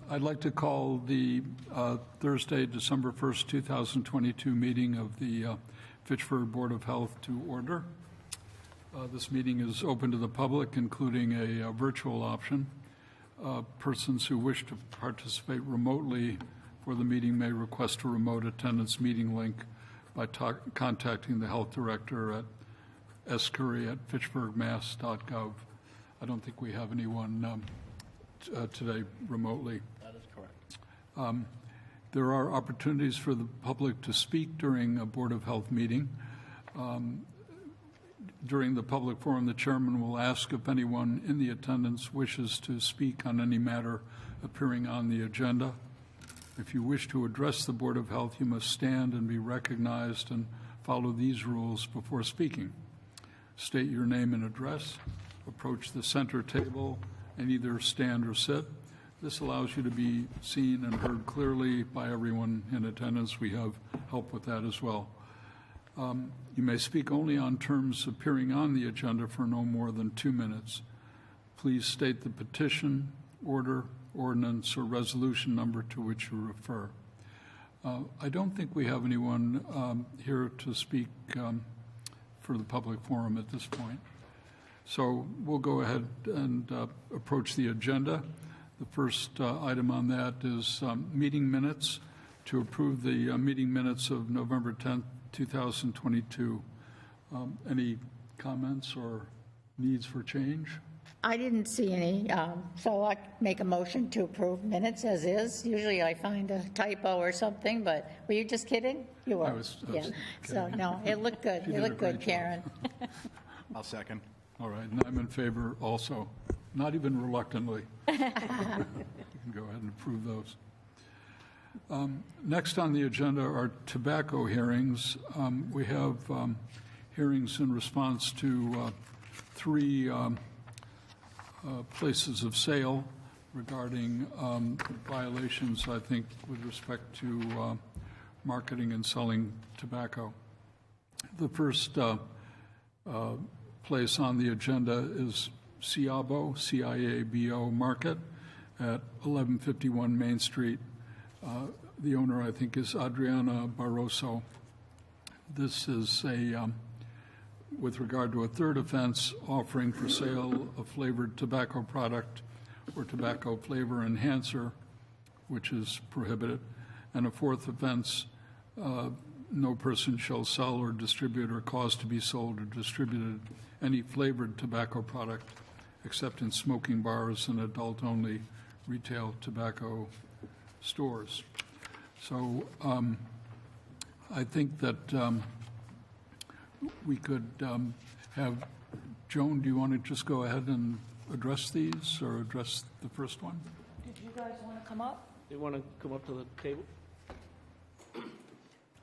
I'd like to call the Thursday, December 1st, 2022 meeting of the Fitchburg Board of Health to order. This meeting is open to the public, including a virtual option. Persons who wish to participate remotely for the meeting may request a remote attendance meeting link by contacting the health director at scurry@fitchburgmass.gov. I don't think we have anyone today remotely. That is correct. There are opportunities for the public to speak during a Board of Health meeting. During the public forum, the chairman will ask if anyone in the attendance wishes to speak on any matter appearing on the agenda. If you wish to address the Board of Health, you must stand and be recognized and follow these rules before speaking. State your name and address, approach the center table, and either stand or sit. This allows you to be seen and heard clearly by everyone in attendance. We have help with that as well. You may speak only on terms appearing on the agenda for no more than 2 minutes. Please state the petition, order, ordinance, or resolution number to which you refer. I don't think we have anyone here to speak for the public forum at this point. So we'll go ahead and approach the agenda. The first item on that is meeting minutes, to approve the meeting minutes of November 10th, 2022. Any comments or needs for change? I didn't see any, so I make a motion to approve minutes as is. Usually I find a typo or something, but were you just kidding? You were. I was yeah. kidding. So no, it looked good. You It did a looked good, great job. Karen. I'll second. All right, and I'm in favor also, not even reluctantly. You can go ahead and approve those. Next on the agenda are tobacco hearings. We have hearings in response to 3 places of sale regarding violations, I think, with respect to marketing and selling tobacco. The first place on the agenda is Ciabo, C-I-A-B-O Market at 1151 Main Street. The owner, I think, is Adriana Barroso. This is with regard to a third offense, offering for sale a flavored tobacco product or tobacco flavor enhancer, which is prohibited, and a fourth offense, no person shall sell or distribute or cause to be sold or distributed any flavored tobacco product except in smoking bars and adult-only retail tobacco stores. So I think that we could have, Joan, do you want to just go ahead and address these or address the first one? Did you guys want to come up? You want to come up to the table?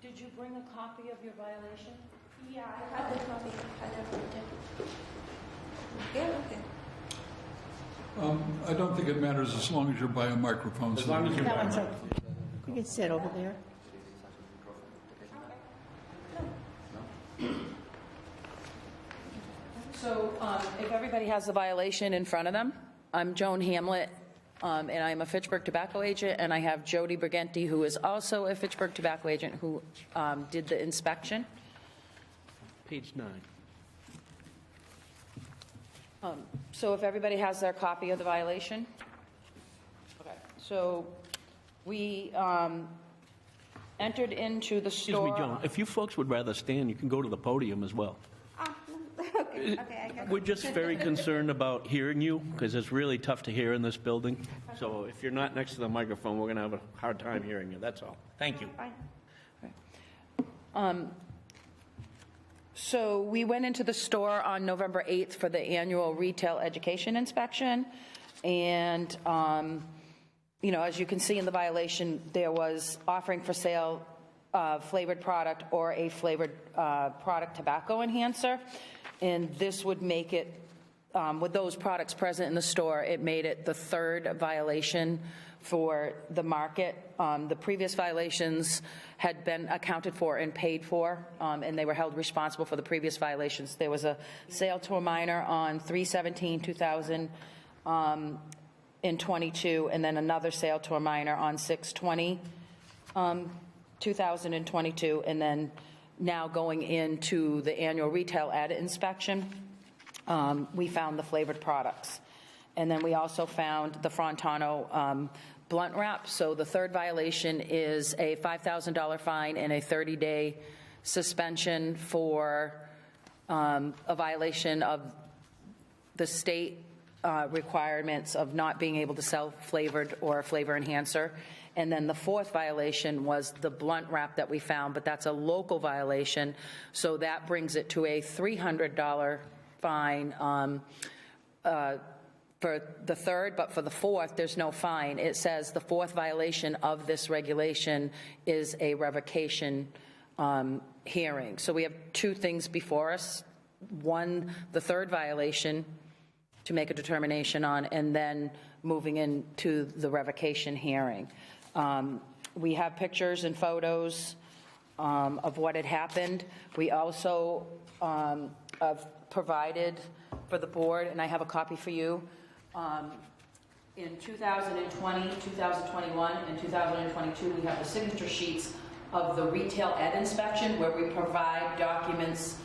Did you bring a copy of your violation? Yeah, I have the copy. Yeah, okay. I don't think it matters as long as you're by a microphone. As long as you're That by one's okay. You can sit over there. So if everybody has the violation in front of them, I'm Joan Hamlet, and I'm a Fitchburg tobacco agent, and I have Jody Briganti, who is also a Fitchburg tobacco agent, who did the inspection. Page 9. So if everybody has their copy of the violation? Okay, so we entered into the Excuse store. me, Joan, if you folks would rather stand, you can go to the podium as well. Okay, I got We're just very concerned about hearing you, because it's really tough to hear in this building. So if you're not next to the microphone, we're going to have a hard time hearing you, that's all. Thank you. So we went into the store on November 8th for the annual retail education inspection. And, you know, as you can see in the violation, there was offering for sale flavored product or a flavored product tobacco enhancer. And this would make it, with those products present in the store, it made it the third violation for the market. The previous violations had been accounted for and paid for, and they were held responsible for the previous violations. There was a sale to a minor on 3/17/2000, in '22, and then another sale to a minor on 6/20, 2022, and then now going into the annual retail ed inspection, we found the flavored products. And then we also found the Frontano blunt wrap. So the third violation is a $5,000 fine and a 30-day suspension for a violation of the state requirements of not being able to sell flavored or flavor enhancer. And then the fourth violation was the blunt wrap that we found, but that's a local violation. So that brings it to a $300 fine for the third, but for the fourth, there's no fine. It says the fourth violation of this regulation is a revocation hearing. So we have two things before us. One, the third violation to make a determination on, and then moving into the revocation hearing. We have pictures and photos of what had happened. We also have provided for the board, and I have a copy for you. In 2020, 2021, and 2022, we have the signature sheets of the retail ed inspection where we provide documents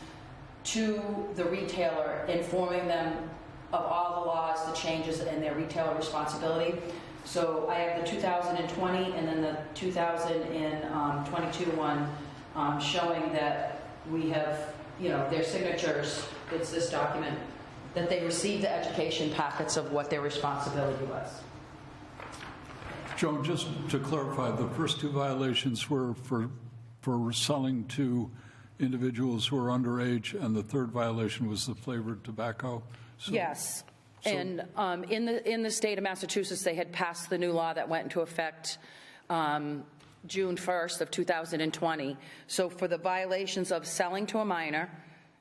to the retailer informing them of all the laws, the changes, and their retailer responsibility. So I have the 2020 and then the 2022 one showing that we have, their signatures. It's this document that they received the education packets of what their responsibility was. Joan, just to clarify, the first two violations were for selling to individuals who are underage, and the third violation was the flavored tobacco? Yes. And in the state of Massachusetts, they had passed the new law that went into effect June 1st of 2020. So for the violations of selling to a minor,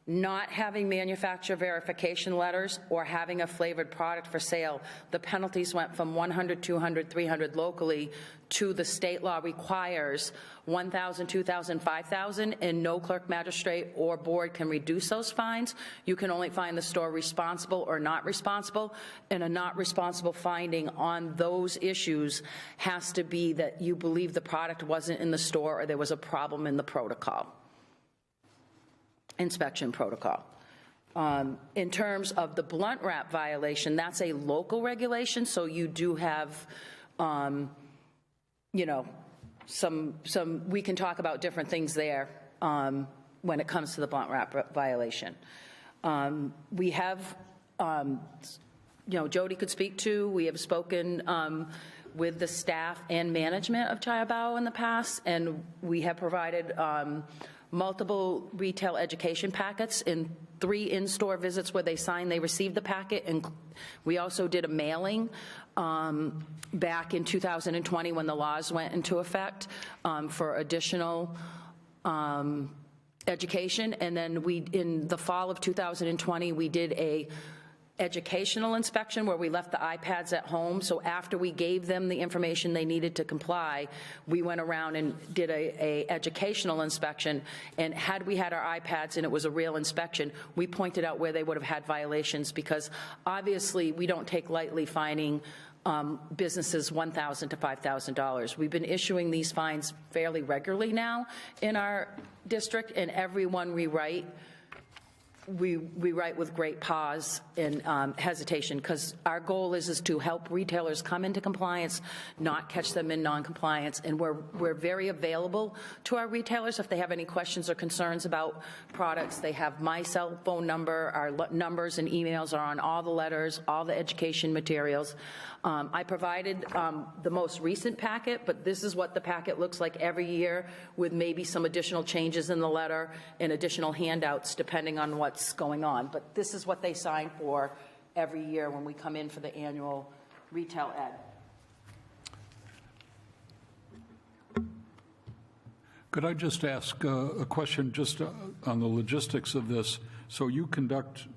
not having manufacturer verification letters, or having a flavored product for sale, the penalties went from 100, 200, 300 locally to the state law requires 1,000, 2,000, 5,000, and no clerk, magistrate, or board can reduce those fines. You can only find the store responsible or not responsible, and a not responsible finding on those issues has to be that you believe the product wasn't in the store or there was a problem in the protocol. Inspection protocol. In terms of the blunt wrap violation, that's a local regulation, so you do have, we can talk about different things there when it comes to the blunt wrap violation. We have, Jody could speak to, we have spoken with the staff and management of Chiabao in the past, and we have provided multiple retail education packets in 3 in-store visits where they signed they received the packet, and we also did a mailing back in 2020 when the laws went into effect for additional education. And then in the fall of 2020, we did a educational inspection where we left the iPads at home. So after we gave them the information they needed to comply, we went around and did a educational inspection. And had we had our iPads and it was a real inspection, we pointed out where they would have had violations, because obviously we don't take lightly fining businesses $1,000 to $5,000. We've been issuing these fines fairly regularly now in our district, and everyone we write with great pause and hesitation, because our goal is to help retailers come into compliance, not catch them in non-compliance. And we're very available to our retailers. If they have any questions or concerns about products, they have my cell phone number. Our numbers and emails are on all the letters, all the education materials. I provided the most recent packet, but this is what the packet looks like every year, with maybe some additional changes in the letter and additional handouts depending on what's going on. But this is what they sign for every year when we come in for the annual retail ed. Could I just ask a question just on the logistics of this? So you conduct,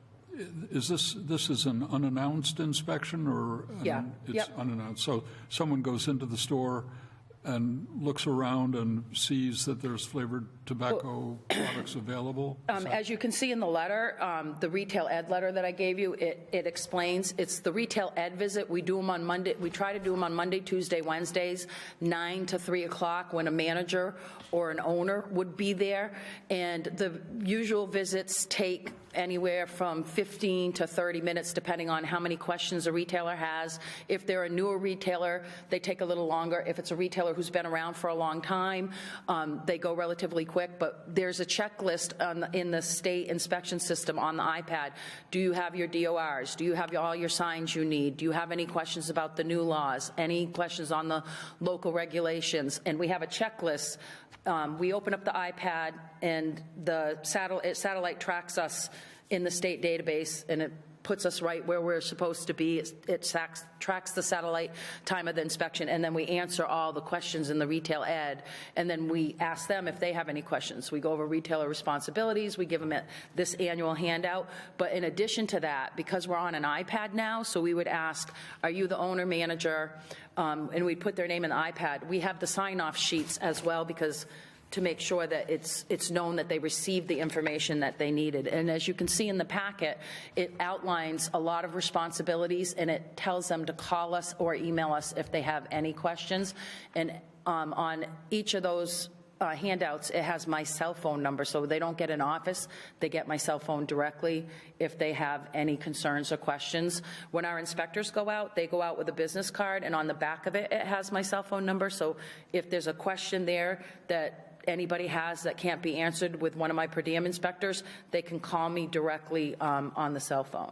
is this is an unannounced inspection, or Yeah. it's Yep. unannounced? So someone goes into the store and looks around and sees that there's flavored tobacco products available? As you can see in the letter, the retail ed letter that I gave you, it explains, it's the retail ed visit. We do them on Monday, we try to do them on Monday, Tuesday, Wednesdays, 9 to 3 o'clock, when a manager or an owner would be there. And the usual visits take anywhere from 15 to 30 minutes, depending on how many questions a retailer has. If they're a newer retailer, they take a little longer. If it's a retailer who's been around for a long time, they go relatively quick. But there's a checklist in the state inspection system on the iPad. Do you have your DORs? Do you have all your signs you need? Do you have any questions about the new laws? Any questions on the local regulations? And we have a checklist. We open up the iPad, and the satellite tracks us in the state database, and it puts us right where we're supposed to be. It tracks the satellite time of the inspection, and then we answer all the questions in the retail ed, and then we ask them if they have any questions. We go over retailer responsibilities. We give them this annual handout. But in addition to that, because we're on an iPad now, so we would ask, are you the owner, manager? And we'd put their name in the iPad. We have the sign-off sheets as well, because to make sure that it's known that they received the information that they needed. And as you can see in the packet, it outlines a lot of responsibilities, and it tells them to call us or email us if they have any questions. And on each of those handouts, it has my cell phone number, so they don't get an office. They get my cell phone directly if they have any concerns or questions. When our inspectors go out, they go out with a business card, and on the back of it, it has my cell phone number. So if there's a question there that anybody has that can't be answered with one of my per diem inspectors, they can call me directly on the cell phone.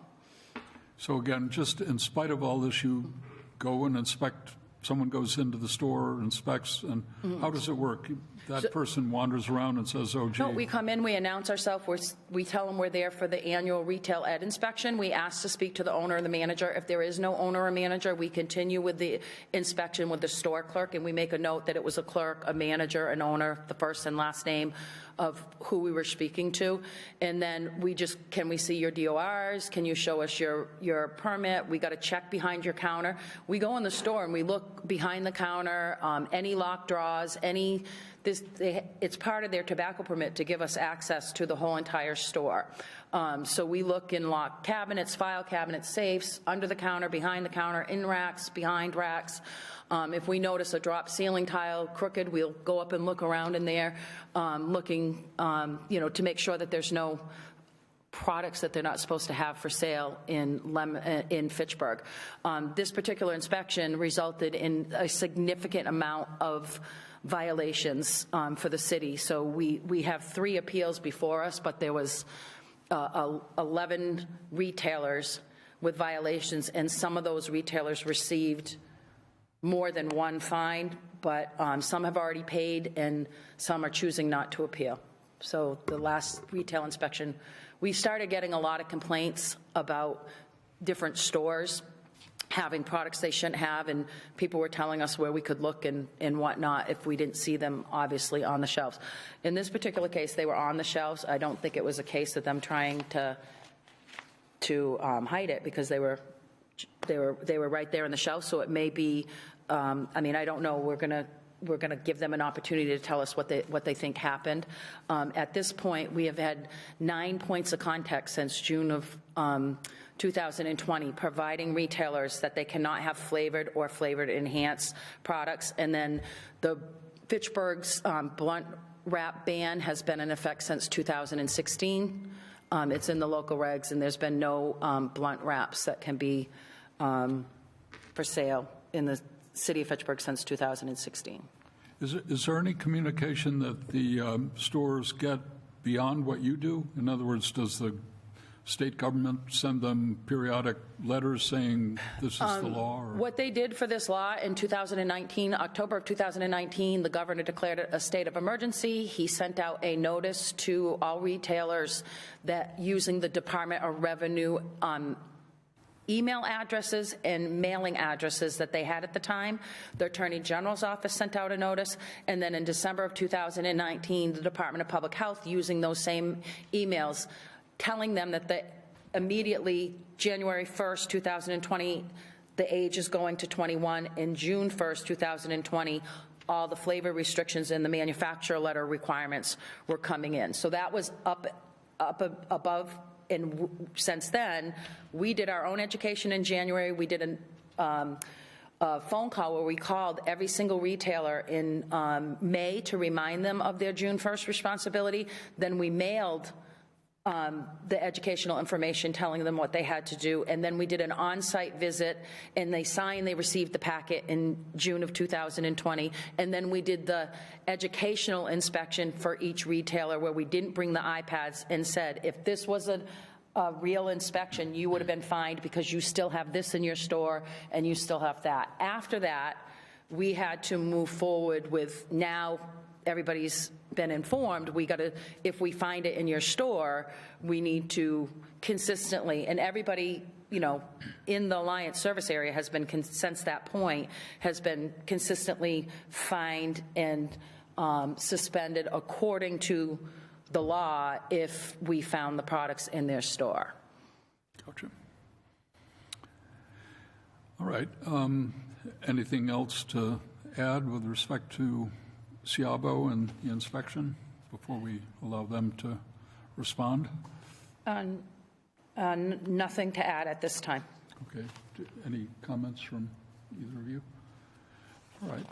So again, just in spite of all this, you go and inspect, someone goes into the store, inspects, and how does it work? That person wanders around and says, oh, gee. No, we come in, we announce ourselves, we tell them we're there for the annual retail ed inspection. We ask to speak to the owner or the manager. If there is no owner or manager, we continue with the inspection with the store clerk, and we make a note that it was a clerk, a manager, an owner, the first and last name of who we were speaking to. And then we just, can we see your DORs? Can you show us your permit? We got to check behind your counter. We go in the store and we look behind the counter, any locked drawers, it's part of their tobacco permit to give us access to the whole entire store. So we look in locked cabinets, file cabinets, safes, under the counter, behind the counter, in racks, behind racks. If we notice a drop ceiling tile crooked, we'll go up and look around in there, looking, to make sure that there's no products that they're not supposed to have for sale in Fitchburg. This particular inspection resulted in a significant amount of violations for the city. So we have 3 appeals before us, but there was 11 retailers with violations, and some of those retailers received more than one fine, but some have already paid and some are choosing not to appeal. So the last retail inspection, we started getting a lot of complaints about different stores having products they shouldn't have, and people were telling us where we could look and whatnot if we didn't see them, obviously, on the shelves. In this particular case, they were on the shelves. I don't think it was a case of them trying to hide it, because they were right there on the shelf. So it may be, I don't know. We're going to give them an opportunity to tell us what they think happened. At this point, we have had 9 points of contact since June of 2020, providing retailers that they cannot have flavored or flavored enhanced products. And then the Fitchburg's blunt wrap ban has been in effect since 2016. It's in the local regs, and there's been no blunt wraps that can be for sale in the city of Fitchburg since 2016. Is there any communication that the stores get beyond what you do? In other words, does the state government send them periodic letters saying this is the law? Or? What they did for this law in 2019, October of 2019, the governor declared it a state of emergency. He sent out a notice to all retailers that using the Department of Revenue email addresses and mailing addresses that they had at the time. The Attorney General's office sent out a notice, and then in December of 2019, the Department of Public Health, using those same emails, telling them that immediately January 1st, 2020, the age is going to 21, and June 1st, 2020, all the flavor restrictions and the manufacturer letter requirements were coming in. So that was up above, and since then, we did our own education in January. We did a phone call where we called every single retailer in May to remind them of their June 1st responsibility. Then we mailed the educational information telling them what they had to do, and then we did an on-site visit, and they received the packet in June of 2020, and then we did the educational inspection for each retailer where we didn't bring the iPads and said, if this was a real inspection, you would have been fined because you still have this in your store and you still have that. After that, we had to move forward with, now everybody's been informed, we got to, if we find it in your store, we need to consistently, and everybody, you know, in the Alliance service area has been, since that point, has been consistently fined and suspended according to the law if we found the products in their store. Gotcha. All right. Anything else to add with respect to Ciabo and the inspection before we allow them to respond? Nothing to add at this time. Okay. Any comments from either of you? All right.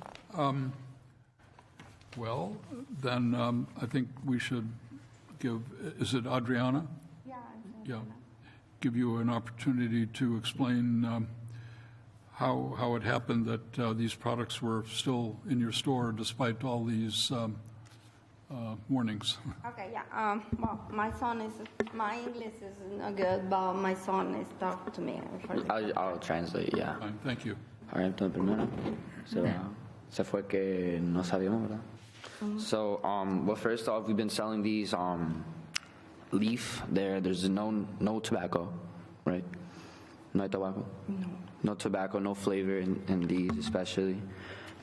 Well, then I think we should give, is it Adriana? Yeah. Yeah. Give you an opportunity to explain how it happened that these products were still in your store despite all these warnings. Okay, yeah. Well, my English is not good, but my son is talking to me. I'll translate, yeah. Fine, thank you. Ahora entonces primero se fue que no sabíamos, ¿verdad? So, well, first off, we've been selling these leaf. There's no tobacco, right? No tobacco. No tobacco, no flavor in these, especially.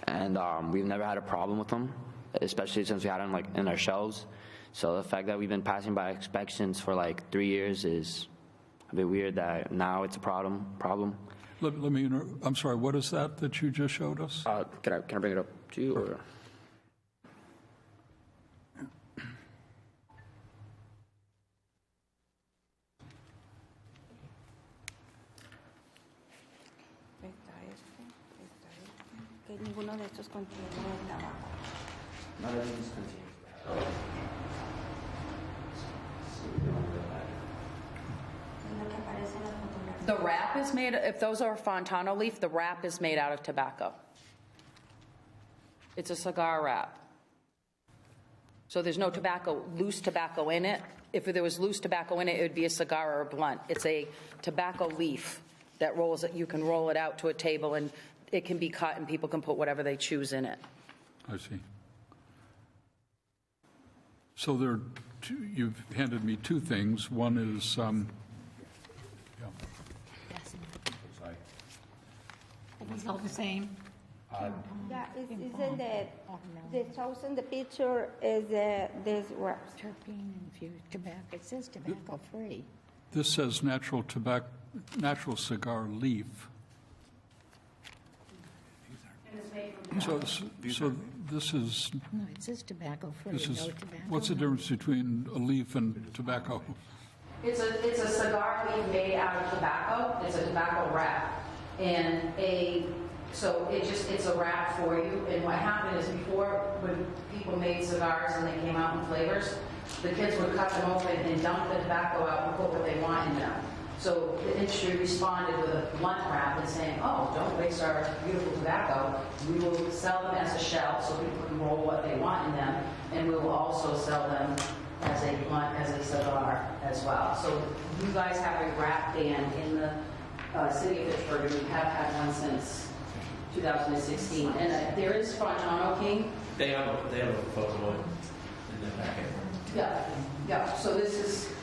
And we've never had a problem with them, especially since we had them like in our shelves. So the fact that we've been passing by inspections for like 3 years is a bit weird. That now it's a problem. Let me. I'm sorry. What is that you just showed us? Can I bring it up to you? Or? Que ninguno de estos contiene tabaco. None of these contain. Es lo que aparece en la fotografía. The wrap is made, if those are Fontana leaf, the wrap is made out of tobacco. It's a cigar wrap. So there's no tobacco, loose tobacco in it. If there was loose tobacco in it, it would be a cigar or a blunt. It's a tobacco leaf that rolls it. You can roll it out to a table and it can be cut and people can put whatever they choose in it. I see. So there are you've handed me two things. One is, It's all the same. Yeah, it's in the sauce in the picture is this wraps. Terpene infused tobacco. It says tobacco free. this says natural cigar leaf. So this is, No, it says tobacco free. this is, No tobacco. what's the difference between a leaf and tobacco? It's a cigar leaf made out of tobacco. It's a tobacco wrap. And so it's a wrap for you. And what happened is before, when people made cigars and they came out in flavors, the kids would cut them open and dump the tobacco out and put what they want in them. So the industry responded with a blunt wrap and saying, oh, don't waste our beautiful tobacco. We will sell them as a shell so people can roll what they want in them. And we will also sell them as a blunt, as a cigar as well. So you guys have a wrap ban in the city of Pittsburgh, and we have had one since 2016. And there is Fontano King. They have a photo in the packet. Yeah. So this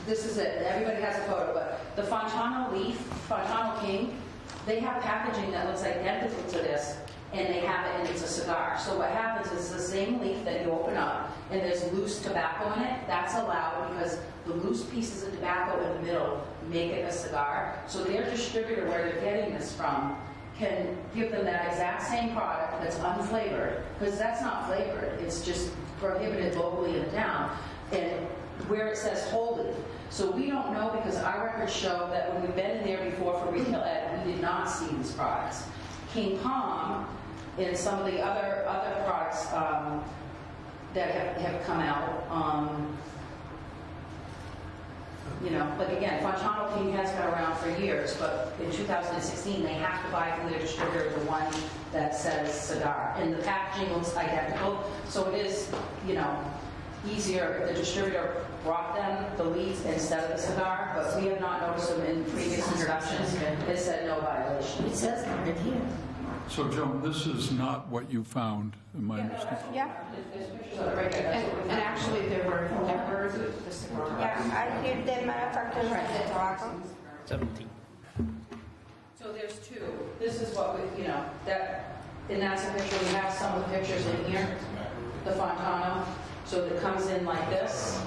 is it. Everybody has a photo, but the Fontano leaf, Fontano King, they have packaging that looks identical to this, and they have it, and it's a cigar. So what happens is the same leaf that you open up, and there's loose tobacco in it. That's allowed because the loose pieces of tobacco in the middle make it a cigar. So their distributor, where they're getting this from, can give them that exact same product that's unflavored, because that's not flavored, it's just prohibited locally in town, and where it says whole leaf. So we don't know, because our records show that when we've been in there before for retail ed, we did not see these products. King Palm and some of the other products that have come out, you know, like again, Fontano King has been around for years, but in 2016, they have to buy from their distributor the one that says cigar. And the packaging looks identical, so it is, you know, easier if the distributor brought them the leaves instead of the cigar, but we have not noticed them in previous inspections. It said no violation. It says it here. So, Joan, this is not what you found, in my understanding? Yeah, There's pictures of it right there. That's what we And actually, there were the cigar. yeah, I hear the manufacturer of the tobacco. 17. So there's two. This is what we, you know, that, and that's a picture, we have some of the pictures in here, the Fontano. So it comes in like this.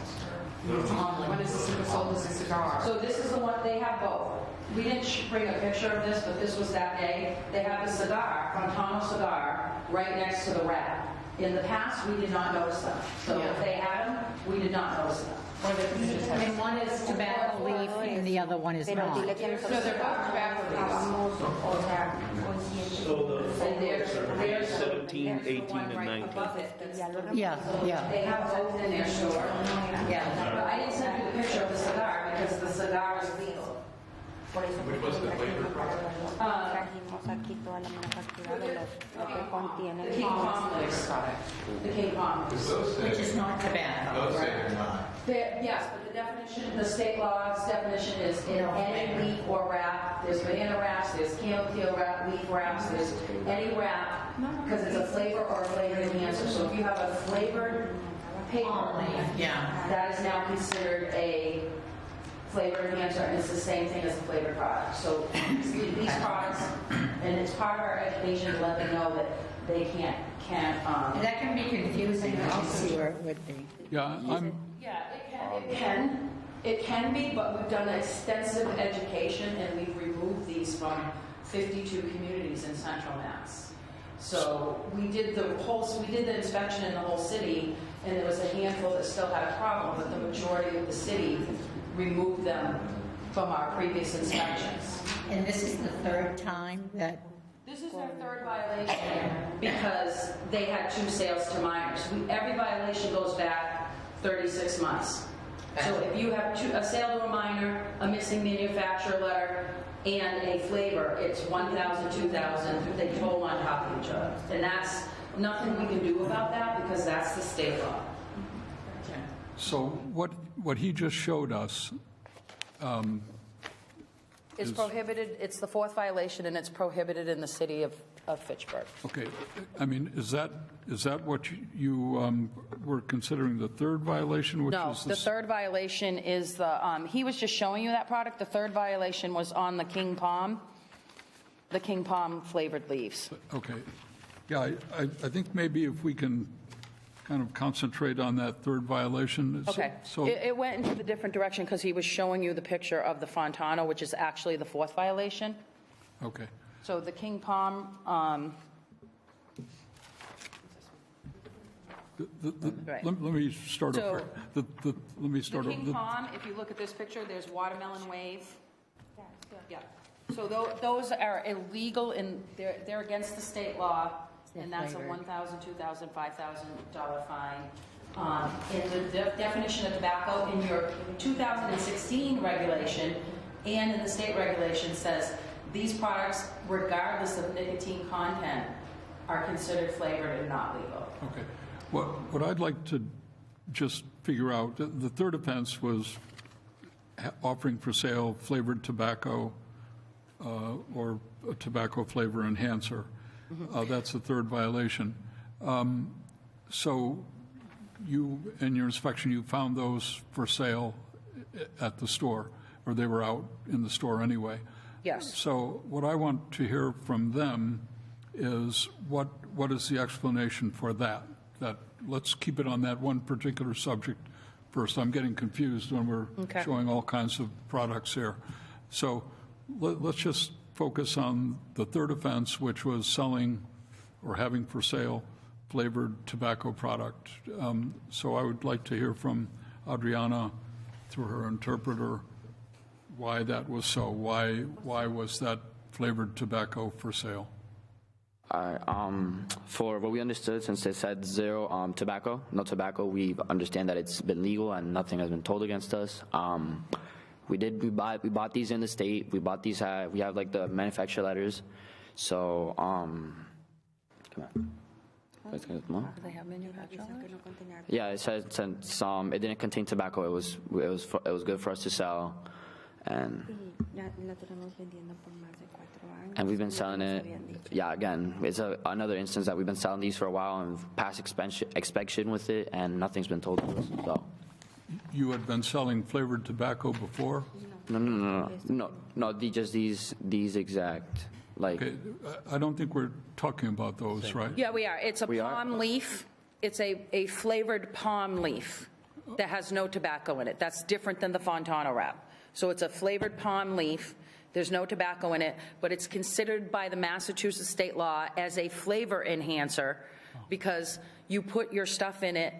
When is this sold as a cigar? So this is the one, they have both. We didn't bring a picture of this, but this was that day. They have the cigar, Fontano cigar, right next to the wrap. In the past, we did not notice them. So if they had them, we did not notice them. And one is tobacco leaf and the other one is Pero not. dile que nosotros they're both tobacco leaves. estábamos, o sea, conscientes. And there's 17, 18, and 19. Yeah, yeah. They have both in their store. Yeah. But I didn't send you the picture of the cigar because the cigar is legal. Por eso trajimos aquí toda la manufactura de lo que contiene The King Palm leaves. The King Palm leaves. Which is not tobacco. Yes, but the definition, the state law's definition is in any leaf or wrap. There's banana wraps, there's camel peel wrap, leaf wraps, there's any wrap, because it's a flavor or a flavor enhancer. So if you have a flavored paper, Yeah. that is now considered a flavor enhancer, and it's the same thing as a flavored product. So these products, and it's part of our education to let them know that they can't. And that can be confusing. I can see where it would be. Yeah, Yeah, it can be, but we've done extensive education, and we've removed these from 52 communities in Central Mass. So we did the inspection in the whole city, and there was a handful that still had a problem, but the majority of the city removed them from our previous inspections. And this is the third time that, This is their third violation because they had 2 sales to minors. Every violation goes back 36 months. So if you have a sale to a minor, a missing manufacturer letter, and a flavor, it's 1,000, 2,000, they total on top of each other. And that's nothing we can do about that because that's the state law. so what he just showed us, It's prohibited, it's the 4th violation, and it's prohibited in the city of Fitchburg. okay, I mean, is that what you were considering the third violation, which No, is the third violation is he was just showing you that product. The third violation was on the King Palm flavored leaves. Okay. Yeah, I think maybe if we can kind of concentrate on that third violation. Okay. So, It went into the different direction because he was showing you the picture of the Fontano, which is actually the 4th violation. okay. So the King Palm, Right. Let me start So- over. Let me the start over. King Palm, if you look at this picture, there's watermelon wave. Yeah. So those are illegal, and they're against the state law, and that's a $1,000, $2,000, $5,000 fine. In the definition of tobacco, in your 2016 regulation and in the state regulation says these products, regardless of nicotine content, are considered flavored and not legal. Okay. What I'd like to just figure out, the third offense was offering for sale flavored tobacco or a tobacco flavor enhancer. That's the third violation. So you, in your inspection, you found those for sale at the store, or they were out in the store anyway. Yes. So what I want to hear from them is what is the explanation for that? That let's keep it on that one particular subject first. I'm getting confused when we're Okay. showing all kinds of products here. So let's just focus on the third offense, which was selling or having for sale flavored tobacco product. So I would like to hear from Adriana, through her interpreter, why that was so. Why was that flavored tobacco for sale? For what we understood, since it said zero tobacco, no tobacco, we understand that it's been legal and nothing has been told against us. We bought these in the state. We bought these. We have like the manufacturer letters. So come on. Do they have manufacturer? Yeah, it says since it didn't contain tobacco, it was good for us to sell, and we've been selling it. Yeah, again, it's another instance that we've been selling these for a while and passed inspection with it, and nothing's been told to us. So You had been selling flavored tobacco before? no, just these exact like. Okay, I don't think we're talking about those, right? Yeah, we are. It's a We are? palm leaf. It's a flavored palm leaf that has no tobacco in it. That's different than the Fontana wrap. So it's a flavored palm leaf. There's no tobacco in it, but it's considered by the Massachusetts state law as a flavor enhancer because you put your stuff in it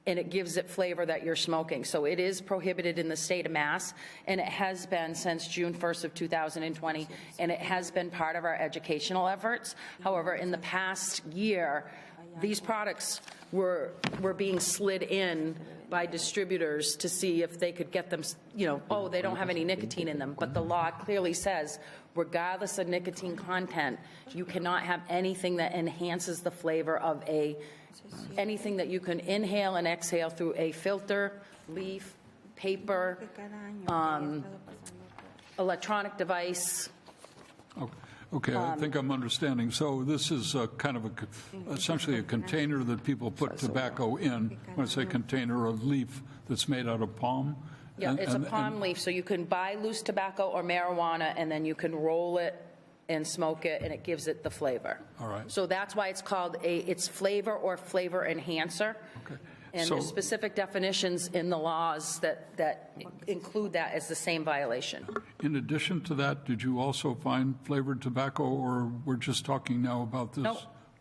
and it gives it flavor that you're smoking. So it is prohibited in the state of Mass, and it has been since June 1st of 2020, and it has been part of our educational efforts. However, in the past year, these products were being slid in by distributors to see if they could get them, oh, they don't have any nicotine in them. But the law clearly says, regardless of nicotine content, you cannot have anything that enhances the flavor of anything that you can inhale and exhale through a filter, leaf, paper, electronic device. Okay, I think I'm understanding. So this is kind of essentially a container that people put tobacco in. When I say container, a leaf that's made out of palm? Yeah, it's a palm leaf, so you can buy loose tobacco or marijuana, and then you can roll it and smoke it, and it gives it the flavor. All right. So that's why it's called it's flavor or flavor enhancer. Okay. And So- there's specific definitions in the laws that include that as the same violation. In addition to that, did you also find flavored tobacco, or we're just talking now about this?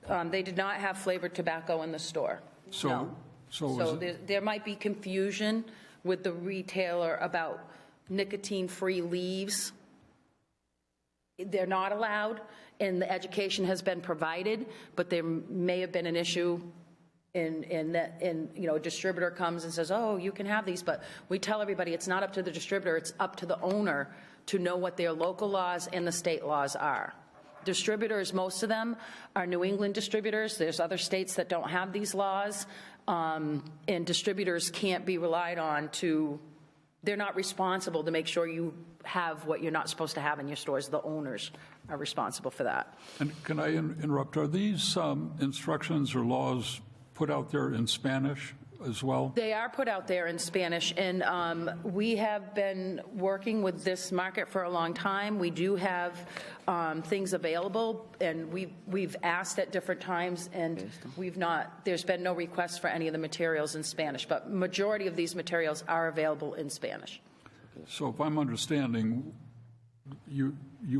No, they did not have flavored tobacco in the store. So- No. so So is there might be confusion with the retailer about nicotine-free leaves. They're not allowed, and the education has been provided, but there may have been an issue in that, a distributor comes and says, oh, you can have these, but we tell everybody it's not up to the distributor, it's up to the owner to know what their local laws and the state laws are. Distributors, most of them are New England distributors. There's other states that don't have these laws, and distributors can't be relied on they're not responsible to make sure you have what you're not supposed to have in your stores. The owners are responsible for that. And can I interrupt? Are these instructions or laws put out there in Spanish as well? They are put out there in Spanish, and we have been working with this market for a long time. We do have things available, and we've asked at different times, and there's been no request for any of the materials in Spanish, but majority of these materials are available in Spanish. So if I'm understanding, you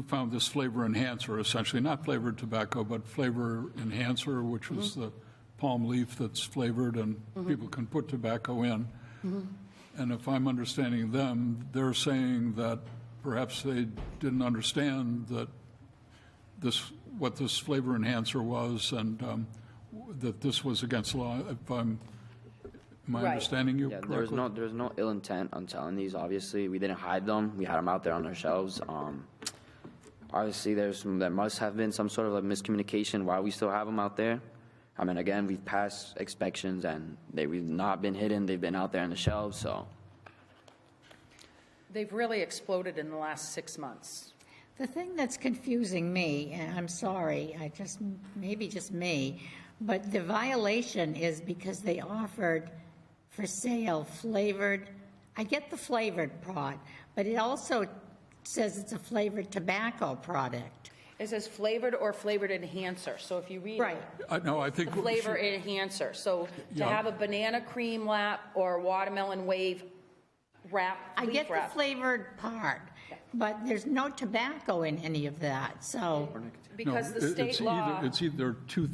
found this flavor enhancer, essentially, not flavored tobacco, but flavor enhancer, which was the palm leaf that's flavored and people can put tobacco in. And if I'm understanding them, they're saying that perhaps they didn't understand that what this flavor enhancer was, and that this was against the law. Am I Right. understanding you Yeah, correctly? there's no ill intent on selling these. Obviously, we didn't hide them. We had them out there on our shelves. Obviously, there must have been some sort of miscommunication why we still have them out there. I mean, again, we've passed inspections and we've not been hidden. They've been out there on the shelves. So They've really exploded in the last 6 months. The thing that's confusing me, and I'm sorry, maybe just me, but the violation is because they offered for sale flavored, I get the flavored part, but it also says it's a flavored tobacco product. It says flavored or flavored enhancer, so if you read Right. it, No, I think. the flavor enhancer. So to Yeah. have a banana cream wrap or watermelon wave wrap, I leaf get the wrap. flavored part. but there's no tobacco in any of that, so, Because No, the state it's law, It's either two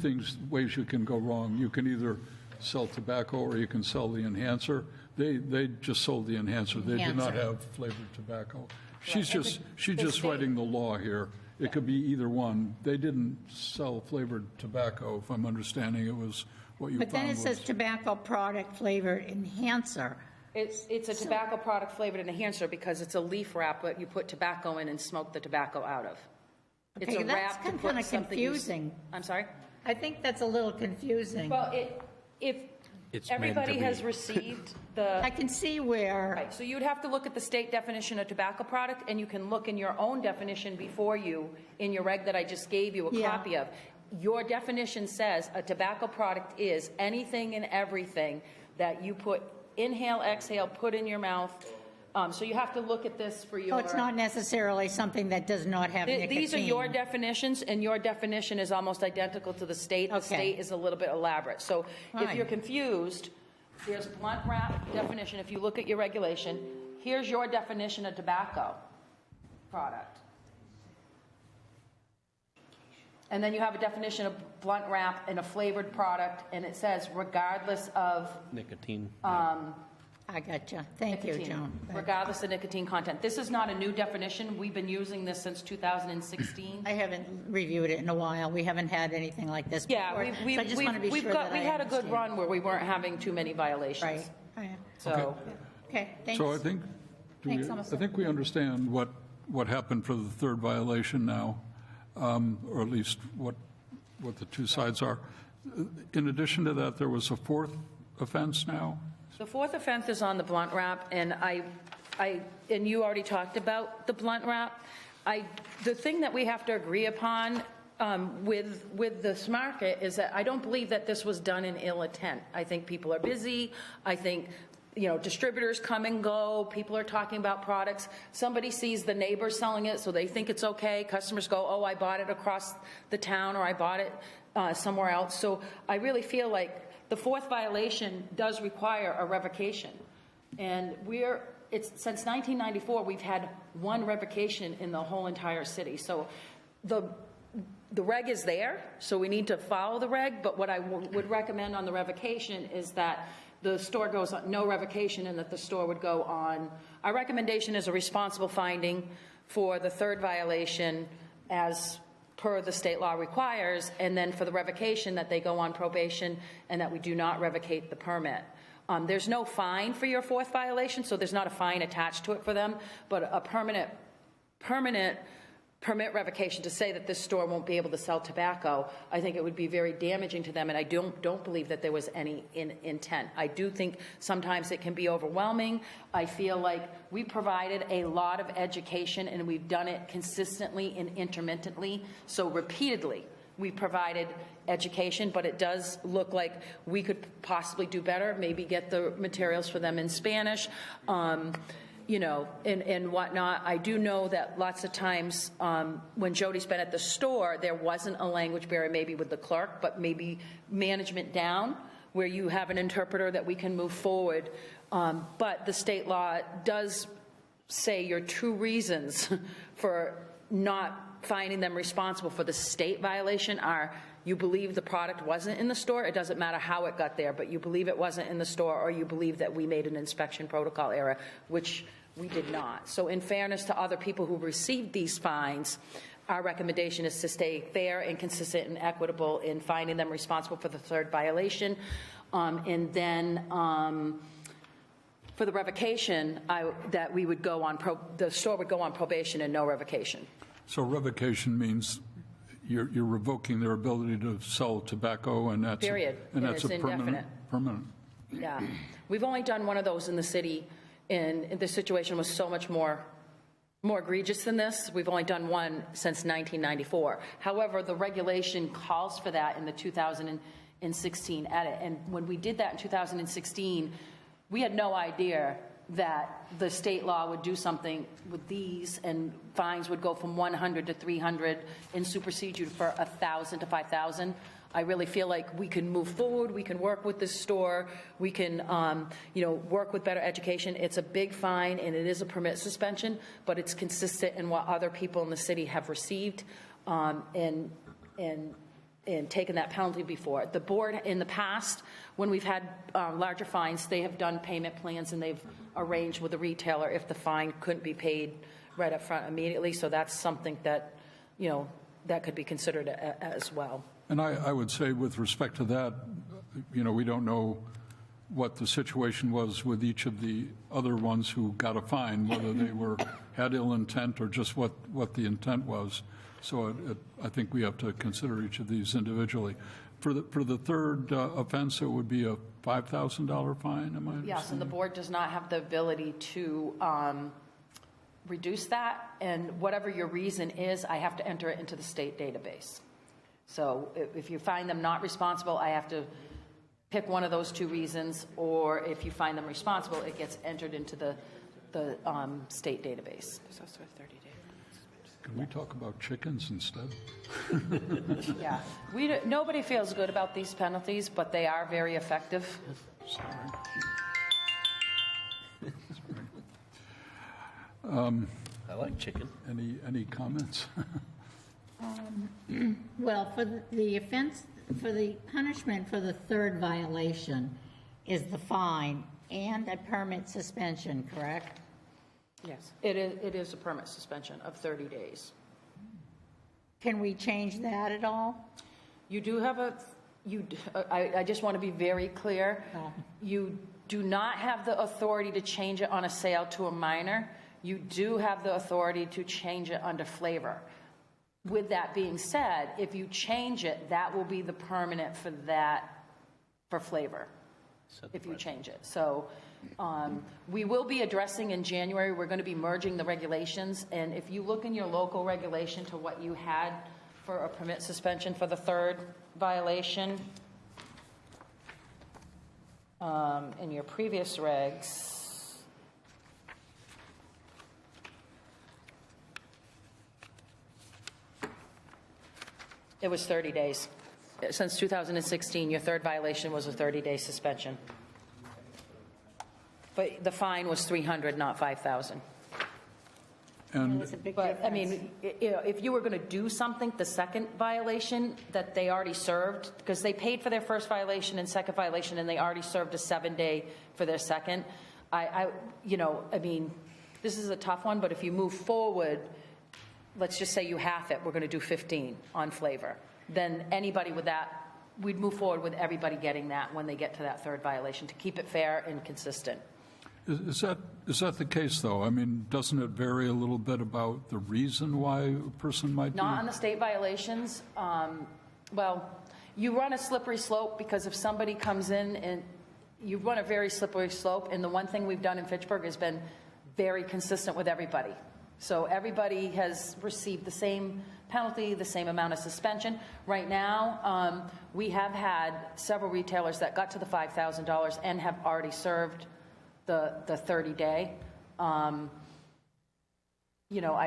ways you can go wrong. You can either sell tobacco or you can sell the enhancer. They just sold the enhancer. They did not Enhancer. have flavored tobacco. She's And just, the she's just state- writing the law here. It could be either one. They didn't sell flavored tobacco, if I'm understanding it was what you but then found it says was. tobacco product flavor enhancer. it's a tobacco product flavored enhancer because it's a leaf wrap that you put tobacco in and smoke the tobacco out of. It's Okay, a that's wrap to kind put of something you- confusing. I'm sorry? I think that's a little confusing. Well, if It's meant to everybody has be. received the, I can see where, right, so you'd have to look at the state definition of tobacco product, and you can look in your own definition before you, in your reg that I just gave you a Yeah. copy of. Your definition says a tobacco product is anything and everything that you put, inhale, exhale, put in your mouth. So you have to look at this for your. oh, it's not necessarily something that does not have nicotine. These are your definitions, and your definition is almost identical to the state. The Okay. state is a little bit elaborate. So if Fine. you're confused, there's blunt wrap definition. If you look at your regulation, here's your definition of tobacco product. And then you have a definition of blunt wrap and a flavored product, and it says regardless of Nicotine. I gotcha. Thank you, nicotine, Joan. regardless of nicotine content. This is not a new definition. We've been using this since 2016. I haven't reviewed it in a while. We haven't had anything like this before. Yeah, So I just want to be sure that we I had a good understand. run where we weren't having too many violations. Right. So, Okay, thanks. So I think, Thanks, I Melissa. think we understand what happened for the third violation now, or at least what the two sides are. In addition to that, there was a fourth offense now? the fourth offense is on the blunt wrap, and and you already talked about the blunt wrap. The thing that we have to agree upon with this market is that I don't believe that this was done in ill intent. I think people are busy. I think, distributors come and go. People are talking about products. Somebody sees the neighbor selling it, so they think it's okay. Customers go, oh, I bought it across the town, or I bought it somewhere else. So I really feel like the fourth violation does require a revocation. And since 1994, we've had one revocation in the whole entire city. So the reg is there, so we need to follow the reg, but what I would recommend on the revocation is that the store goes on no revocation and that the store would go on. Our recommendation is a responsible finding for the third violation as per the state law requires, and then for the revocation that they go on probation and that we do not revocate the permit. There's no fine for your fourth violation, so there's not a fine attached to it for them, but a permanent permit revocation to say that this store won't be able to sell tobacco, I think it would be very damaging to them, and I don't believe that there was any intent. I do think sometimes it can be overwhelming. I feel like we provided a lot of education, and we've done it consistently and intermittently, so repeatedly we provided education, but it does look like we could possibly do better, maybe get the materials for them in Spanish, and whatnot. I do know that lots of times when Jody's been at the store, there wasn't a language barrier maybe with the clerk, but maybe management down, where you have an interpreter that we can move forward. But the state law does say your true reasons for not finding them responsible for the state violation are you believe the product wasn't in the store. It doesn't matter how it got there, but you believe it wasn't in the store, or you believe that we made an inspection protocol error, which we did not. So in fairness to other people who received these fines, our recommendation is to stay fair and consistent and equitable in finding them responsible for the third violation. And then for the revocation, that we would go on, the store would go on probation and no revocation. So revocation means you're revoking their ability to sell tobacco, and that's Period. and And that's it's a indefinite. permanent. Yeah. We've only done one of those in the city, and the situation was so much more egregious than this. We've only done one since 1994. However, the regulation calls for that in the 2016 edit. And when we did that in 2016, we had no idea that the state law would do something with these, and fines would go from 100 to 300 and supersede you for 1,000 to 5,000. I really feel like we can move forward, we can work with this store, we can, work with better education. It's a big fine, and it is a permit suspension, but it's consistent in what other people in the city have received and taken that penalty before. The board, in the past, when we've had larger fines, they have done payment plans, and they've arranged with the retailer if the fine couldn't be paid right up front immediately. So that's something that, that could be considered as well. And I would say with respect to that, we don't know what the situation was with each of the other ones who got a fine, whether they had ill intent or just what the intent was. So I think we have to consider each of these individually. For the third offense, it would be a $5,000 fine, am I understanding? Yes, and the board does not have the ability to reduce that, and whatever your reason is, I have to enter it into the state database. So if you find them not responsible, I have to pick one of those two reasons, or if you find them responsible, it gets entered into the state database. There's also a 30-day. Can we talk about chickens instead? Yeah, nobody feels good about these penalties, but they are very effective. Sorry. I like chicken. Any comments? Well, for the offense, for the punishment for the third violation is the fine and a permit suspension, correct? Yes. It is a permit suspension of 30 days. Can we change that at all? You do have I just want to be very clear. Oh. You do not have the authority to change it on a sale to a minor. You do have the authority to change it under flavor. With that being said, if you change it, that will be the permanent for flavor, if you change it. So we will be addressing in January, we're going to be merging the regulations. And if you look in your local regulation to what you had for a permit suspension for the third violation, in your previous regs, it was 30 days. Since 2016, your third violation was a 30-day suspension. But the fine was $300, not $5,000. And That's a big But, I difference. mean, if you were going to do something, the second violation that they already served, because they paid for their first violation and second violation, and they already served a 7-day for their second, I mean, this is a tough one, but if you move forward, let's just say you half it, we're going to do 15 on flavor. Then anybody with that, we'd move forward with everybody getting that when they get to that third violation to keep it fair and consistent. is that the case, though? I mean, doesn't it vary a little bit about the reason why a person might be? Not on the state violations. Well, you run a slippery slope because if somebody comes in and you run a very slippery slope, and the one thing we've done in Fitchburg has been very consistent with everybody. So everybody has received the same penalty, the same amount of suspension. Right now, we have had several retailers that got to the $5,000 and have already served the 30-day. I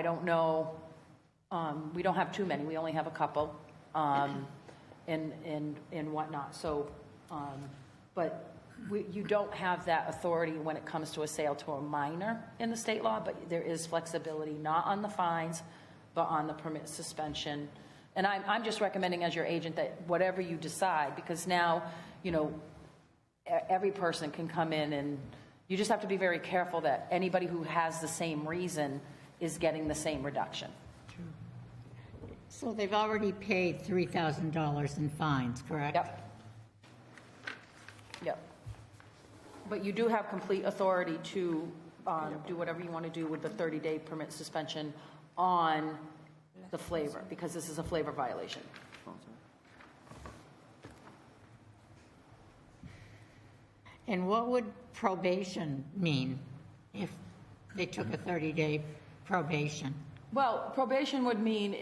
don't know. We don't have too many. We only have a couple, and whatnot. So, but you don't have that authority when it comes to a sale to a minor in the state law, but there is flexibility, not on the fines, but on the permit suspension. And I'm just recommending as your agent that whatever you decide, because now, every person can come in, and you just have to be very careful that anybody who has the same reason is getting the same reduction. So they've already paid $3,000 in fines, correct? Yep. But you do have complete authority to do whatever you want to do with the 30-day permit suspension on the flavor, because this is a flavor violation. And what would probation mean if they took a 30-day probation? Well, probation would mean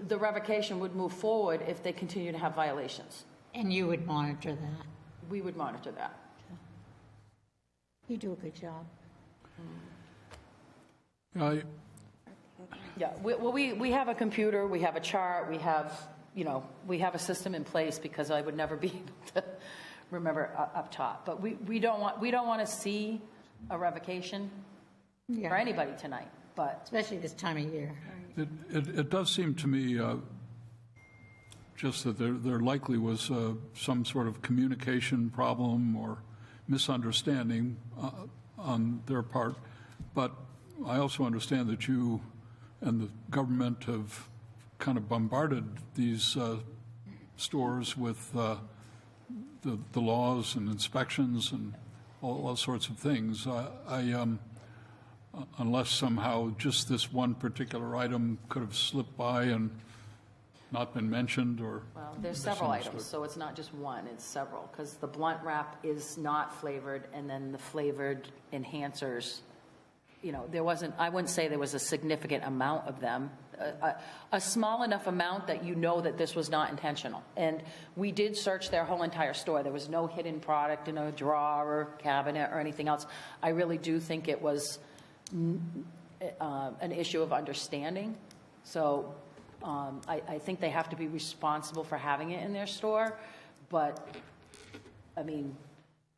the revocation would move forward if they continue to have violations. And you would monitor that? We would monitor that. You do a good job. Yeah, we have a computer, we have a chart, we have we have a system in place because I would never be able to remember up top. But we don't want to see a revocation for Yeah, anybody tonight, but especially this time of year. It does seem to me just that there likely was some sort of communication problem or misunderstanding on their part. But I also understand that you and the government have kind of bombarded these stores with the laws and inspections and all sorts of things. Unless somehow just this one particular item could have slipped by and not been mentioned or well, there's several misunderstood. items, so it's not just one, it's several, because the blunt wrap is not flavored, and then the flavored enhancers, there wasn't, I wouldn't say there was a significant amount of them, a small enough amount that that this was not intentional. And we did search their whole entire store. There was no hidden product in a drawer or cabinet or anything else. I really do think it was an issue of understanding. So I think they have to be responsible for having it in their store. But, I mean,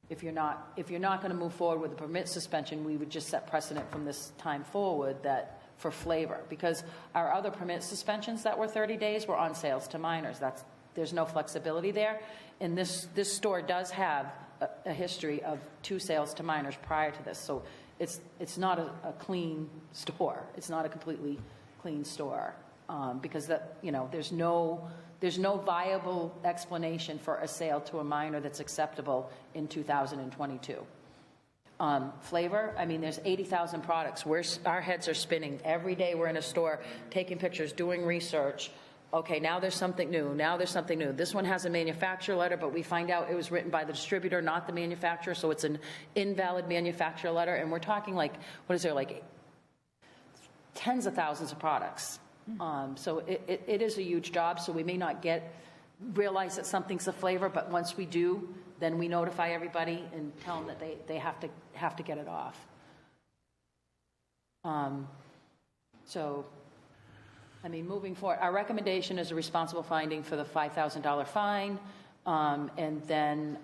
if you're not going to move forward with the permit suspension, we would just set precedent from this time forward that for flavor, because our other permit suspensions that were 30 days were on sales to minors. There's no flexibility there. And this store does have a history of 2 sales to minors prior to this. So it's not a clean store. It's not a completely clean store because there's no viable explanation for a sale to a minor that's acceptable in 2022. Flavor, I mean, there's 80,000 products. Our heads are spinning. Every day we're in a store taking pictures, doing research. Okay, now there's something new. Now there's something new. This one has a manufacturer letter, but we find out it was written by the distributor, not the manufacturer, so it's an invalid manufacturer letter. And we're talking like tens of thousands of products. So it is a huge job, so we may not realize that something's a flavor, but once we do, then we notify everybody and tell them that they have to get it off. So, I mean, moving forward, our recommendation is a responsible finding for the $5,000 fine, and then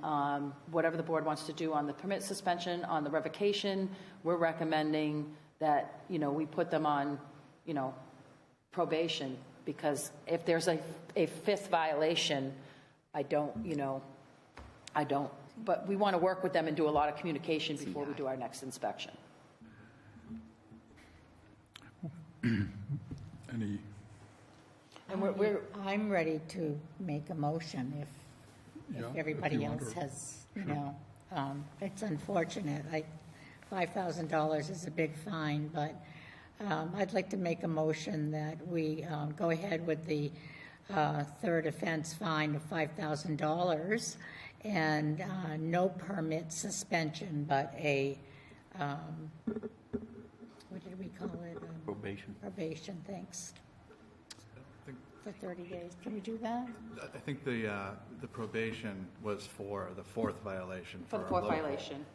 whatever the board wants to do on the permit suspension, on the revocation, we're recommending that, we put them on, probation, because if there's a 5th violation, but we want to work with them and do a lot of communication before we do our next inspection. Any, And I'm ready to make a motion if Yeah, if everybody you want else to. has, it's unfortunate. $5,000 is a big fine, but I'd like to make a motion that we go ahead with the third offense fine of $5,000 and no permit suspension, but what did we call it? Probation. Probation, thanks. For 30 days. Can we do that? I think the probation was for the 4th violation. for the our 4th local. violation.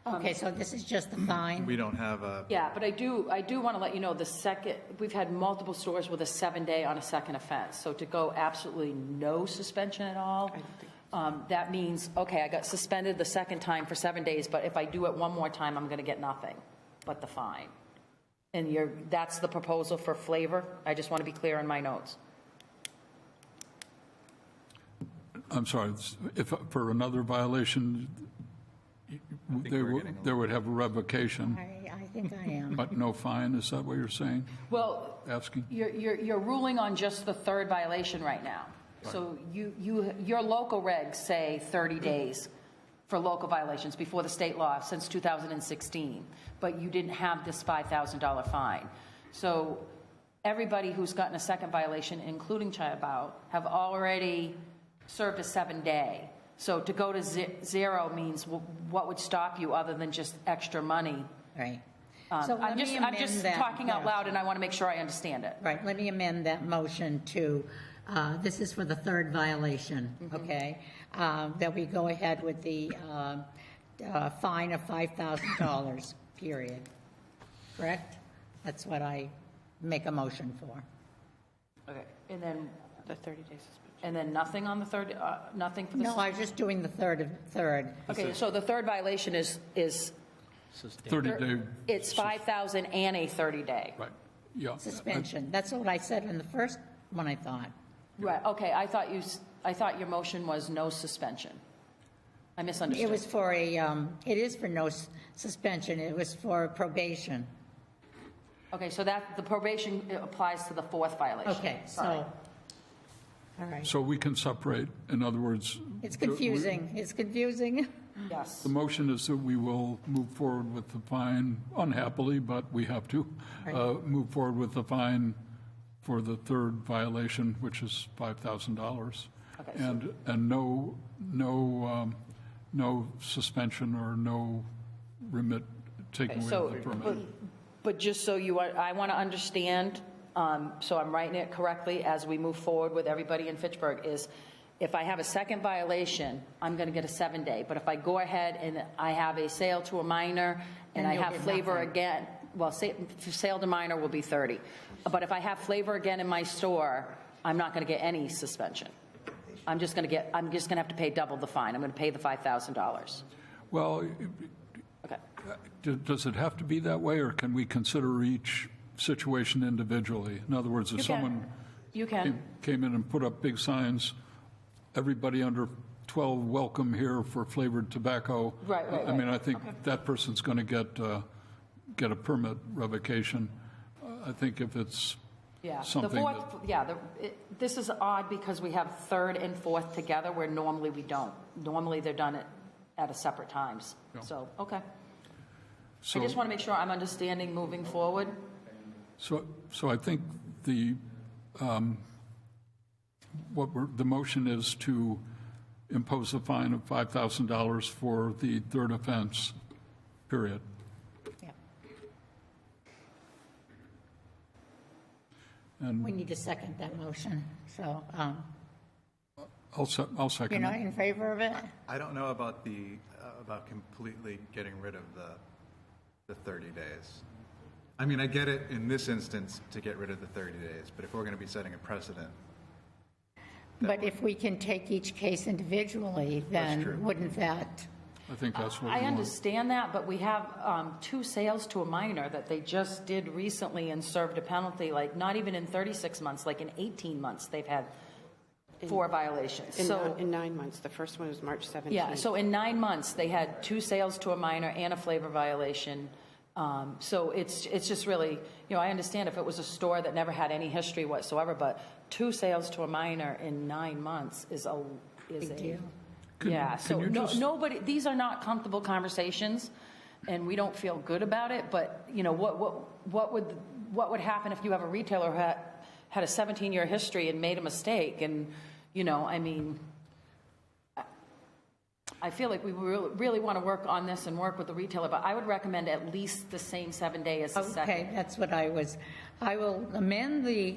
Okay, so this is just the fine? We don't have a, Yeah, but I do want to let you know we've had multiple stores with a 7-day on a second offense. So to go absolutely no suspension at all, that means, okay, I got suspended the second time for 7 days, but if I do it one more time, I'm going to get nothing but the fine. And that's the proposal for flavor? I just want to be clear in my notes. I'm sorry, if for another violation, there would have a revocation, I think I am. but no fine, is that what you're saying, Well, asking? you're ruling on just the 3rd violation right now. So your local regs say 30 days for local violations before the state law since 2016, but you didn't have this $5,000 fine. So everybody who's gotten a second violation, including Chiabao, have already served a 7-day. So to go to 0 means what would stop you other than just extra money? Right. So let I'm me just amend that talking out loud, motion. and I want to make sure I understand it. Right, let me amend that motion to, this is for the 3rd violation, okay? That we go ahead with the fine of $5,000, period. Correct? That's what I make a motion for. Okay, and then The 30 days suspension. And then nothing on the third, nothing for the... No, I was just doing the third. Okay, so the third violation is 30-day, it's 5,000 and a 30-day. right, yeah. Suspension. That's what I said in the first one, I thought. Right, okay, I thought your motion was no suspension. I It misunderstood. was for it is for no suspension. It was for probation. Okay, so that, the probation applies to the fourth violation. Okay, so, Sorry. all right. So we can separate, in other words. It's confusing. It's confusing. Yes. The motion is that we will move forward with the fine, unhappily, but we have to, move forward with the fine for the third violation, which is $5,000. Okay, so- And no suspension or no taking away So, of the permit. but just so you, I want to understand, so I'm writing it correctly as we move forward with everybody in Fitchburg, is if I have a second violation, I'm going to get a 7-day. But if I go ahead and I have a sale to a minor and Then I you'll have get flavor nothing. again, well, sale to minor will be 30. But if I have flavor again in my store, I'm not going to get any suspension. I'm just going to have to pay double the fine. I'm going to pay the $5,000. Well, Okay. does it have to be that way, or can we consider each situation individually? In other words, if You someone can. You can. came in and put up big signs, everybody under 12 welcome here for flavored tobacco. Right. I mean, I think that person's going to get a permit revocation. I think if it's Yeah, the something fourth, that, yeah, this is odd because we have third and fourth together where normally we don't. Normally they're done at a separate times. So, okay. I so, just want to make sure I'm understanding moving forward. so I think the motion is to impose a fine of $5,000 for the third offense, period. Yeah. And We need to second that motion. So I'll you're second not it. in favor of it? I don't know about about completely getting rid of the 30 days. I mean, I get it in this instance to get rid of the 30 days, but if we're going to be setting a precedent, But if we can take each case individually, true. then wouldn't that? I think that's what we I want. understand that, but we have 2 sales to a minor that they just did recently and served a penalty, like not even in 36 months, like in 18 months, they've had 4 violations. So, In 9 months. The first one was March 17th. yeah, so in 9 months, they had 2 sales to a minor and a flavor violation. So it's just really, I understand if it was a store that never had any history whatsoever, but 2 sales to a minor in 9 months is a deal. yeah. So you just- nobody, these are not comfortable conversations, and we don't feel good about it. But what would happen if you have a retailer who had a 17-year history and made a mistake? And I mean, I feel like we really want to work on this and work with the retailer, but I would recommend at least the same 7-day as the second. Okay, that's what I will amend the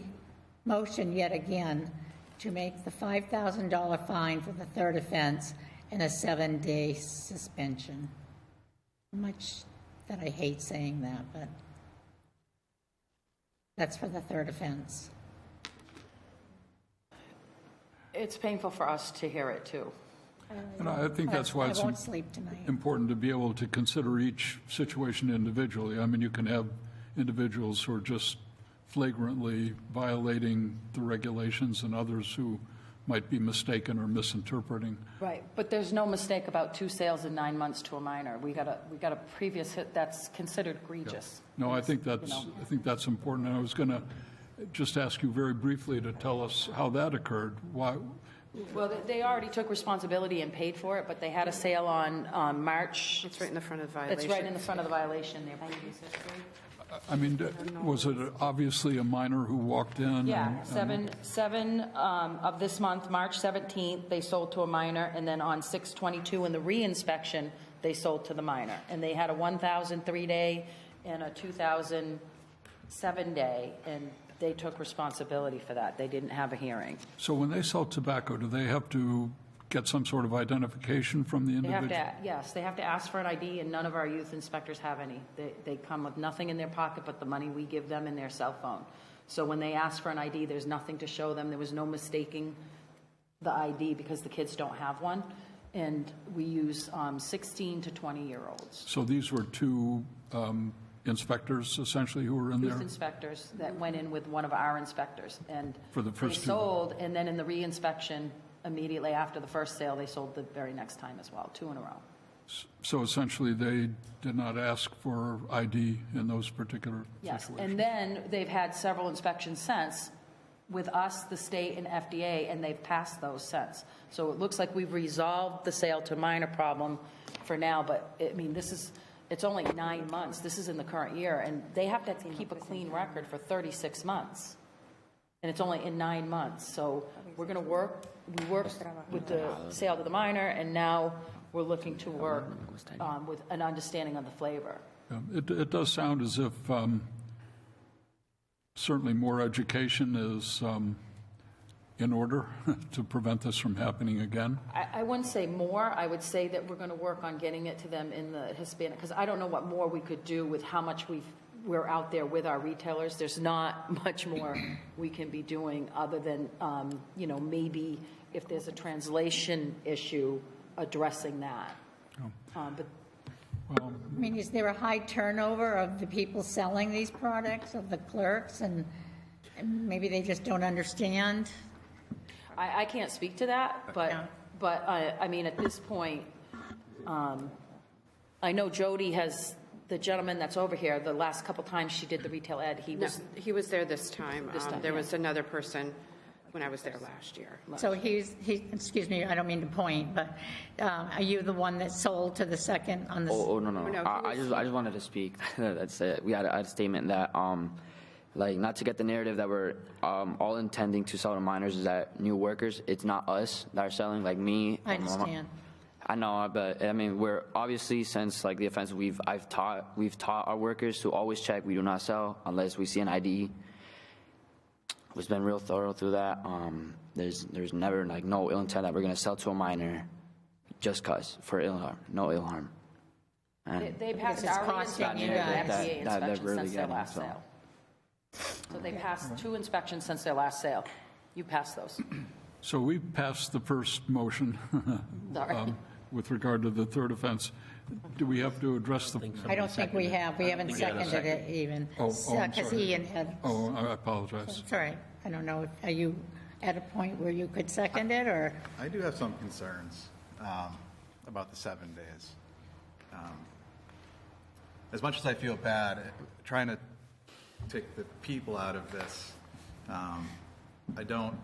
motion yet again to make the $5,000 fine for the third offense and a 7-day suspension. Much that I hate saying that, but that's for the third offense. It's painful for us to hear it, too. And I think that's why it's I won't sleep tonight. important to be able to consider each situation individually. I mean, you can have individuals who are just flagrantly violating the regulations and others who might be mistaken or misinterpreting. Right, but there's no mistake about 2 sales in 9 months to a minor. We got a previous hit that's considered egregious. No, I think that's important. And I was going to just ask you very briefly to tell us how that occurred. Why? Well, they already took responsibility and paid for it, but they had a sale on March. It's right in the front of the violation. It's right in the front of the violation, their previous history. I mean, was it obviously a minor who walked in? Yeah, and- 7 of this month, March 17th, they sold to a minor, and then on 6/22 in the re-inspection, they sold to the minor. And they had a 1,000 3-day and a 2,000 7-day, and they took responsibility for that. They didn't have a hearing. So when they sell tobacco, do they have to get some sort of identification from the They have individual? to, yes, they have to ask for an ID, and none of our youth inspectors have any. They come with nothing in their pocket but the money we give them and their cell phone. So when they ask for an ID, there's nothing to show them. There was no mistaking the ID because the kids don't have one. And we use 16 to 20-year-olds. So these were two inspectors essentially who were in Youth there? inspectors that went in with one of our inspectors. And For the first they two. sold, and then in the re-inspection, immediately after the first sale, they sold the very next time as well, 2 in a row. So essentially, they did not ask for ID in those particular Yes, situations? and then they've had several inspections since with us, the state, and FDA, and they've passed those since. So it looks like we've resolved the sale to minor problem for now, but, I mean, it's only 9 months. This is in the current year, and they have to keep a clean record for 36 months. And it's only in 9 months. So we worked with the sale to the minor, and now we're looking to work with an understanding of the flavor. It does sound as if certainly more education is in order to prevent this from happening again. I wouldn't say more. I would say that we're going to work on getting it to them in the Hispanic, because I don't know what more we could do with how much we're out there with our retailers. There's not much more we can be doing other than, maybe if there's a translation issue, addressing that. But Well, I mean, is there a high turnover of the people selling these products, of the clerks, and maybe they just don't understand? I can't speak to that, Yeah. but I mean, at this point, I know Jody has, the gentleman that's over here, the last couple times she did the retail ed, he No, was, he was there this time. There yeah. was another person when I was there last year. So excuse me, I don't mean to point, but are you the one that sold to the second on the? Oh, no. no, I just wanted to speak. That's it. We had a statement that, not to get the narrative that we're all intending to sell to minors is that new workers, it's not us that are selling, like me. I understand. I know, but I mean, we're obviously, since like the offense, we've taught our workers to always check. We do not sell unless we see an ID. We've been real thorough through that. There's never no ill intent that we're gonna sell to a minor just cause for ill harm, no ill harm. And they passed it's our costing reinspection you and guys. FDA That they're inspection really since their getting, last so. sale. So they passed 2 inspections since their last sale. You passed those. so we passed the first motion Sorry. with regard to the third offense. Do we have to address the? I don't think we have. We haven't seconded it even. Oh, I'm Because sorry. Ian had, Oh, I apologize. it's all right. I don't know, are you at a point where you could second it, or? I do have some concerns about the 7 days. As much as I feel bad trying to take the people out of this, I don't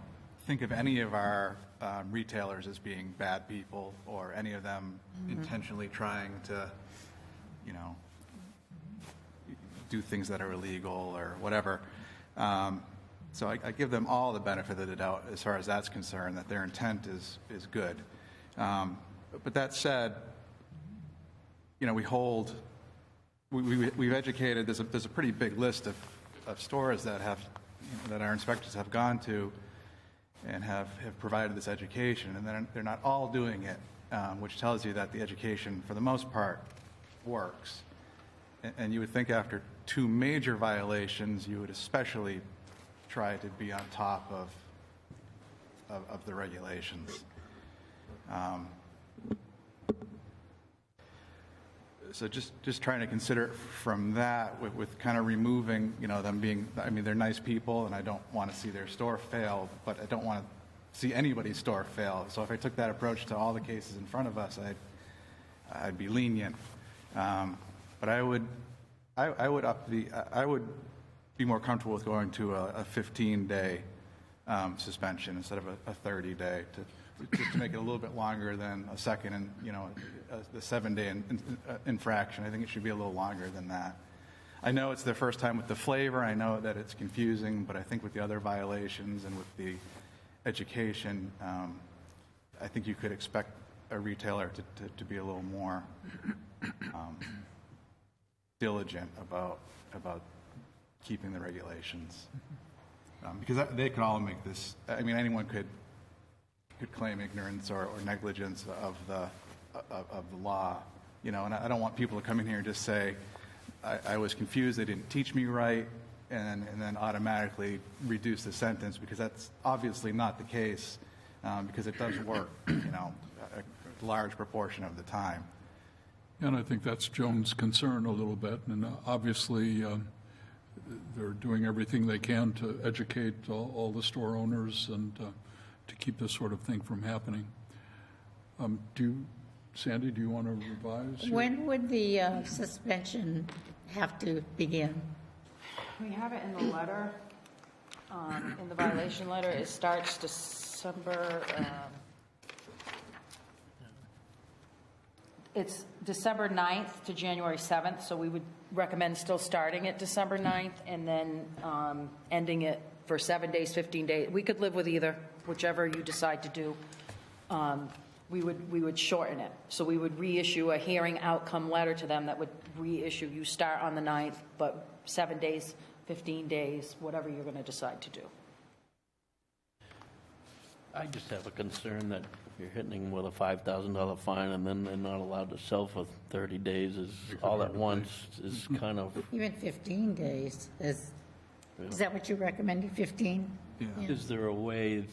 think of any of our retailers as being bad people or any of them intentionally trying to, do things that are illegal or whatever. So I give them all the benefit of the doubt as far as that's concerned, that their intent is good. But that said, we've educated, there's a pretty big list of stores that that our inspectors have gone to and have provided this education, and they're not all doing it, which tells you that the education, for the most part, works. And you would think after 2 major violations, you would especially try to be on top of the regulations. So just trying to consider it from that with kind of removing, them being, I mean, they're nice people and I don't want to see their store fail, but I don't want to see anybody's store fail. So if I took that approach to all the cases in front of us, I'd be lenient. But I would be more comfortable with going to a 15-day suspension instead of a 30-day just to make it a little bit longer than a second and, the 7-day infraction. I think it should be a little longer than that. I know it's their first time with the flavor. I know that it's confusing, but I think with the other violations and with the education, I think you could expect a retailer to be a little more diligent about keeping the regulations. Because they could all make this, I mean, anyone could claim ignorance or negligence of the law, and I don't want people to come in here and just say, I was confused, they didn't teach me right, and then automatically reduce the sentence, because that's obviously not the case, because it does work, a large proportion of the time. And I think that's Joan's concern a little bit, and obviously they're doing everything they can to educate all the store owners and to keep this sort of thing from happening. Sandy, do you want to revise? When would the suspension have to begin? We have it in the letter, in the violation letter. It starts December, it's December 9th to January 7th, so we would recommend still starting it December 9th and then ending it for 7 days, 15 days. We could live with either, whichever you decide to do. We would shorten it. So we would reissue a hearing outcome letter to them that would reissue, you start on the 9th, but 7 days, 15 days, whatever you're going to decide to do. I just have a concern that if you're hitting them with a $5,000 fine and then they're not allowed to sell for 30 days is all at once is kind of, Even 15 days, is that what you recommended, 15? Yeah. is there a way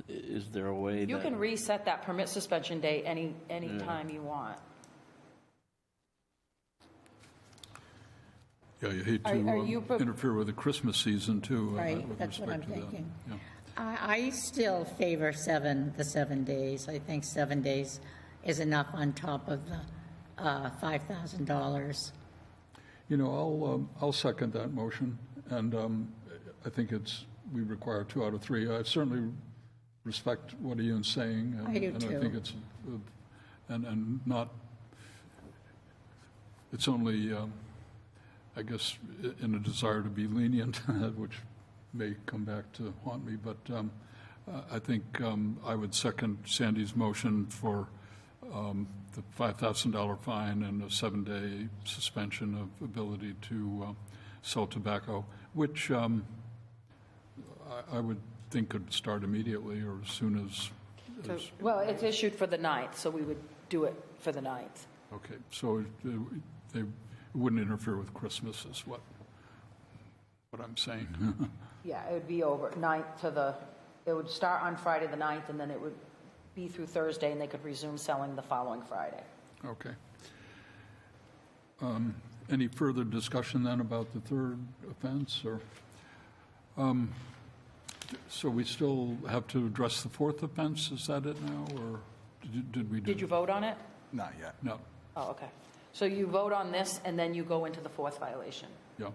You can reset that permit suspension date any time you want. Yeah, you hate to Are you interfere with the Christmas season, too. Right, with that's what I'm respect to that. thinking. Yeah. I still favor the 7 days. I think 7 days is enough on top of the $5,000. I'll second that motion, and I think we require 2 out of 3. I certainly respect what Ian's saying. I do, and too. I think it's, and not, it's only, I guess, in a desire to be lenient, which may come back to haunt me, but I think I would second Sandy's motion for the $5,000 fine and a 7-day suspension of ability to sell tobacco, which I would think could start immediately or as soon as. Well, it's issued for the 9th, so we would do it for the 9th. Okay, so they wouldn't interfere with Christmas is what I'm saying. Yeah, it would be over 9th it would start on Friday the 9th, and then it would be through Thursday, and they could resume selling the following Friday. Okay. Any further discussion then about the third offense, or? So we still have to address the fourth offense, is that it now, or did we do? Did you vote on it? Not yet. No, Oh, okay. So you vote on this, and then you go into the fourth violation. yeah.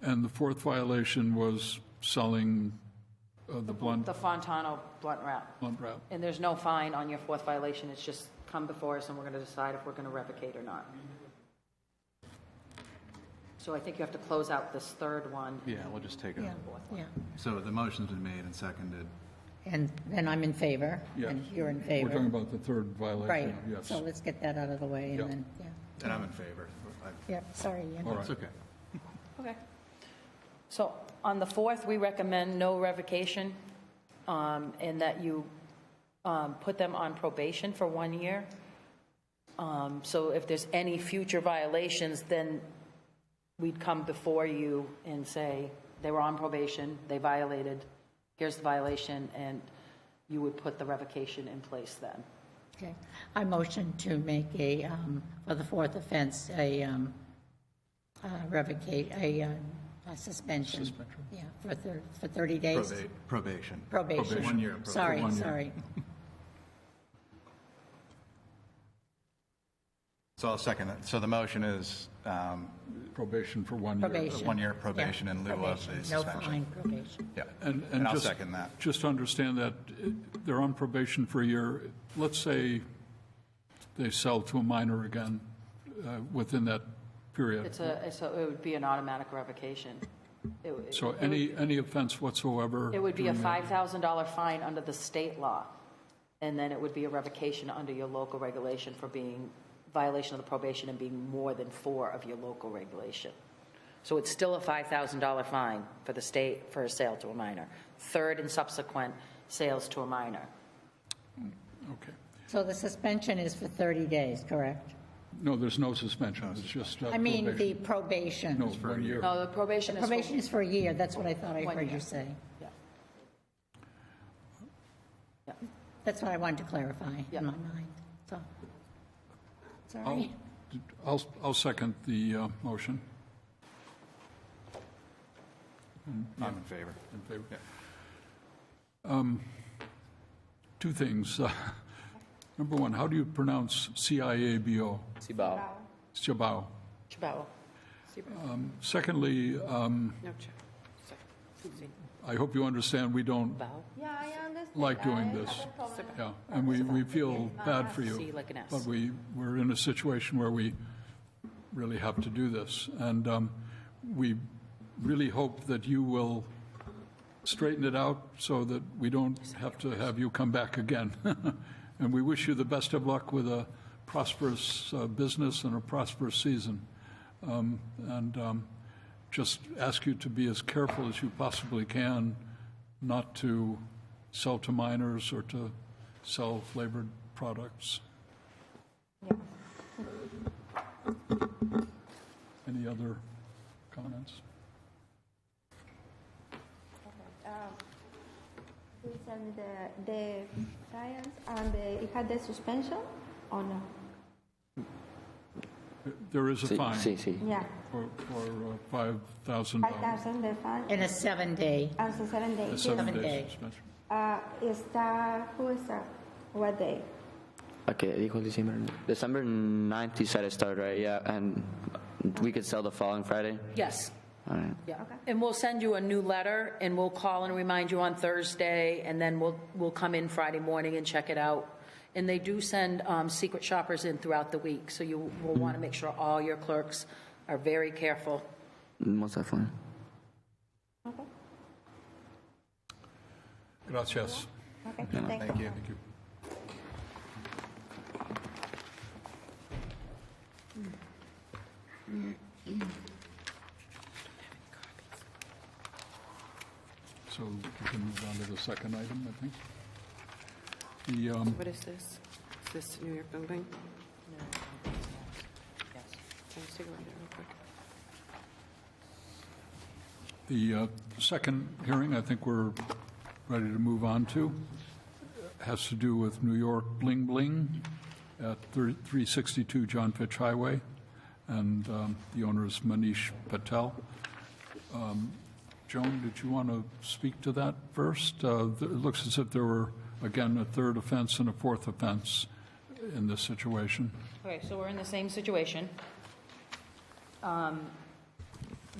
And the fourth violation was selling the blunt The Fontano blunt wrap. wrap. And there's no fine on your fourth violation. It's just come before us, and we're going to decide if we're going to revocate or not. So I think you have to close out this third one. Yeah, we'll just take it. Yeah, yeah. So the motion's been made and seconded. And then I'm in favor, Yes. and you're in We're favor. talking about the third violation. Right, Yes. so let's get that out of the way, Yeah. and then, yeah. And I'm in favor. Yeah, sorry, Ian. All right. It's okay. Okay. So on the fourth, we recommend no revocation, and that you put them on probation for 1 year. So if there's any future violations, then we'd come before you and say, they were on probation, they violated, here's the violation, and you would put the revocation in place then. Okay. I motion to make for the fourth offense, a suspension. Yeah, for 30 days. Probation. Probation. 1 year. Sorry, 1 year. sorry. So I'll second it. So the motion is Probation for 1 year. Probation. 1 year probation Yeah, in lieu of probation. the No suspension. fine, probation. Yeah, And and I'll just- second that. Just to understand that they're on probation for a year. Let's say they sell to a minor again within that period. It would be an automatic revocation. So any offense whatsoever. It would be a during that- $5,000 fine under the state law, and then it would be a revocation under your local regulation for being violation of the probation and being more than 4 of your local regulation. So it's still a $5,000 fine for the state for a sale to a minor. Third and subsequent sales to a minor. Okay. So the suspension is for 30 days, correct? No, there's no suspension, it's just I mean, the probation. probation. No, 1 year. No, the probation is. Probation is for a year, that's what I thought I 1 heard year. you say. Yeah. Yeah. That's what I wanted to clarify Yeah. in my mind, so. Sorry. I'll second the motion. I'm in favor. In favor. Two things. Number one, how do you pronounce CIABO? Cibao. Cibao. Chabao. Secondly, No, check. I hope you understand we don't Yeah, I understand. like doing I this. have a problem. Yeah, and we feel bad for you. C like an S. But we're in a situation where we really have to do this. And we really hope that you will straighten it out so that we don't have to have you come back again. And we wish you the best of luck with a prosperous business and a prosperous season. Just ask you to be as careful as you possibly can not to sell to minors or to sell flavored products. Any other comments? Please send me the science and it had the suspension or no? There is a Sí, fine sí, sí. Yeah, for $5,000. 5,000 the fine In a 7-day, and so 7 A days. 7-day day. suspension. Who is that? What day? Okay, dijo December 9th, you said it started, right? Yeah, and we could sell the following Friday? Yes. All right. Yeah. And we'll send you a new letter, and we'll call and remind you on Thursday, and then we'll come in Friday morning and check it out. And they do send secret shoppers in throughout the week, so you will want to make sure all your clerks are very careful. Most definitely. Okay, Gracias. okay, thank you. Thank you. Thank you. So we can move on to the second item, I think. The, What is this? Is this New York building? Can I just take a look at it real quick? The second hearing, I think we're ready to move on to, has to do with New York Bling Bling at 362 John Fitch Highway, and the owner is Manish Patel. Joan, did you want to speak to that first? It looks as if there were, again, a third offense and a fourth offense in this situation. Okay, so we're in the same situation.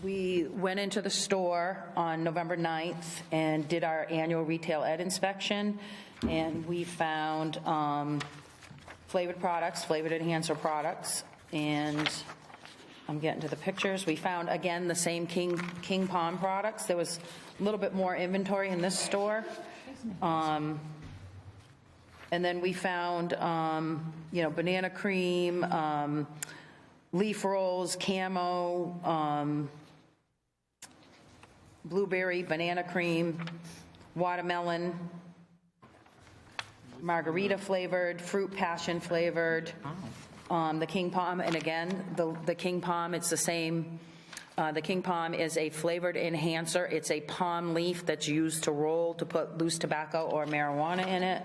We went into the store on November 9th and did our annual retail ed inspection, and we found flavored products, flavored enhancer products, and I'm getting to the pictures. We found, again, the same King Palm products. There was a little bit more inventory in this store. And then we found, banana cream, leaf rolls, camo, blueberry, banana cream, watermelon, margarita flavored, fruit passion flavored, the King Palm, and again, the King Palm, it's the same. The King Palm is a flavored enhancer. It's a palm leaf that's used to roll to put loose tobacco or marijuana in it.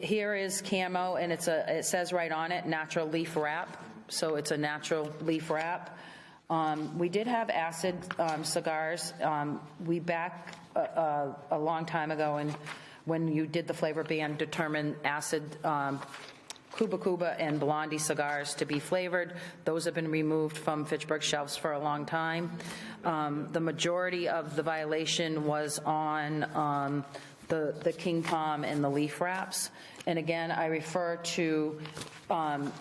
Here is camo, and it says right on it, natural leaf wrap. So it's a natural leaf wrap. We did have acid cigars. We back a long time ago, and when you did the flavor ban, determined acid Cuba Cuba and Blondie cigars to be flavored. Those have been removed from Fitchburg shelves for a long time. The majority of the violation was on the King Palm and the leaf wraps. And again, I refer to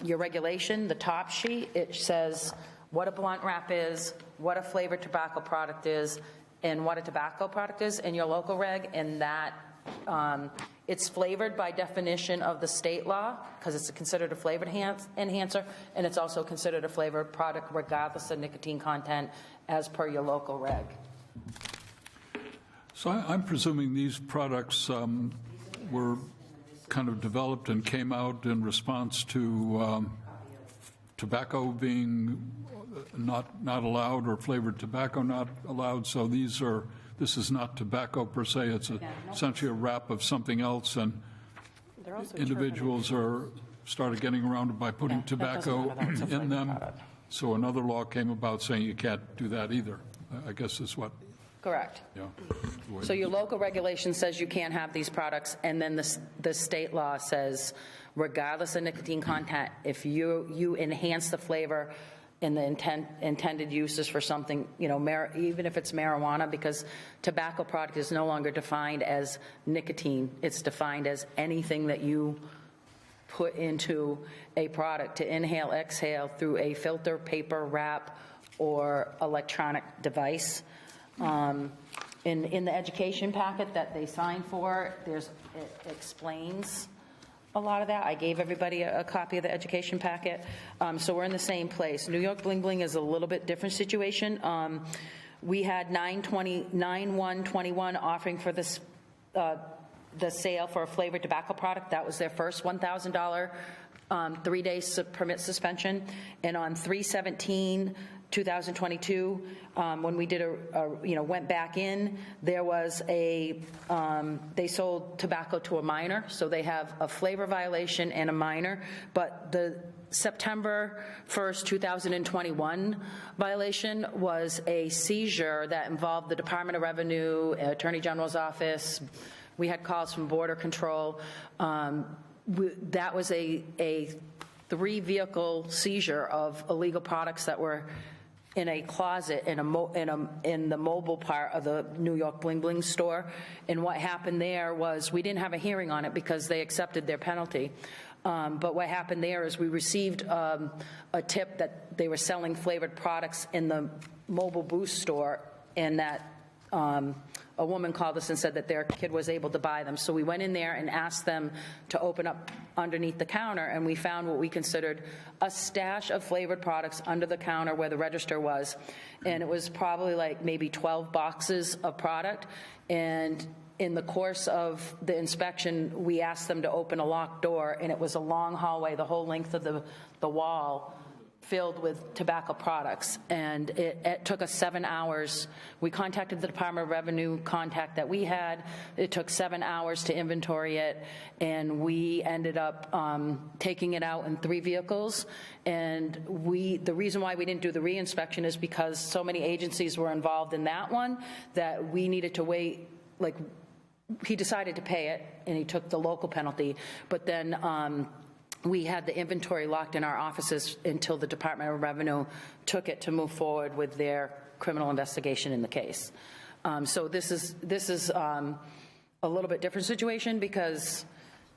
your regulation, the top sheet. It says what a blunt wrap is, what a flavored tobacco product is, and what a tobacco product is in your local reg, and that it's flavored by definition of the state law because it's considered a flavored enhancer, and it's also considered a flavored product regardless of nicotine content as per your local reg. So I'm presuming these products were kind of developed and came out in response to tobacco being not allowed, or flavored tobacco not allowed. So this is not tobacco per se, it's essentially a wrap of something else, and They're also individuals started getting around it by putting tobacco in them. So another law came about saying you can't do that either, I guess is what, Correct. yeah. So your local regulation says you can't have these products, and then the state law says, regardless of nicotine content, if you enhance the flavor in the intended uses for something, even if it's marijuana, because tobacco product is no longer defined as nicotine. It's defined as anything that you put into a product to inhale, exhale through a filter, paper, wrap, or electronic device. In the education packet that they signed for, it explains a lot of that. I gave everybody a copy of the education packet. So we're in the same place. New York Bling Bling is a little bit different situation. We had 9/1/21 offering for this, the sale for a flavored tobacco product. That was their first $1,000 3-day permit suspension. And on 3/17/2022, when we did went back in, there was they sold tobacco to a minor, so they have a flavor violation and a minor, but the September 1st, 2021 violation was a seizure that involved the Department of Revenue, Attorney General's office. We had calls from Border Control. That was a 3-vehicle seizure of illegal products that were in a closet in the mobile part of the New York Bling Bling store. And what happened there was we didn't have a hearing on it because they accepted their penalty. But what happened there is we received a tip that they were selling flavored products in the mobile boost store, and that a woman called us and said that their kid was able to buy them. So we went in there and asked them to open up underneath the counter, and we found what we considered a stash of flavored products under the counter where the register was. And it was probably like maybe 12 boxes of product. And in the course of the inspection, we asked them to open a locked door, and it was a long hallway, the whole length of the wall, filled with tobacco products. And it took us 7 hours. We contacted the Department of Revenue contact that we had. It took 7 hours to inventory it, and we ended up taking it out in 3 vehicles. And the reason why we didn't do the reinspection is because so many agencies were involved in that one that we needed to wait. Like, he decided to pay it, and he took the local penalty, but then we had the inventory locked in our offices until the Department of Revenue took it to move forward with their criminal investigation in the case. So this is a little bit different situation, because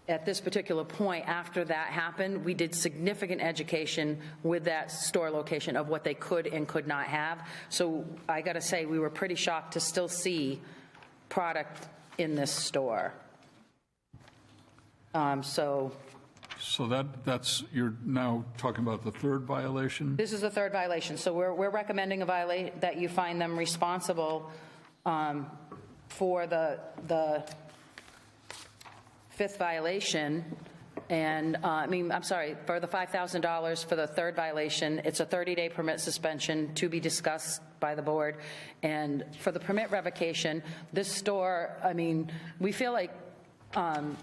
at this particular point, after that happened, we did significant education with that store location of what they could and could not have. So I got to say, we were pretty shocked to still see product in this store. So that's, you're now talking about the 3rd violation? This is the 3rd violation. So we're recommending that you find them responsible for the 5th violation. And I'm sorry, for the $5,000 for the 3rd violation. It's a 30-day permit suspension to be discussed by the board. And for the permit revocation, this store, we feel like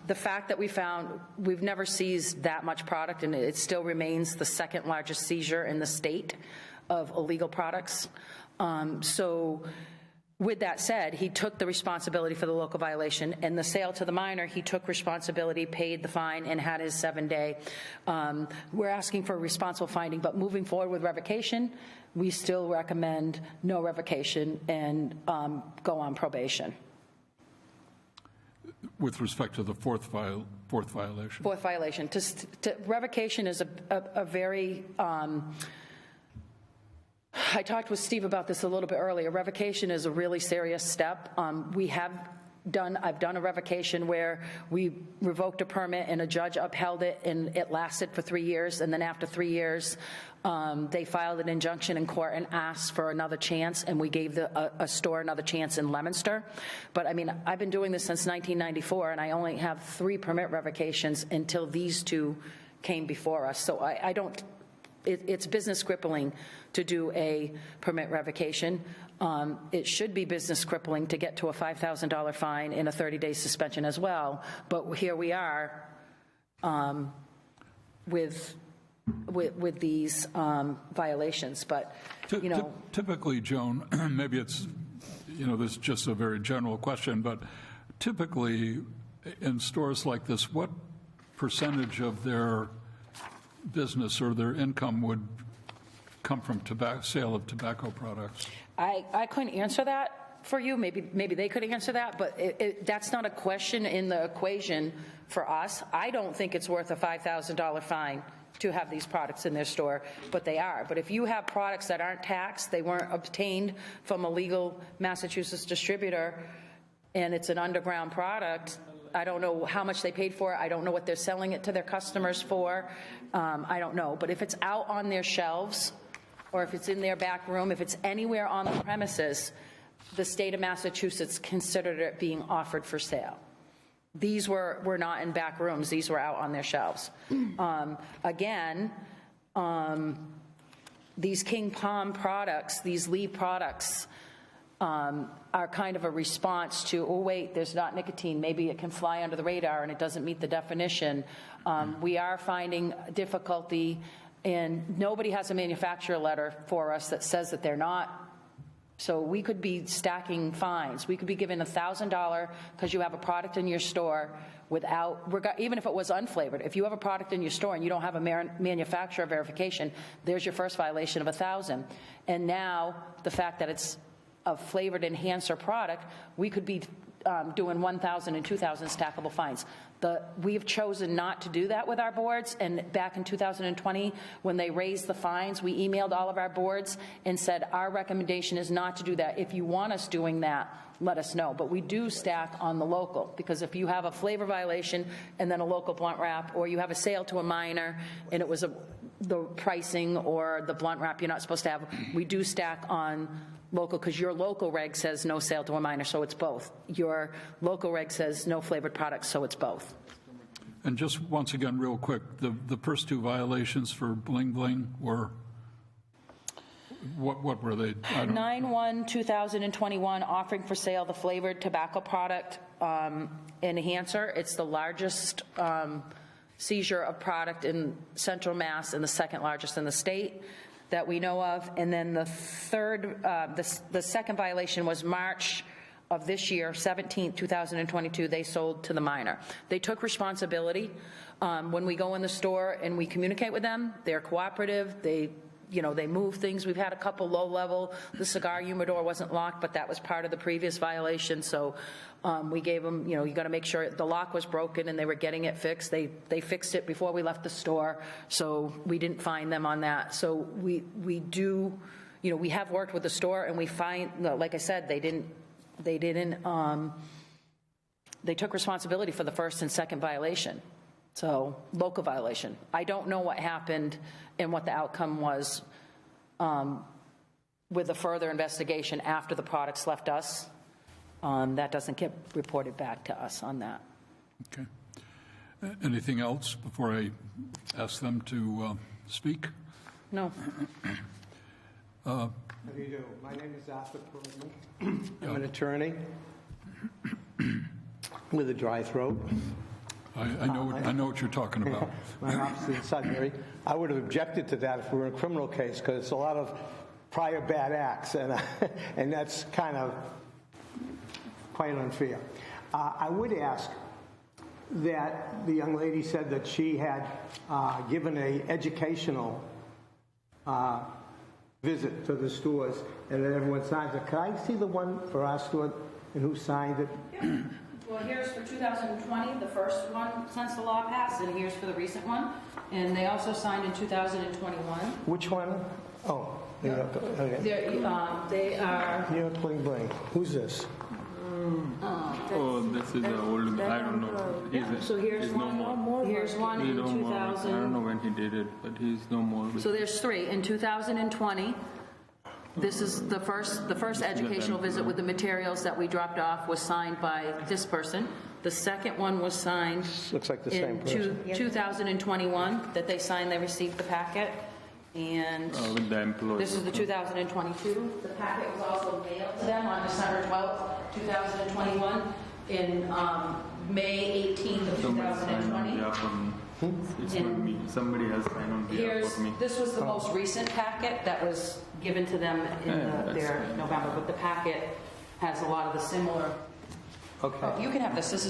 the fact that we've never seized that much product, and it still remains the 2nd largest seizure in the state of illegal products. So with that said, he took the responsibility for the local violation, and the sale to the minor, he took responsibility, paid the fine, and had his 7-day. We're asking for a responsible finding, but moving forward with revocation, we still recommend no revocation and go on probation. With respect to the 4th violation? 4th violation. Revocation is a very, I talked with Steve about this a little bit earlier. Revocation is a really serious step. We have I've done a revocation where we revoked a permit and a judge upheld it, and it lasted for 3 years, and then after 3 years, they filed an injunction in court and asked for another chance, and we gave a store another chance in Leominster. But I mean, I've been doing this since 1994, and I only have 3 permit revocations until these 2 came before us. So I don't, it's business crippling to do a permit revocation. It should be business crippling to get to a $5,000 fine and a 30-day suspension as well. But here we are with these violations. But, you know. Typically, Joan, maybe it's, you know, this is just a very general question, but typically in stores like this, what percentage of their business or their income would come from sale of tobacco products? I couldn't answer that for you. Maybe they could answer that, but that's not a question in the equation for us. I don't think it's worth a $5,000 fine to have these products in their store, but they are. But if you have products that aren't taxed, they weren't obtained from a legal Massachusetts distributor, and it's an underground product, I don't know how much they paid for it. I don't know what they're selling it to their customers for. I don't know. But if it's out on their shelves, or if it's in their back room, if it's anywhere on the premises, the state of Massachusetts considered it being offered for sale. These were not in back rooms. These were out on their shelves. Again, these King Palm products, these Lee products, are kind of a response to, oh, wait, there's not nicotine. Maybe it can fly under the radar and it doesn't meet the definition. We are finding difficulty, and nobody has a manufacturer letter for us that says that they're not. So we could be stacking fines. We could be given $1,000 because you have a product in your store without, even if it was unflavored. If you have a product in your store and you don't have a manufacturer verification, there's your first violation of $1,000. And now the fact that it's a flavored enhancer product, we could be doing 1,000 and 2,000 stackable fines. We've chosen not to do that with our boards, and back in 2020, when they raised the fines, we emailed all of our boards and said, our recommendation is not to do that. If you want us doing that, let us know. But we do stack on the local, because if you have a flavor violation and then a local blunt wrap, or you have a sale to a minor and it was the pricing or the blunt wrap you're not supposed to have, we do stack on local, because your local reg says no sale to a minor, so it's both. Your local reg says no flavored products, so it's both. And just once again, real quick, the first 2 violations for Bling Bling were, what were they? 9/1/2021, offering for sale the flavored tobacco product enhancer. It's the largest seizure of product in Central Mass and the second largest in the state that we know of. And then the second violation was March of this year, 17th, 2022, they sold to the minor. They took responsibility. When we go in the store and we communicate with them, they're cooperative. They move things. We've had a couple low level. The cigar humidor wasn't locked, but that was part of the previous violation. So we gave them, you got to make sure the lock was broken and they were getting it fixed. They fixed it before we left the store, so we didn't fine them on that. So we do, we have worked with the store, and we find, like I said, they took responsibility for the first and second violation. So local violation. I don't know what happened and what the outcome was with a further investigation after the products left us. That doesn't get reported back to us on that. Okay. Anything else before I ask them to speak? No. How do you do? My name is Arthur Perlman. I'm an attorney with a dry throat. I know what you're talking about. My office is in Sudbury. I would have objected to that if we were in a criminal case, because it's a lot of prior bad acts, and that's kind of quite unfair. I would ask that the young lady said that she had given an educational visit to the stores, and that everyone signs it. Could I see the one for our store and who signed it? Yeah. Well, here's for 2020, the first one since the law passed, and here's for the recent one. And they also signed in 2021. Which one? Oh, okay. They are... New York Bling Bling. Who's this? Oh, this is the old, I don't know. So here's He's no one, more. here's one He's in no more. I 2000. don't know when he did it, but he's no more. So there's three. In 2020, this is the first educational visit with the materials that we dropped off was signed by this person. The second one was signed Looks like the same in person. 2021, that they signed, they received the packet. And With the employees. this is the 2022. The packet was also mailed to them on December 12th, 2021, in May 18th of Somebody signed on 2020. behalf of me. It's not me. Somebody has signed on behalf of me. This was the most recent packet that was given to them in that's their fine. November, but the packet has a lot of the similar. Okay. You can have this. This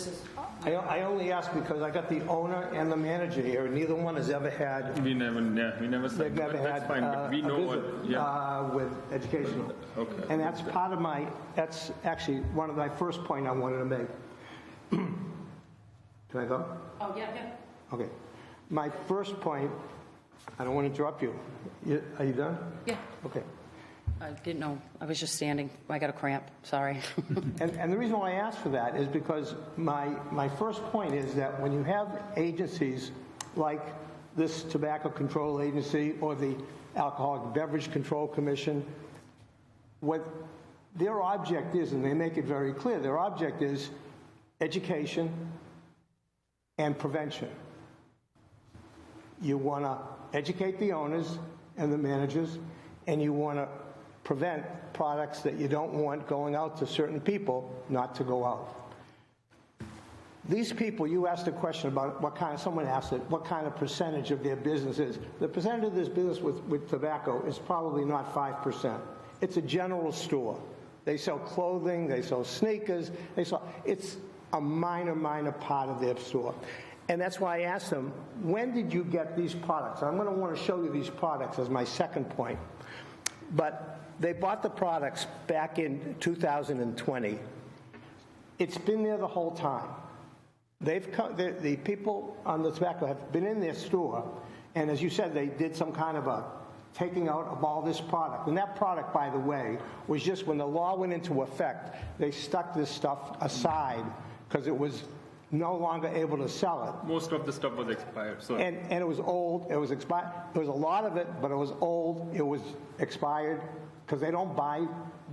is. I only ask because I got the owner and the manager here, and neither one has ever had, We never they've signed. never But that's had fine. But we know a what. visit Yeah. with educational. Okay. And that's part of that's actually one of my first point I wanted to make. Can I go? Oh yeah. Okay. My first point, I don't want to interrupt you. Are you done? Yeah. Okay. I didn't know. I was just standing. I got a cramp. Sorry. And the reason why I asked for that is because my first point is that when you have agencies like this Tobacco Control Agency or the Alcoholic Beverage Control Commission, what their object is, and they make it very clear, their object is education and prevention. You want to educate the owners and the managers, and you want to prevent products that you don't want going out to certain people not to go out. These people, you asked a question about someone asked it, what kind of percentage of their business is. The percentage of this business with tobacco is probably not 5%. It's a general store. They sell clothing, they sell sneakers, it's a minor part of their store. And that's why I asked them, when did you get these products? I'm going to want to show you these products as my second point. But they bought the products back in 2020. It's been there the whole time. They've come, the people on the tobacco have been in their store, and as you said, they did some kind of a taking out of all this product. And that product, by the way, was just when the law went into effect, they stuck this stuff aside because it was no longer able to sell it. Most of the stuff was expired. So And it was old, it was expired. There was a lot of it, but it was old, it was expired, because they don't buy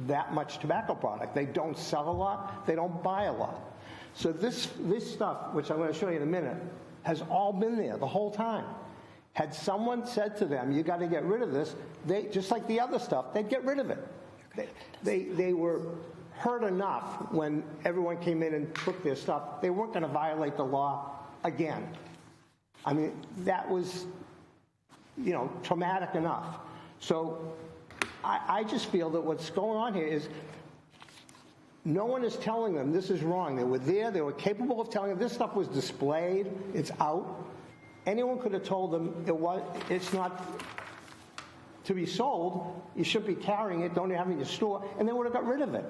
that much tobacco product. They don't sell a lot, they don't buy a lot. So this stuff, which I'm going to show you in a minute, has all been there the whole time. Had someone said to them, you got to get rid of this, they, just like the other stuff, they'd get rid of it. They were hurt enough when everyone came in and took their stuff, they weren't going to violate the law again. I mean, that was, traumatic enough. So I just feel that what's going on here is no one is telling them this is wrong. They were there, they were capable of telling them this stuff was displayed, it's out. Anyone could have told them it's not to be sold, you should be carrying it, don't have it in your store, and they would have got rid of it.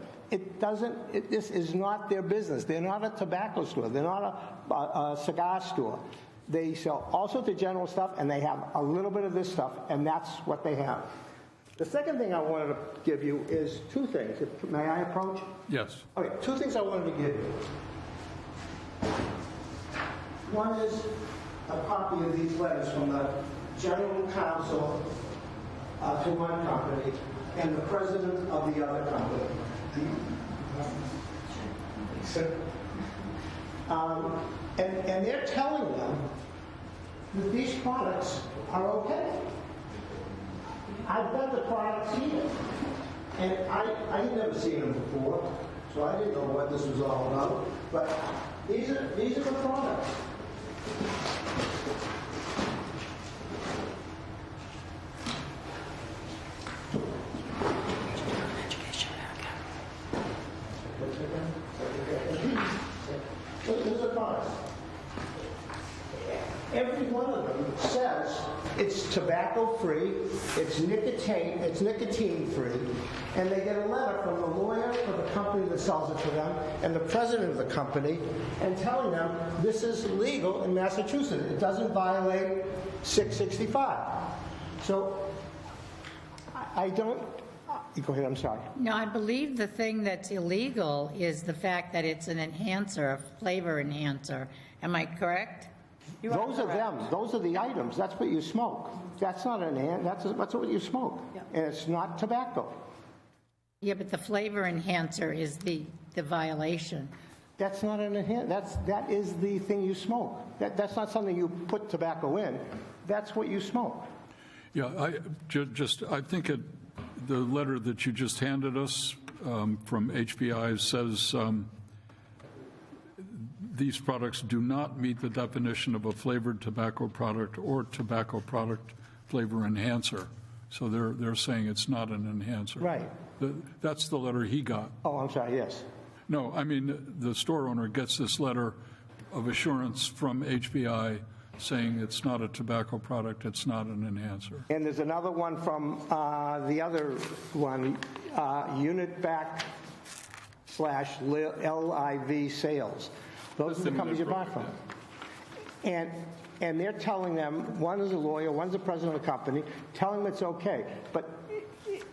This is not their business. They're not a tobacco store. They're not a cigar store. They sell all sorts of general stuff, and they have a little bit of this stuff, and that's what they have. The second thing I wanted to give you is two things. May I approach? Yes. Okay, two things I wanted to give you. One is a copy of these letters from the general counsel to one company and the president of the other company. And they're telling them that these products are okay. I've got the products here, and I had never seen them before, so I didn't know what this was all about. But these are the products. Here's the products. Every one of them says it's tobacco-free, it's nicotine-free, and they get a letter from the lawyer for the company that sells it to them and the president of the company and telling them this is legal in Massachusetts. It doesn't violate 665. So Go ahead, I'm sorry. No, I believe the thing that's illegal is the fact that it's an enhancer, a flavor enhancer. Am I correct? Those are them, those are the items, that's what you smoke. That's not that's what you smoke, and it's not tobacco. Yeah, but the flavor enhancer is the violation. That's not an that is the thing you smoke. That's not something you put tobacco in, that's what you smoke. Yeah, I think the letter that you just handed us from HBI says these products do not meet the definition of a flavored tobacco product or tobacco product flavor enhancer. So they're saying it's not an enhancer. Right. That's the letter he got. Oh, I'm sorry, yes. No, I mean, the store owner gets this letter of assurance from HBI saying it's not a tobacco product, it's not an enhancer. And there's another one from the other one, Unitback /LIV Sales. Those are the companies you buy from. And they're telling them, one is a lawyer, one's the president of the company, telling them it's okay. But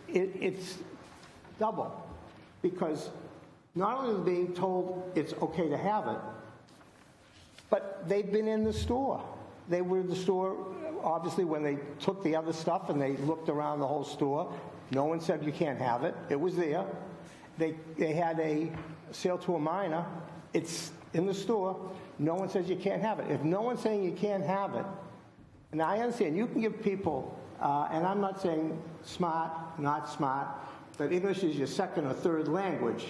it's double, because not only are they being told it's okay to have it, but they've been in the store. They were in the store, obviously, when they took the other stuff and they looked around the whole store. No one said you can't have it. It was there. They had a sale to a minor. It's in the store. No one says you can't have it. If no one's saying you can't have it, and I understand, you can give people, and I'm not saying smart, not smart, but English is your second or third language,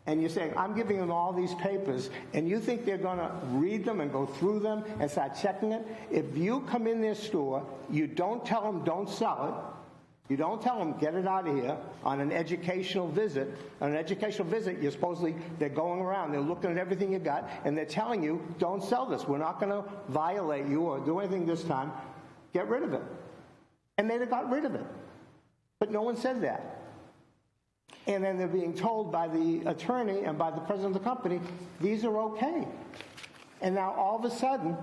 and you're saying, I'm giving them all these papers, and you think they're going to read them and go through them and start checking it? If you come in their store, you don't tell them don't sell it. You don't tell them get it out of here on an educational visit. On an educational visit, you're supposedly, they're going around, they're looking at everything you got, and they're telling you, don't sell this. We're not going to violate you or do anything this time. Get rid of it. And they got rid of it. But no one said that. And then they're being told by the attorney and by the president of the company, these are okay. And now all of a sudden,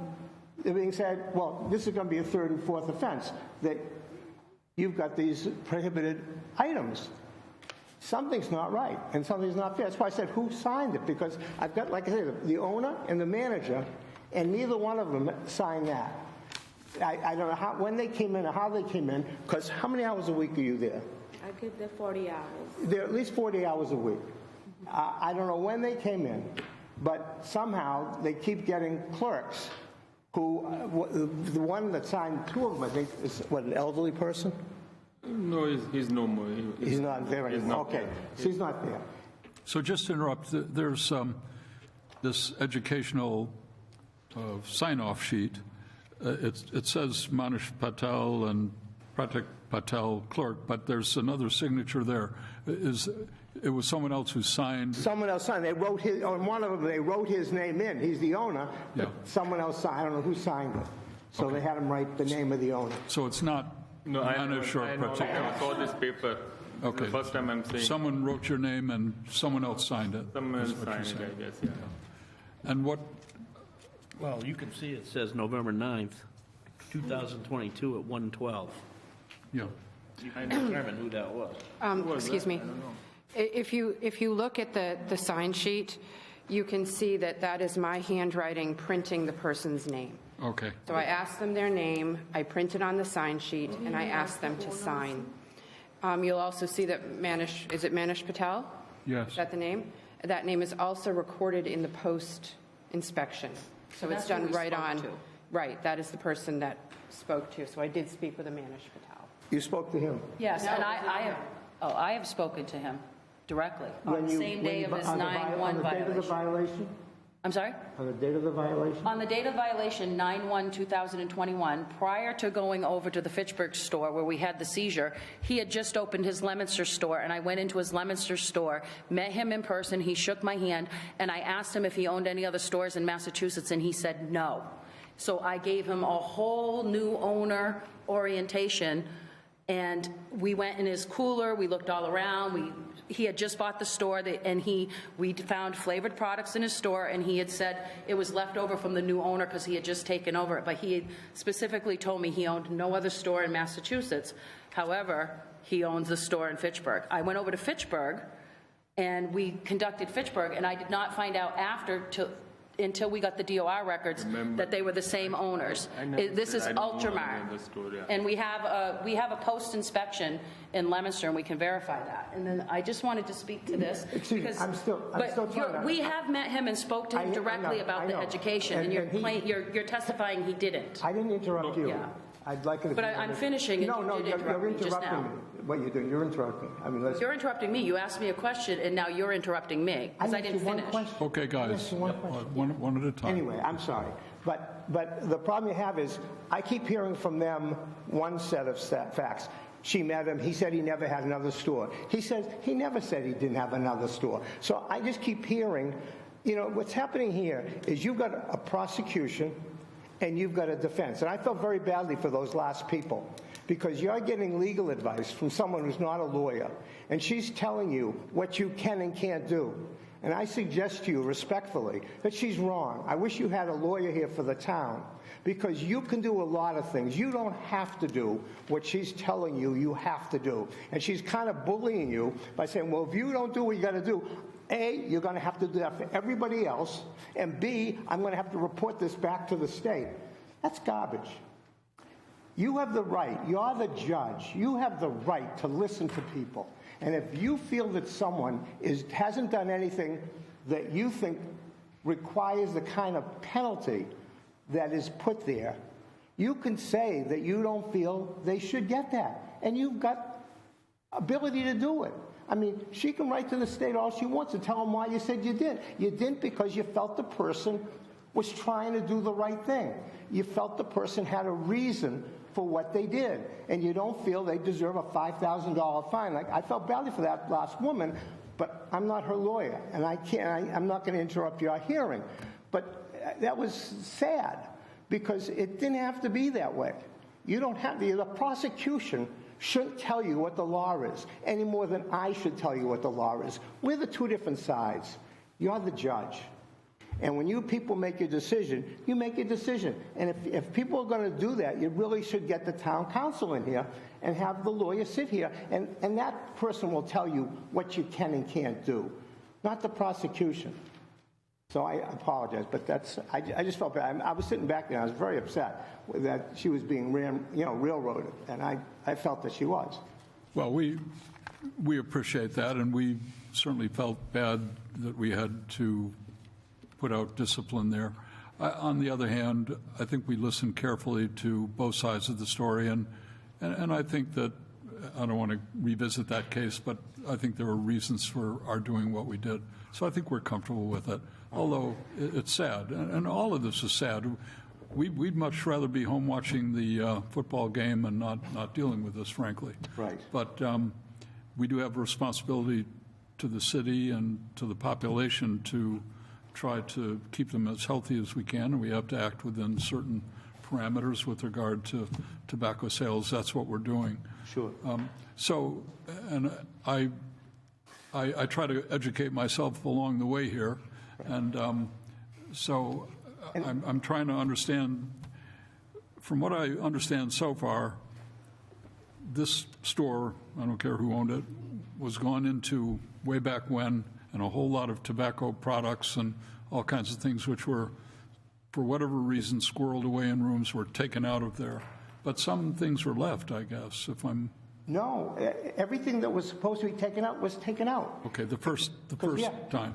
they're being said, well, this is going to be a third and fourth offense, that you've got these prohibited items. Something's not right, and something's not fair. That's why I said, who signed it? Because I've got, like I said, the owner and the manager, and neither one of them signed that. I don't know when they came in or how they came in, because how many hours a week are you there? I get the 40 hours. They're at least 40 hours a week. I don't know when they came in, but somehow they keep getting clerks who, the one that signed two of them, I think, is, what, an elderly person? No, he's no more. He's not there anymore. Okay, so he's not there. So just to interrupt, there's this educational sign-off sheet. It says Manish Patel and Pratik Patel clerk, but there's another signature there. It was someone else who signed? Someone else signed. They wrote his, on one of them, they wrote his name in. He's the owner, but someone else signed. I don't know who signed it. So they had him write the name of the owner. So it's not Manish or Pratik? I saw this paper. Okay. The first time I'm saying. Someone wrote your name and someone else signed it. Someone is else what you're signed it, saying. I guess, yeah. And what? Well, you can see it says November 9th, 2022 at 1:12. Yeah. You can determine who that was. Excuse me. If you look at the sign sheet, you can see that that is my handwriting printing the person's name. Okay. So I asked them their name, I printed on the sign sheet, and I asked them to sign. You'll also see that Manish, is it Manish Patel? Yes. Is that the name? That name is also recorded in the post-inspection. So it's done right on. Right, that is the person that spoke to. So I did speak with a Manish Patel. You spoke to him? Yes, and I have spoken to him directly on the same day of his 9/1 violation. On the date of the violation? I'm sorry? On the date of the violation? On the date of violation, 9/1/2021, prior to going over to the Fitchburg store where we had the seizure, he had just opened his Leominster store, and I went into his Leominster store, met him in person, he shook my hand, and I asked him if he owned any other stores in Massachusetts, and he said no. So I gave him a whole new owner orientation, and we went in his cooler, we looked all around, he had just bought the store, and we found flavored products in his store, and he had said it was left over from the new owner because he had just taken over it, but he had specifically told me he owned no other store in Massachusetts. However, he owns a store in Fitchburg. I went over to Fitchburg, and we conducted Fitchburg, and I did not find out until we got the DOR records that they were the same owners. This is Ultramar. And we have a post-inspection in Leominster, and we can verify that. And then I just wanted to speak to this. Excuse me, I'm still trying to... We have met him and spoke to him directly about the education, and you're testifying he didn't. I didn't interrupt you. Yeah. I'd like it. But I'm finishing, and you did interrupt me just now. What you're doing, you're interrupting. I mean, You're interrupting me. You asked me a question, and now you're interrupting me, because I didn't finish. Okay, guys, one at a time. Anyway, I'm sorry. But the problem you have is I keep hearing from them one set of facts. She met him. He said he never had another store. He says he never said he didn't have another store. So I just keep hearing, what's happening here is you've got a prosecution and you've got a defense. And I felt very badly for those last people because you're getting legal advice from someone who's not a lawyer, and she's telling you what you can and can't do. And I suggest to you respectfully that she's wrong. I wish you had a lawyer here for the town because you can do a lot of things. You don't have to do what she's telling you you have to do. And she's kind of bullying you by saying, well, if you don't do what you got to do, A, you're going to have to do that for everybody else, and B, I'm going to have to report this back to the state. That's garbage. You have the right, you're the judge, you have the right to listen to people. And if you feel that someone hasn't done anything that you think requires the kind of penalty that is put there, you can say that you don't feel they should get that. And you've got ability to do it. I mean, she can write to the state all she wants and tell them why you said you didn't. You didn't because you felt the person was trying to do the right thing. You felt the person had a reason for what they did, and you don't feel they deserve a $5,000 fine. Like, I felt badly for that last woman, but I'm not her lawyer, and I'm not going to interrupt your hearing. But that was sad, because it didn't have to be that way. You don't have the prosecution shouldn't tell you what the law is, any more than I should tell you what the law is. We're the two different sides. You're the judge. And when you people make your decision, you make your decision. And if people are going to do that, you really should get the town council in here and have the lawyer sit here. And that person will tell you what you can and can't do, not the prosecution. So I apologize, but I just felt bad. I was sitting back there, and I was very upset that she was being railroaded, and I felt that she was. Well, we appreciate that, and we certainly felt bad that we had to put out discipline there. On the other hand, I think we listened carefully to both sides of the story, and I think that, I don't want to revisit that case, but I think there were reasons for our doing what we did. So I think we're comfortable with it, although it's sad, and all of this is sad. We'd much rather be home watching the football game and not dealing with this, frankly. Right. But we do have a responsibility to the city and to the population to try to keep them as healthy as we can, and we have to act within certain parameters with regard to tobacco sales. That's what we're doing. Sure. And I try to educate myself along the way here, and I'm trying to understand. From what I understand so far, this store, I don't care who owned it, was gone into way back when, and a whole lot of tobacco products and all kinds of things which were, for whatever reason, squirreled away in rooms, were taken out of there. But some things were left, I guess, if I'm... No, everything that was supposed to be taken out was taken out. Okay, the first yeah. time.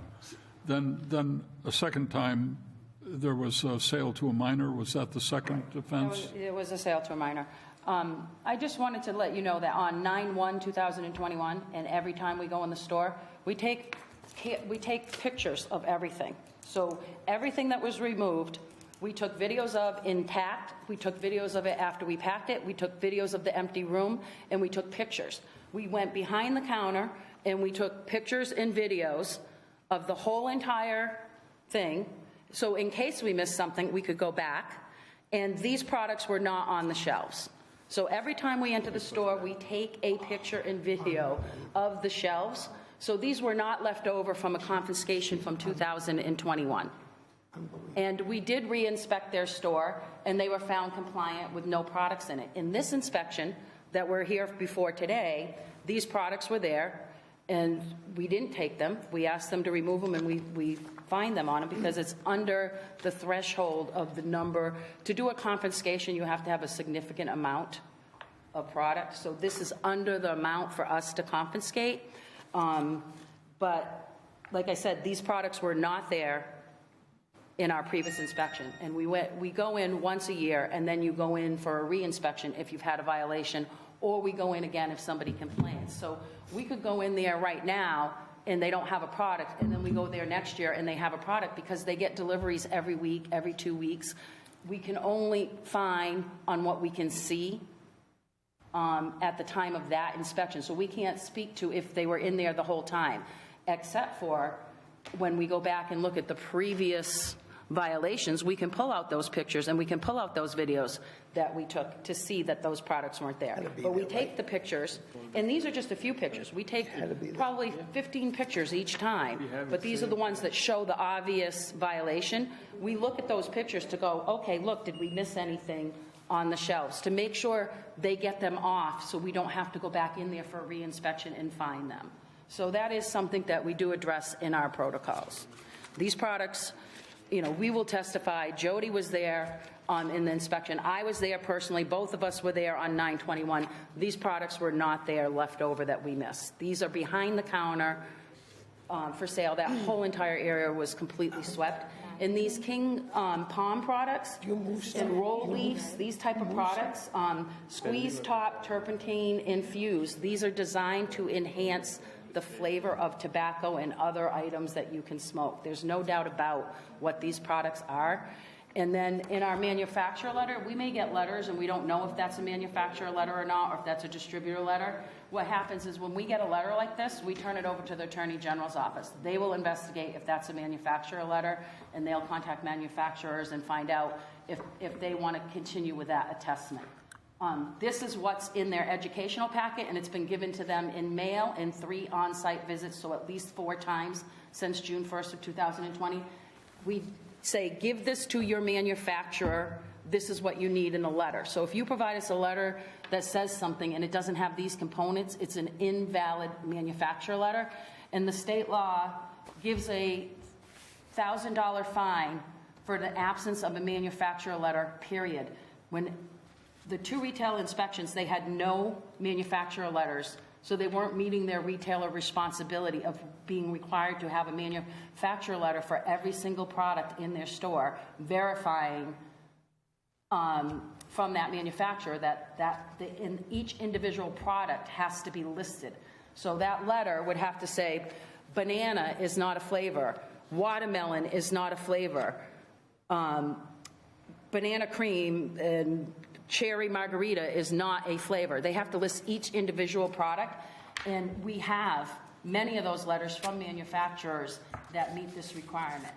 Then a second time, there was a sale to a minor. Was that the second offense? It was a sale to a minor. I just wanted to let you know that on 9/1/2021, and every time we go in the store, we take pictures of everything. So everything that was removed, we took videos of intact, we took videos of it after we packed it, we took videos of the empty room, and we took pictures. We went behind the counter and we took pictures and videos of the whole entire thing. So in case we missed something, we could go back. And these products were not on the shelves. So every time we enter the store, we take a picture and video of the shelves. So these were not left over from a confiscation from 2021. And we did re-inspect their store, and they were found compliant with no products in it. In this inspection, that were here before today, these products were there, and we didn't take them. We asked them to remove them, and we fined them on them because it's under the threshold of the number. To do a confiscation, you have to have a significant amount of product. So this is under the amount for us to confiscate. But like I said, these products were not there in our previous inspection. And we go in once a year, and then you go in for a re-inspection if you've had a violation, or we go in again if somebody complains. So we could go in there right now and they don't have a product, and then we go there next year and they have a product because they get deliveries every week, every 2 weeks. We can only fine on what we can see at the time of that inspection. So we can't speak to if they were in there the whole time, except for when we go back and look at the previous violations, we can pull out those pictures and we can pull out those videos that we took to see that those products weren't there. But we take the pictures, and these are just a few pictures. We take probably 15 pictures each time, but these are the ones that show the obvious violation. We look at those pictures to go, okay, look, did we miss anything on the shelves, to make sure they get them off so we don't have to go back in there for a re-inspection and fine them. So that is something that we do address in our protocols. These products, you know, we will testify. Jody was there in the inspection. I was there personally. Both of us were there on 9/21. These products were not there left over that we missed. These are behind the counter for sale. That whole entire area was completely swept. And these King Palm products and roll leaves, these type of products, squeeze top turpentine infused, these are designed to enhance the flavor of tobacco and other items that you can smoke. There's no doubt about what these products are. And then in our manufacturer letter, we may get letters and we don't know if that's a manufacturer letter or not, or if that's a distributor letter. What happens is when we get a letter like this, we turn it over to the Attorney General's office. They will investigate if that's a manufacturer letter, and they'll contact manufacturers and find out if they want to continue with that attestment. This is what's in their educational packet, and it's been given to them in mail and 3 on-site visits, so at least 4 times since June 1st of 2020. We say, give this to your manufacturer. This is what you need in a letter. So if you provide us a letter that says something and it doesn't have these components, it's an invalid manufacturer letter. And the state law gives a $1,000 fine for the absence of a manufacturer letter, period. When the 2 retail inspections, they had no manufacturer letters, so they weren't meeting their retailer responsibility of being required to have a manufacturer letter for every single product in their store, verifying from that manufacturer that in each individual product has to be listed. So that letter would have to say, banana is not a flavor, watermelon is not a flavor, banana cream and cherry margarita is not a flavor. They have to list each individual product, and we have many of those letters from manufacturers that meet this requirement.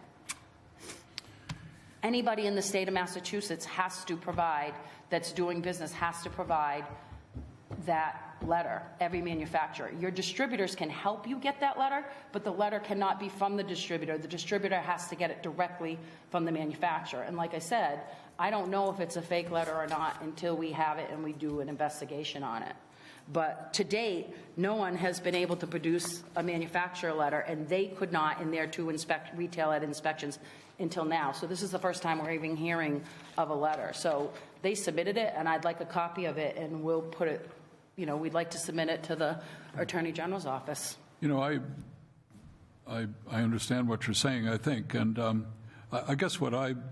Anybody in the state of Massachusetts has to provide, that's doing business, has to provide that letter, every manufacturer. Your distributors can help you get that letter, but the letter cannot be from the distributor. The distributor has to get it directly from the manufacturer. And like I said, I don't know if it's a fake letter or not until we have it and we do an investigation on it. But to date, no one has been able to produce a manufacturer letter, and they could not in their 2 retail ed inspections until now. So this is the first time we're even hearing of a letter. So they submitted it, and I'd like a copy of it, and we'll put it, you know, we'd like to submit it to the Attorney General's office. You know, I understand what you're saying, I think, and I guess what I'm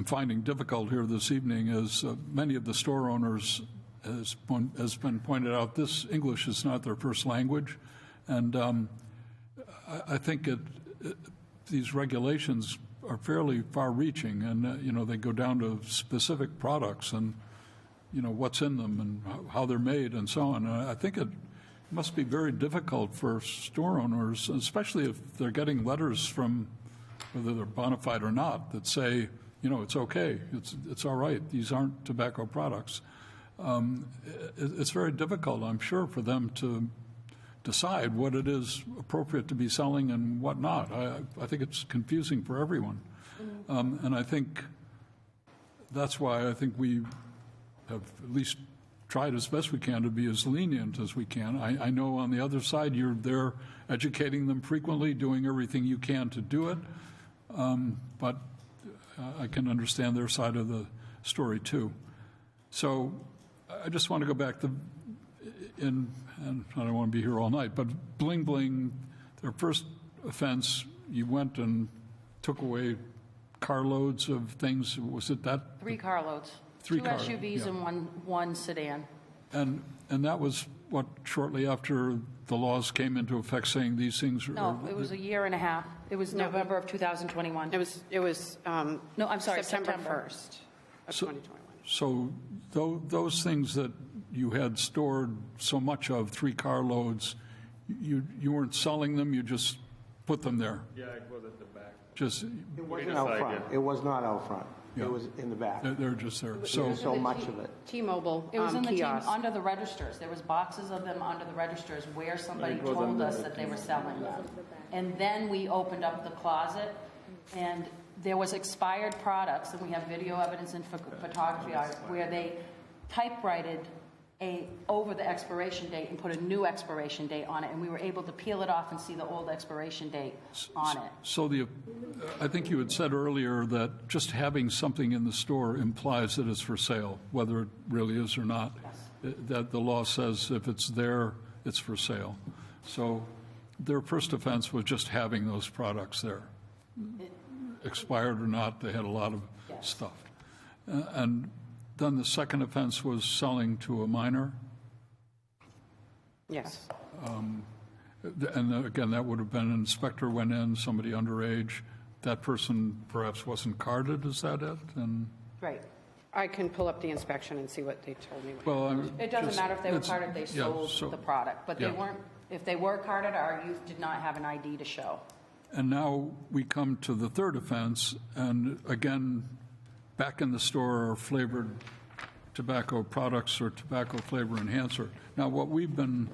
finding difficult here this evening is many of the store owners, has been pointed out, this English is not their first language, and I think these regulations are fairly far-reaching, and you know, they go down to specific products and you know what's in them and how they're made and so on. And I think it must be very difficult for store owners, especially if they're getting letters from whether they're bona fide or not that say, you know, it's okay, it's all right, these aren't tobacco products. It's very difficult, I'm sure, for them to decide what it is appropriate to be selling and what not. I think it's confusing for everyone. And I think that's why I think we have at least tried as best we can to be as lenient as we can. I know on the other side, you're there educating them frequently, doing everything you can to do it, but I can understand their side of the story too. So I just want to go back and I don't want to be here all night, but Bling Bling, their first offense, you went and took away carloads of things. Was it that? 3 carloads. 3 2 car- SUVs yeah. and one sedan. And that was what, shortly after the laws came into effect saying these things? No, it was a year and a half. It was November of 2021. It was No, I'm sorry, September September. 1st of 2021. So those things that you had stored so much of, 3 carloads, you weren't selling them, you just put them there? Yeah, it was at the back. Just, It wasn't out front. It was not out front. Yeah. It was in the back. they're just there. So, So much of it. T-Mobile It was in the team, kiosk. under the registers. There was boxes of them under the registers where somebody It was told under us the that they were selling them. And then we opened up the closet, and there was expired products, and we have video evidence and photography art, where they typewritten over the expiration date and put a new expiration date on it, and we were able to peel it off and see the old expiration date on it. so I think you had said earlier that just having something in the store implies that it's for sale, whether it really is or not. That the law says if it's there, it's for sale. So their first offense was just having those products there. Expired or not, they had a lot of stuff. And then the second offense was selling to a minor. Yes. And again, that would have been an inspector went in, somebody underage. That person perhaps wasn't carded, is that it? And, Right. I can pull up the inspection and see what they told me. well, It doesn't just- matter if they were it's- carded, they yeah, sold so- the product, but they yeah. weren't, if they were carded, our youth did not have an ID to show. And now we come to the third offense, and again, back in the store are flavored tobacco products or tobacco flavor enhancer. Now, what we've been,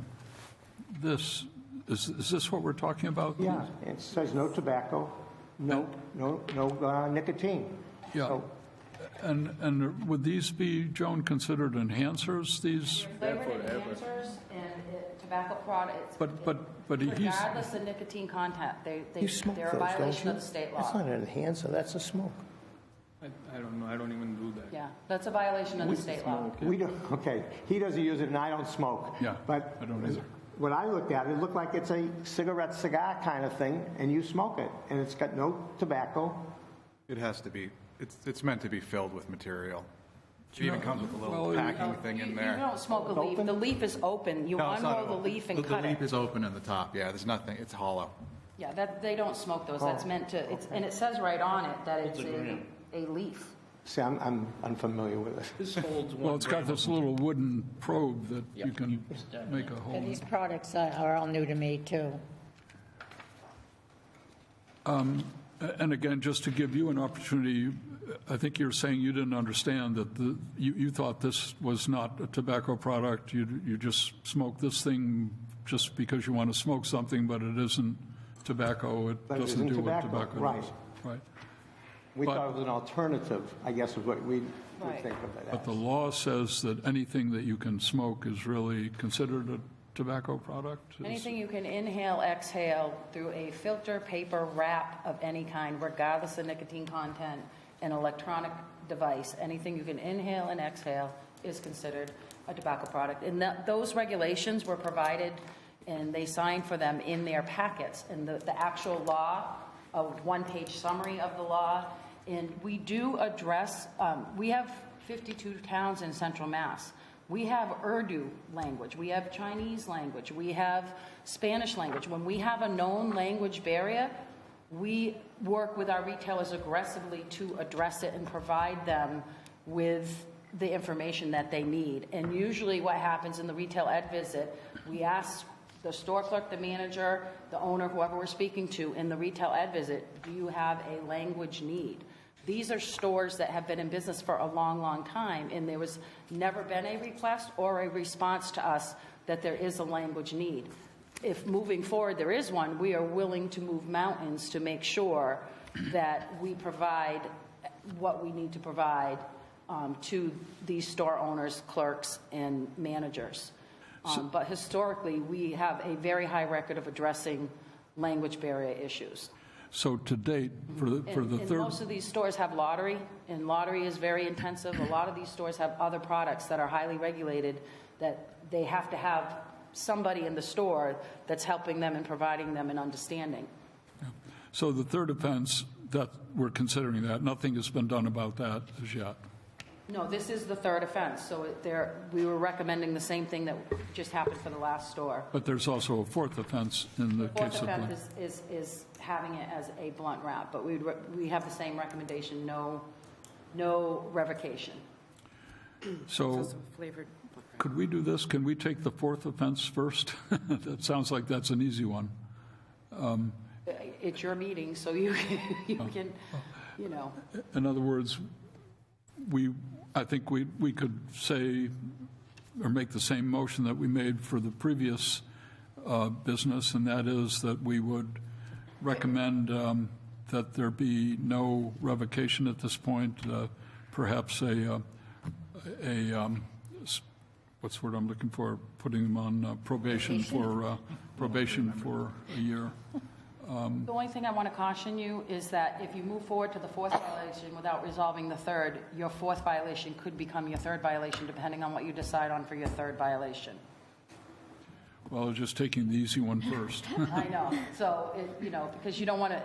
is this what we're talking about? Yeah, it says no tobacco, no nicotine. Yeah. So And would these be, Joan, considered enhancers, these? Flavored enhancers and tobacco products. But he's, Regardless of nicotine content, You smoke they're a those, don't violation you? of the state That's law. not an enhancer, that's a smoke. I don't know, I don't even do that. Yeah, that's a violation of the state law. we don't, okay, he doesn't use it and I don't smoke. Yeah, But I don't either. when I looked at it, it looked like it's a cigarette cigar kind of thing, and you smoke it, and it's got no tobacco. It has to be, it's meant to be filled with material. It even comes with a little well, packing thing in You there. don't smoke a leaf. The leaf is open. You No, it's not unroll the open. leaf and The cut leaf it. is open in the top, yeah, there's nothing, it's hollow. Yeah, they don't smoke those. That's meant to, and it says right on it that it's a leaf. See, I'm unfamiliar with it. This holds one. well, it's got this little wooden probe that Yeah. you can make a hole And in. these products are all new to me, too. And again, just to give you an opportunity, I think you're saying you didn't understand that you thought this was not a tobacco product. You just smoke this thing just because you want to smoke something, but it isn't tobacco. It But it doesn't isn't do what tobacco, tobacco right. does. Right. We But- thought it was an alternative, I guess is what we would Right. think of it But the as. law says that anything that you can smoke is really considered a tobacco product? Is- Anything you can inhale, exhale through a filter, paper, wrap of any kind, regardless of nicotine content, an electronic device, anything you can inhale and exhale is considered a tobacco product. And those regulations were provided, and they signed for them in their packets. And the actual law, a one-page summary of the law, and we do address, we have 52 towns in Central Mass. We have Urdu language, we have Chinese language, we have Spanish language. When we have a known language barrier, we work with our retailers aggressively to address it and provide them with the information that they need. And usually what happens in the retail ed visit, we ask the store clerk, the manager, the owner, whoever we're speaking to in the retail ed visit, do you have a language need? These are stores that have been in business for a long, long time, and there was never been a request or a response to us that there is a language need. If moving forward there is one, we are willing to move mountains to make sure that we provide what we need to provide to these store owners, clerks, and managers. But historically, we have a very high record of addressing language barrier issues. So to date, for the And third, most of these stores have lottery, and lottery is very intensive. A lot of these stores have other products that are highly regulated, that they have to have somebody in the store that's helping them and providing them an understanding. so the third offense, that we're considering that, nothing has been done about that as yet. No, this is the third offense, so we were recommending the same thing that just happened for the last store. But there's also a fourth offense in the Fourth case of offense is having it as a blunt wrap, but we have the same recommendation, no revocation. So Flavored. could we do this? Can we take the fourth offense first? That sounds like that's an easy one. It's your meeting, so you can, you know. In other words, I think we could say or make the same motion that we made for the previous business, and that is that we would recommend that there be no revocation at this point, perhaps what's the word I'm looking for, putting them on probation for a year. The only thing I want to caution you is that if you move forward to the fourth violation without resolving the third, your fourth violation could become your third violation, depending on what you decide on for your third violation. Well, just taking the easy one first. I know. So, because you don't want to,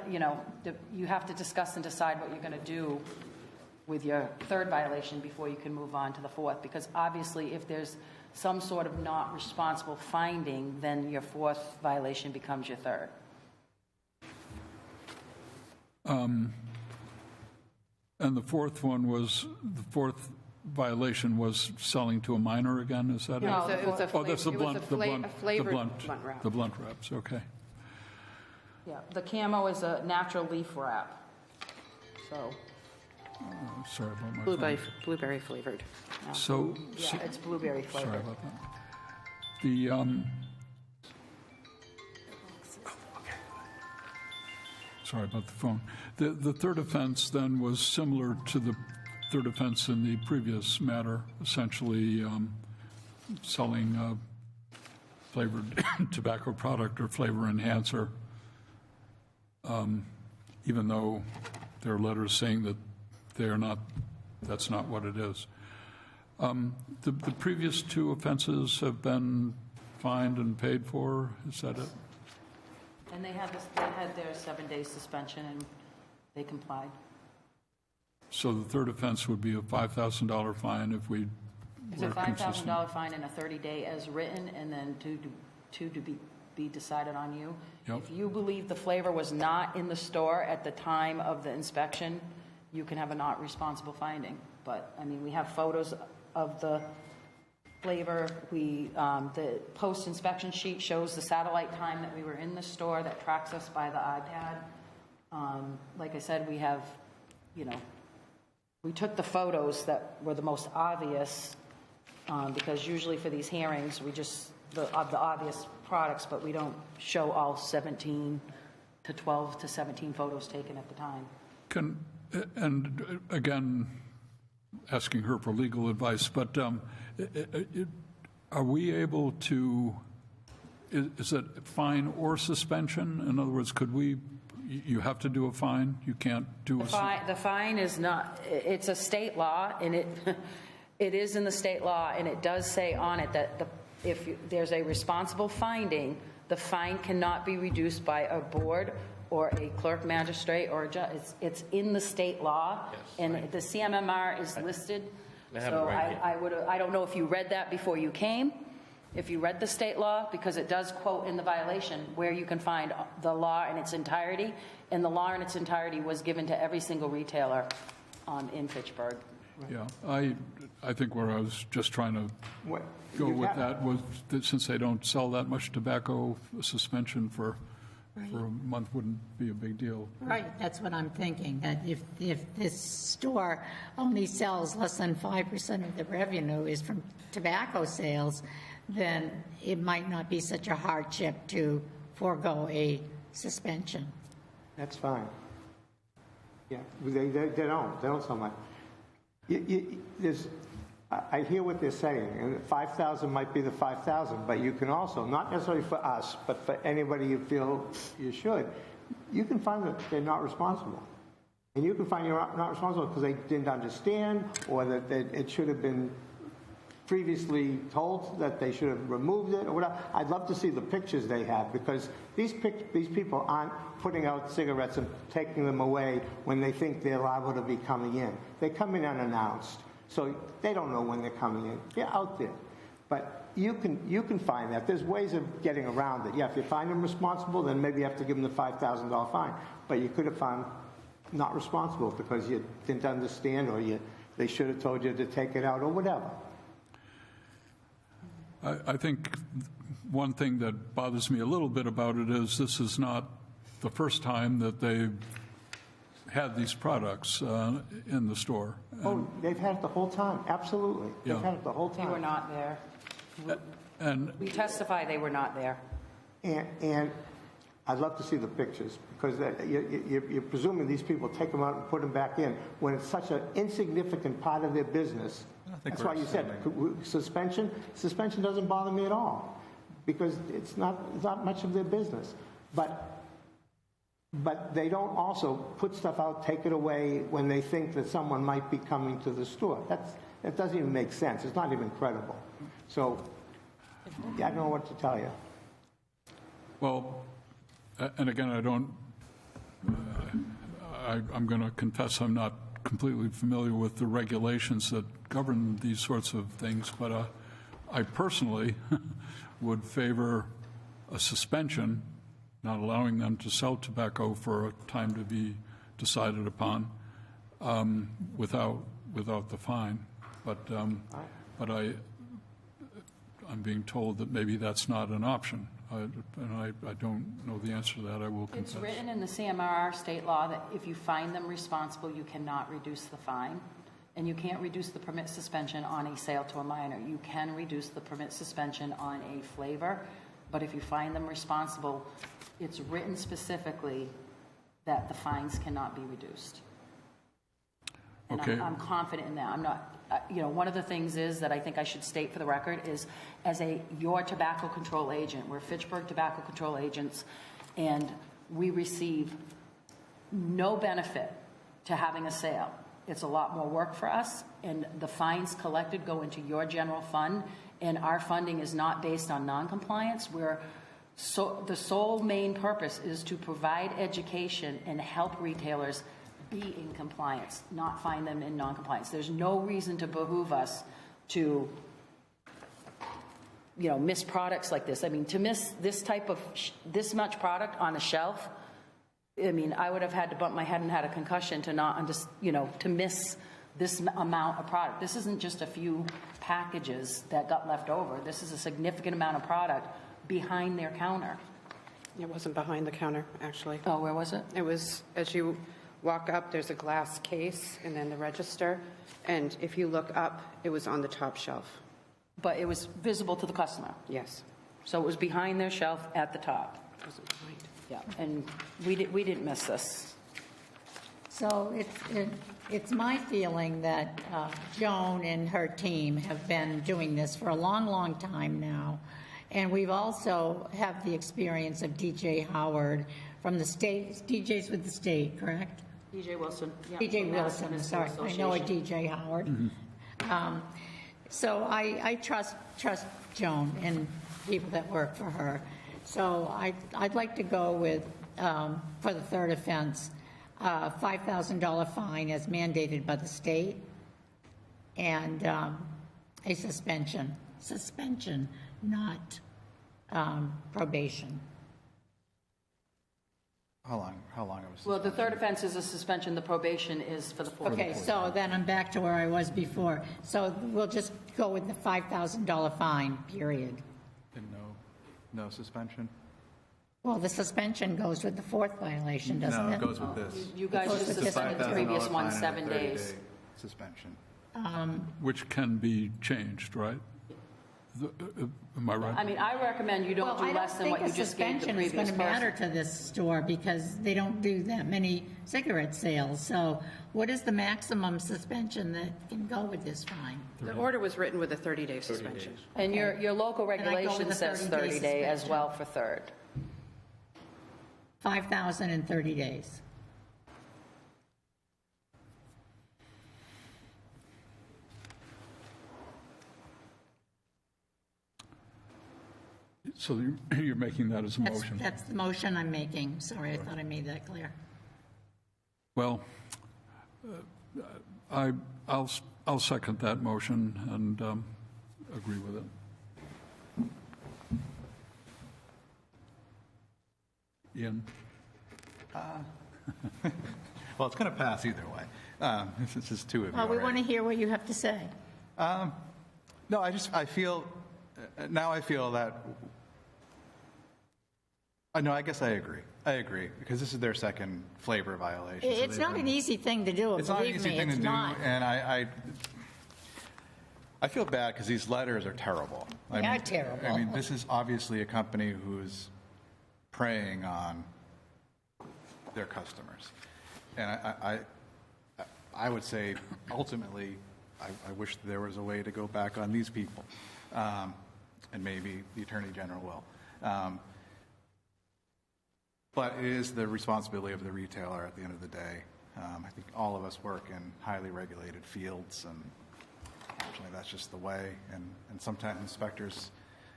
you have to discuss and decide what you're going to do with your third violation before you can move on to the fourth. Because obviously, if there's some sort of not responsible finding, then your fourth violation becomes your third. And the fourth violation was selling to a minor again, is that it? No, it was a Oh, that's the blunt, flavored blunt wrap. The blunt wraps, okay. Yeah, the camo is a natural leaf wrap. So, Sorry about my phone. Blueberry flavored. So, yeah, it's blueberry flavored. sorry about that. The, sorry about the phone. The third offense then was similar to the third offense in the previous matter, essentially selling flavored tobacco product or flavor enhancer, even though there are letters saying that that's not what it is. The previous two offenses have been fined and paid for, is that it? And they had their 7-day suspension, and they complied. So the third offense would be a $5,000 fine if we It's a were consistent. $5,000 fine and a 30-day as written, and then two to be decided on you. Yep. If you believe the flavor was not in the store at the time of the inspection, you can have a not responsible finding. But, I mean, we have photos of the flavor. The post-inspection sheet shows the satellite time that we were in the store that tracks us by the iPad. Like I said, we have, we took the photos that were the most obvious, because usually for these hearings, we just, the obvious products, but we don't show all 17 to 12 to 17 photos taken at the time. And again, asking her for legal advice, but are we able to, is it fine or suspension? In other words, you have to do a fine? You can't do The fine is not, it's a state law, and it is in the state law, and it does say on it that if there's a responsible finding, the fine cannot be reduced by a board or a clerk magistrate or a judge. It's in the state law, and the CMMR is listed. So I don't know if you read that before you came, if you read the state law, because it does quote in the violation where you can find the law in its entirety, and the law in its entirety was given to every single retailer in Fitchburg. Yeah, I think where I was just trying to go you with have- that was that since they don't sell that much tobacco, a suspension for a month wouldn't be a big deal. Right, that's what I'm thinking, that if this store only sells less than 5% of the revenue is from tobacco sales, then it might not be such a hardship to forego a suspension. That's fine. Yeah, they don't sell much. I hear what they're saying, and 5,000 might be the 5,000, but you can also, not necessarily for us, but for anybody you feel you should, you can find that they're not responsible. And you can find you're not responsible because they didn't understand, or that it should have been previously told that they should have removed it, or whatever. I'd love to see the pictures they have, because these people aren't putting out cigarettes and taking them away when they think they're liable to be coming in. They come in unannounced, so they don't know when they're coming in. They're out there. But you can find that. There's ways of getting around it. Yeah, if you find them responsible, then maybe you have to give them the $5,000 fine. But you could have found not responsible because you didn't understand, or they should have told you to take it out, or whatever. I think one thing that bothers me a little bit about it is this is not the first time that they've had these products in the store. Oh, they've had it the whole time, absolutely. They've had it the whole They time. were not there. And We testify they were not there. And I'd love to see the pictures, because you're presuming these people take them out and put them back in when it's such an insignificant part of their business. That's why you said suspension. Suspension doesn't bother me at all, because it's not much of their business. But they don't also put stuff out, take it away when they think that someone might be coming to the store. That doesn't even make sense. It's not even credible. So I don't know what to tell you. well, and again, I'm going to confess I'm not completely familiar with the regulations that govern these sorts of things, but I personally would favor a suspension, not allowing them to sell tobacco for a time to be decided upon without the fine. But I'm being told that maybe that's not an option. And I don't know the answer to that, I will confess. It's written in the CMRR state law that if you find them responsible, you cannot reduce the fine. And you can't reduce the permit suspension on a sale to a minor. You can reduce the permit suspension on a flavor, but if you find them responsible, it's written specifically that the fines cannot be reduced. And Okay. I'm confident in that. I'm not, one of the things is that I think I should state for the record is, as your tobacco control agent, we're Fitchburg Tobacco Control Agents, and we receive no benefit to having a sale. It's a lot more work for us, and the fines collected go into your general fund, and our funding is not based on noncompliance. The sole main purpose is to provide education and help retailers be in compliance, not find them in noncompliance. There's no reason to behoove us to, miss products like this. I mean, to miss this type of, this much product on a shelf, I mean, I would have had to bump my head and had a concussion to not, to miss this amount of product. This isn't just a few packages that got left over. This is a significant amount of product behind their counter. It wasn't behind the counter, actually. Oh, where was it? It was, as you walk up, there's a glass case and then the register. And if you look up, it was on the top shelf. But it was visible to the customer. Yes. So it was behind their shelf at the top. It wasn't behind. Yeah, and we didn't miss this. So it's my feeling that Joan and her team have been doing this for a long, long time now. And we've also have the experience of DJ Howard from the state, DJ's with the state, correct? DJ Wilson. Yeah, DJ Wilson, sorry. I know a DJ Howard. So I trust Joan and people that work for her. So I'd like to go with, for the third offense, $5,000 fine as mandated by the state, and a suspension, not probation. How long of a Well, the third offense is a suspension, the probation is for the fourth. Okay, so then I'm back to where I was before. So we'll just go with the $5,000 fine, period. And no suspension? Well, the suspension goes with the fourth violation, doesn't No, it? it goes with this. You guys Goes just with this suspended the $5,000 previous one fine and a 7 days. 30-day suspension. Which can be changed, right? Am I right? I mean, I recommend you don't do less than what you just gave the previous I don't think a suspension is going to matter person. to this store because they don't do that many cigarette sales. So what is the maximum suspension that can go with this fine? The order was written with a 30-day suspension. And your local I go with regulation the says 30-day 30 day as suspension. well for third. 5,000 in 30 days. So you're making that as a motion? That's the motion I'm making. Sorry, I thought I made that clear. Well, I'll second that motion and agree with it. Ian? Well, it's going to pass either way. This is two of you Well, we already. want to hear what you have to say. No, I feel that, no, I guess I agree, because this is their second flavor violation. so It's they've not been- an easy thing to do. It's not an Believe easy me, thing to it's do, not. and I feel bad because these letters are terrible. They are terrible. I mean, this is obviously a company who's preying on their customers. And I would say, ultimately, I wish there was a way to go back on these people, and maybe the Attorney General will. But it is the responsibility of the retailer at the end of the day. I think all of us work in highly regulated fields, and unfortunately, that's just the way. And sometimes inspectors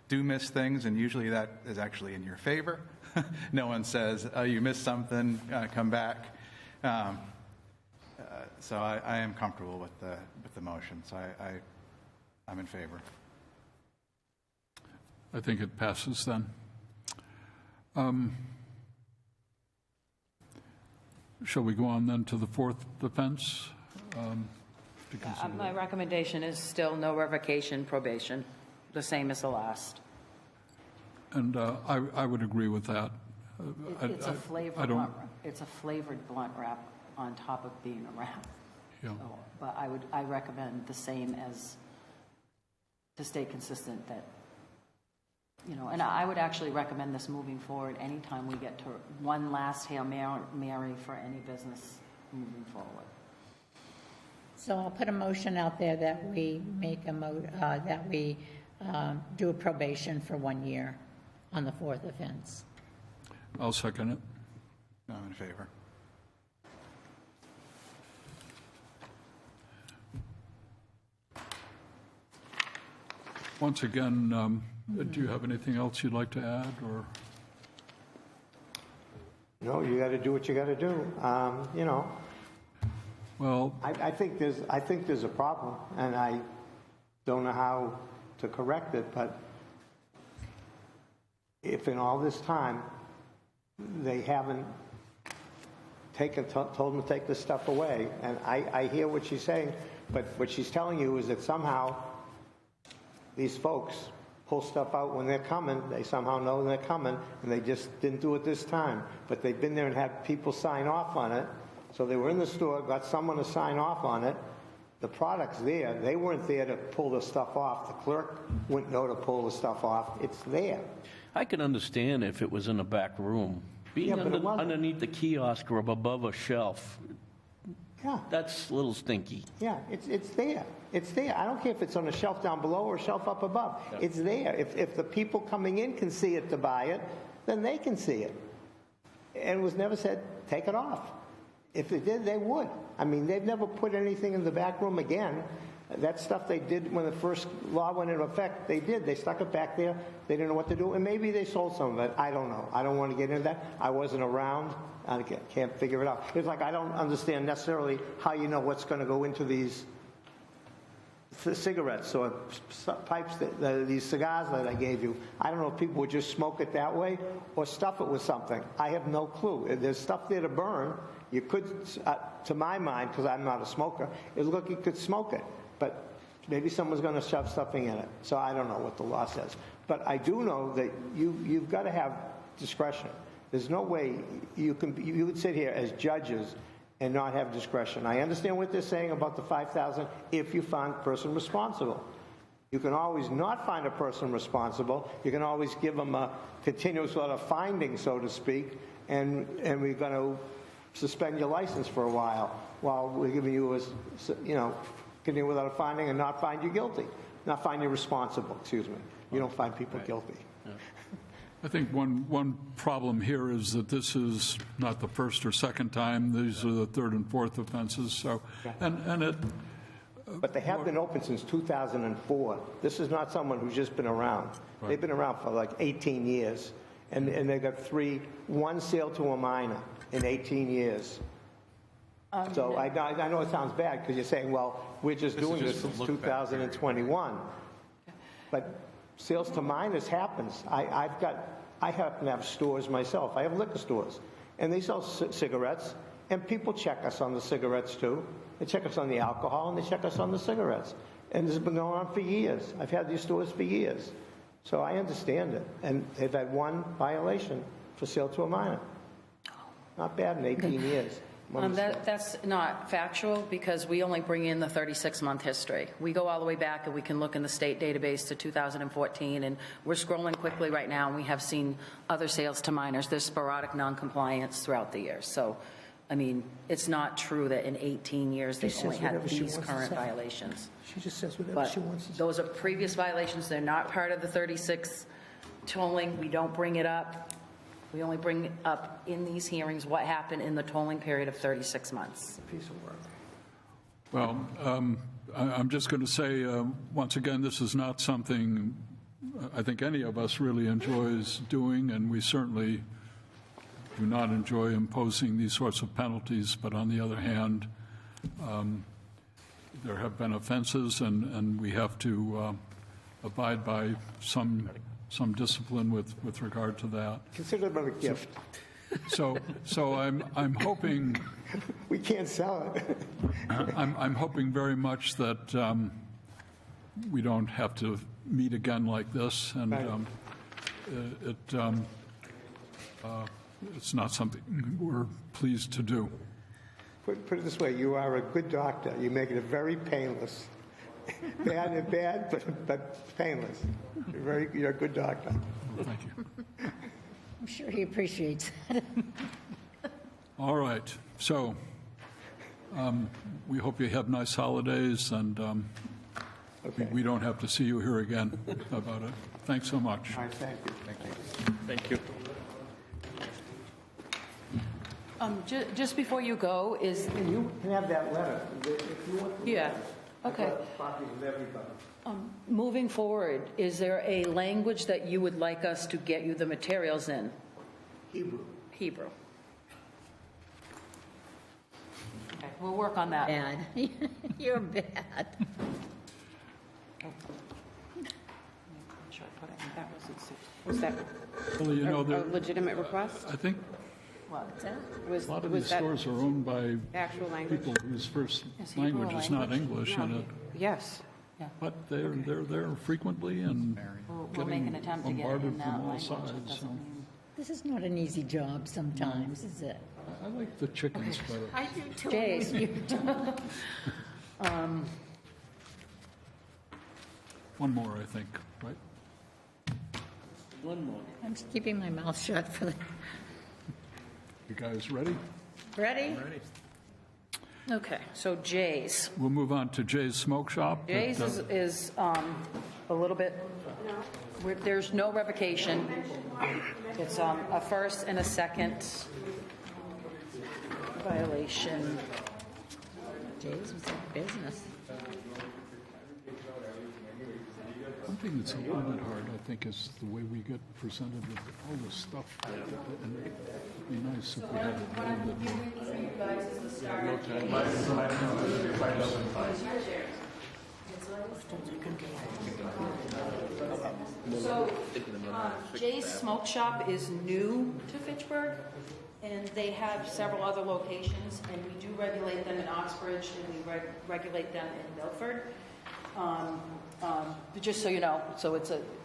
do miss things, and usually that is actually in your favor. No one says, "Oh, you missed something, come back." So I am comfortable with the motion. So I'm in favor. I think it passes then. Shall we go on then to the fourth offense? To consider My recommendation is still no revocation, probation, the same as the last. And I would agree with that. It's a I flavored don't- blunt, it's a flavored blunt wrap on top of being a wrap. Yeah. So, but I recommend the same as, to stay consistent that, and I would actually recommend this moving forward anytime we get to one last Hail Mary for any business moving forward. So I'll put a motion out there that we make that we do a probation for 1 year on the fourth offense. I'll second it. No, I'm in favor. Once again, do you have anything else you'd like to add, or? No, you got to do what you got to do. Well, I think there's a problem, and I don't know how to correct it, but if in all this time they haven't told them to take this stuff away, and I hear what she's saying, but what she's telling you is that somehow these folks pull stuff out when they're coming. They somehow know they're coming, and they just didn't do it this time. But they've been there and had people sign off on it. So they were in the store, got someone to sign off on it. The product's there. They weren't there to pull the stuff off. The clerk wouldn't know to pull the stuff off. It's there. I can understand if it was in a back room. Being Yeah, but it wasn't. underneath the kiosk or above a shelf, Yeah, that's a little stinky. yeah, it's there. It's there. I don't care if it's on a shelf down below or a shelf up above. It's there. If the people coming in can see it to buy it, then they can see it. And it was never said, take it off. If they did, they would. I mean, they've never put anything in the back room again. That stuff they did when the first law went into effect, they did. They stuck it back there. They didn't know what to do. And maybe they sold some of it. I don't know. I don't want to get into that. I wasn't around. I can't figure it out. It's like I don't understand necessarily how you know what's going to go into these cigarettes or pipes, these cigars that I gave you. I don't know if people would just smoke it that way or stuff it with something. I have no clue. There's stuff there to burn. You could, to my mind, because I'm not a smoker, it looked like you could smoke it. But maybe someone's going to shove something in it. So I don't know what the law says. But I do know that you've got to have discretion. There's no way you would sit here as judges and not have discretion. I understand what they're saying about the $5,000 if you find the person responsible. You can always not find a person responsible. You can always give them a continuous sort of finding, so to speak, and we're going to suspend your license for a while we're giving you continue without a finding and not find you guilty, not find you responsible, excuse me. You don't find people guilty. I think one problem here is that this is not the first or second time. These are the third and fourth offenses. So, and it. But they have been open since 2004. This is not someone who's just been around. Right. They've been around for like 18 years, and they got one sale to a minor in 18 years. So I know it sounds bad because you're saying, well, we're just doing this since 2021. But sales to minors happens. I happen to have stores myself. I have liquor stores, and they sell cigarettes, and people check us on the cigarettes too. They check us on the alcohol, and they check us on the cigarettes. And this has been going on for years. I've had these stores for years. So I understand it. And they've had one violation for sale to a minor. Not bad in 18 years. That's not factual because we only bring in the 36-month history. We go all the way back and we can look in the state database to 2014, and we're scrolling quickly right now, and we have seen other sales to minors. There's sporadic noncompliance throughout the years. So, I mean, it's not true that in 18 years they only had these current violations. She just says whatever she wants to say. Those are previous violations. They're not part of the 36 tolling. We don't bring it up. We only bring up in these hearings what happened in the tolling period of 36 months. Piece of work. Well, I'm just going to say, once again, this is not something I think any of us really enjoys doing, and we certainly do not enjoy imposing these sorts of penalties. But on the other hand, there have been offenses, and we have to abide by some discipline with regard to that. Consider them a gift. So I'm hoping we can't sell it. I'm hoping very much that we don't have to meet again like this, and it's not something we're pleased to do. Put it this way: you are a good doctor. You make it very painless. Bad, but painless. You're a good doctor. Well, thank you. I'm sure he appreciates that. All right. So we hope you have nice holidays, and we don't have to see you here again about it. Thanks so much. All right, thank you. Thank you. Just before you go, You can have that letter. If you want yeah. Okay. copies of everybody. Moving forward, is there a language that you would like us to get you the materials in? Hebrew. Okay, we'll work on that. Bad. You're bad. Was that Well, you know, a legitimate request? I think What's that? a lot of these stores are owned by Actual language? people whose first Hebrew language is not English, and Yes. but they're there frequently and We'll make an attempt to get it in bombarded that from all language. It sides. So doesn't mean- This is not an easy job sometimes, is it? I like the chickens better. I do too. Jays. One more, I think, right? One more. I'm just keeping my mouth shut for the. You guys ready? Ready? Okay, so Jay's. We'll move on to Jay's Smoke Shop. Jay's is a little bit, there's no revocation. It's a first and a second violation. Jay's was in business. One thing that's a little bit hard, I think, is the way we get presented with all this stuff. And it'd be nice if we had a little bit more. So Jay's Smoke Shop is new to Fitchburg, and they have several other locations, and we do regulate them in Oxbridge, and we regulate them in Milford. Just so you know, so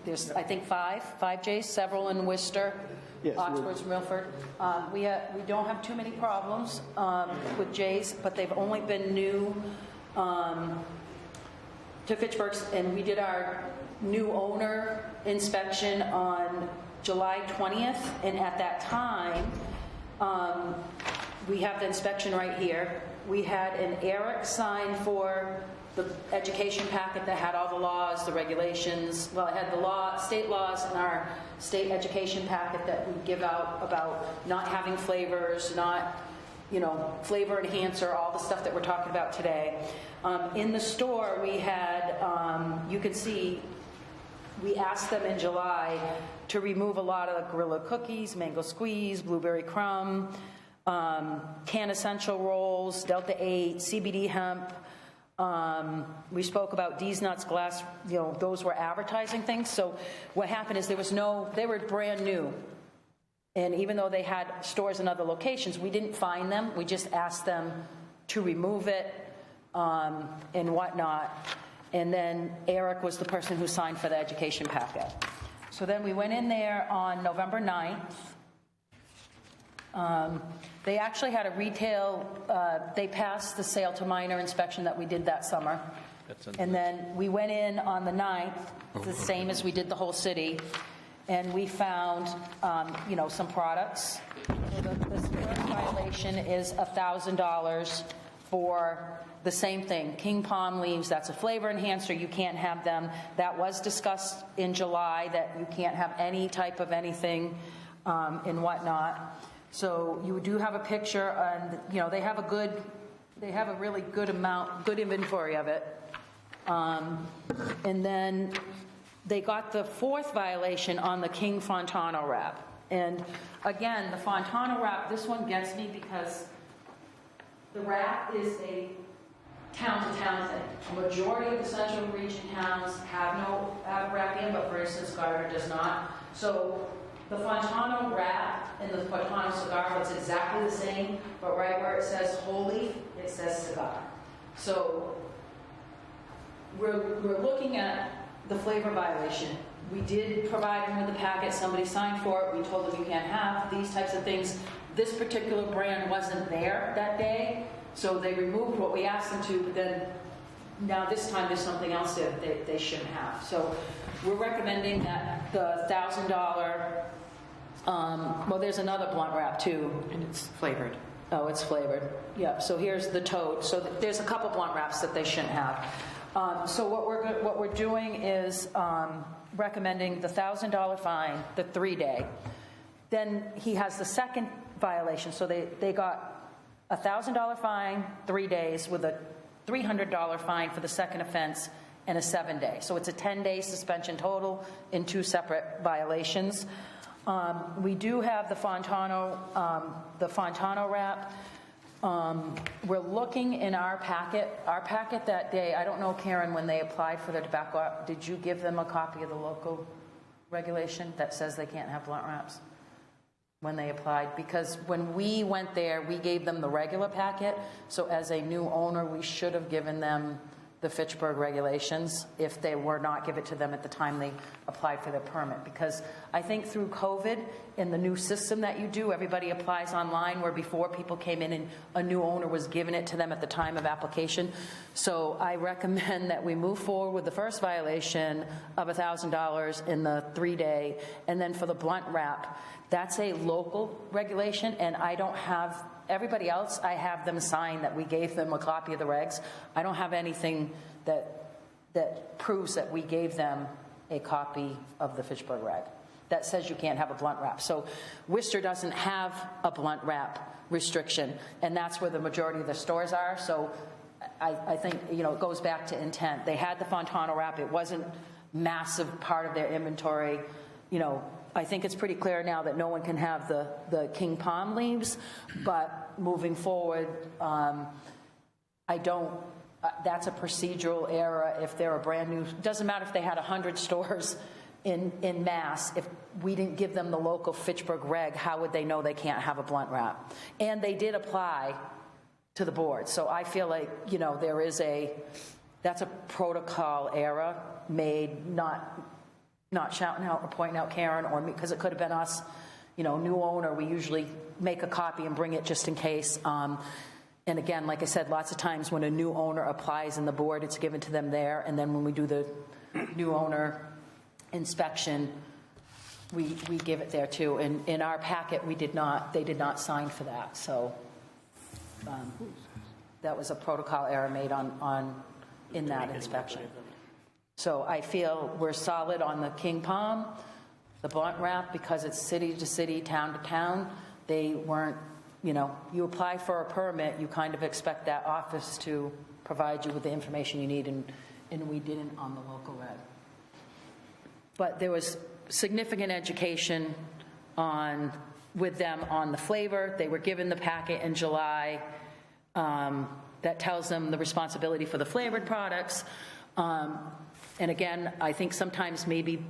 there's I think five J's, several in Worcester, Yes, Oxbridge, Milford. We don't have too many problems with J's, but they've only been new to Fitchburg's, and we did our new owner inspection on July 20th, and at that time, we have the inspection right here. We had an Eric sign for the education packet that had all the laws, the regulations. Well, it had the state laws and our state education packet that we give out about not having flavors, not, flavor enhancer, all the stuff that we're talking about today. In the store, we had, you can see, we asked them in July to remove a lot of the Gorilla cookies, mango squeeze, blueberry crumb, Can Essential rolls, Delta 8, CBD hemp. We spoke about D's Nuts glass, those were advertising things. So what happened is they were brand new. And even though they had stores in other locations, we didn't find them. We just asked them to remove it and whatnot. And then Eric was the person who signed for the education packet. So then we went in there on November 9th. They actually had a retail, they passed the sale to minor inspection that we did that summer. And then we went in on the 9th, the same as we did the whole city, and we found, some products. So the first violation is $1,000 for the same thing. King palm leaves, that's a flavor enhancer. You can't have them. That was discussed in July, that you can't have any type of anything and whatnot. So you do have a picture, and they have a really good inventory of it. And then they got the fourth violation on the King Fontano wrap. And again, the Fontano wrap, this one gets me because the wrap is a town-to-town thing. A majority of the central region towns have wrap in, but for instance, Gardner does not. So the Fontano wrap and the Fontano cigar, it's exactly the same, but right where it says whole leaf, it says cigar. So we're looking at the flavor violation. We did provide them with the packet. Somebody signed for it. We told them you can't have these types of things. This particular brand wasn't there that day, so they removed what we asked them to, but then now this time there's something else that they shouldn't have. So we're recommending that the $1,000, well, there's another blunt wrap too. And it's flavored. Oh, it's flavored. Yep. So here's the tote. So there's a couple blunt wraps that they shouldn't have. So what we're doing is recommending the $1,000 fine, the 3-day. Then he has the second violation. So they got a $1,000 fine, 3 days, with a $300 fine for the second offense and a 7-day. So it's a 10-day suspension total in 2 separate violations. We do have the Fontano wrap. We're looking in our packet that day. I don't know, Karen, when they applied for their tobacco, did you give them a copy of the local regulation that says they can't have blunt wraps when they applied? Because when we went there, we gave them the regular packet. So as a new owner, we should have given them the Fitchburg regulations if they were not give it to them at the time they applied for their permit. Because I think through COVID, in the new system that you do, everybody applies online, where before people came in and a new owner was giving it to them at the time of application. So I recommend that we move forward with the first violation of $1,000 in the 3-day, and then for the blunt wrap, that's a local regulation, and I don't have everybody else. I have them sign that we gave them a copy of the regs. I don't have anything that proves that we gave them a copy of the Fitchburg reg that says you can't have a blunt wrap. So Worcester doesn't have a blunt wrap restriction, and that's where the majority of the stores are. So I think, it goes back to intent. They had the Fontano wrap. It wasn't massive part of their inventory. I think it's pretty clear now that no one can have the king palm leaves, but moving forward, that's a procedural error. If they're a brand new, doesn't matter if they had 100 stores in Mass, if we didn't give them the local Fitchburg reg, how would they know they can't have a blunt wrap? And they did apply to the board. So I feel like, that's a protocol error made, not shouting out or pointing out Karen, or me, because it could have been us, new owner. We usually make a copy and bring it just in case. And again, like I said, lots of times when a new owner applies in the board, it's given to them there, and then when we do the new owner inspection, we give it there too. And in our packet, they did not sign for that, so that was a protocol error made in that inspection. So I feel we're solid on the King Palm, the blunt wrap, because it's city to city, town to town. They weren't, you apply for a permit, you kind of expect that office to provide you with the information you need, and we didn't on the local red. But there was significant education with them on the flavor. They were given the packet in July that tells them the responsibility for the flavored products. And again, I think sometimes maybe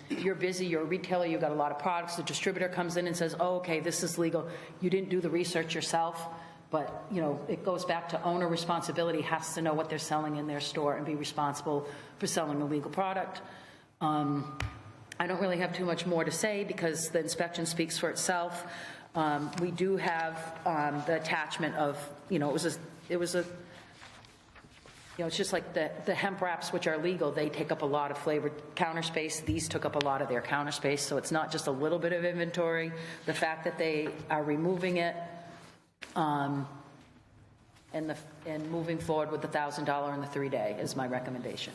you're busy, you're a retailer, you've got a lot of products, the distributor comes in and says, oh, okay, this is legal. You didn't do the research yourself, but it goes back to owner responsibility, has to know what they're selling in their store and be responsible for selling a legal product. I don't really have too much more to say because the inspection speaks for itself. We do have the attachment of, it's just like the hemp wraps, which are legal, they take up a lot of flavored counter space. These took up a lot of their counter space, so it's not just a little bit of inventory. The fact that they are removing it and moving forward with the $1,000 and the 3-day is my recommendation.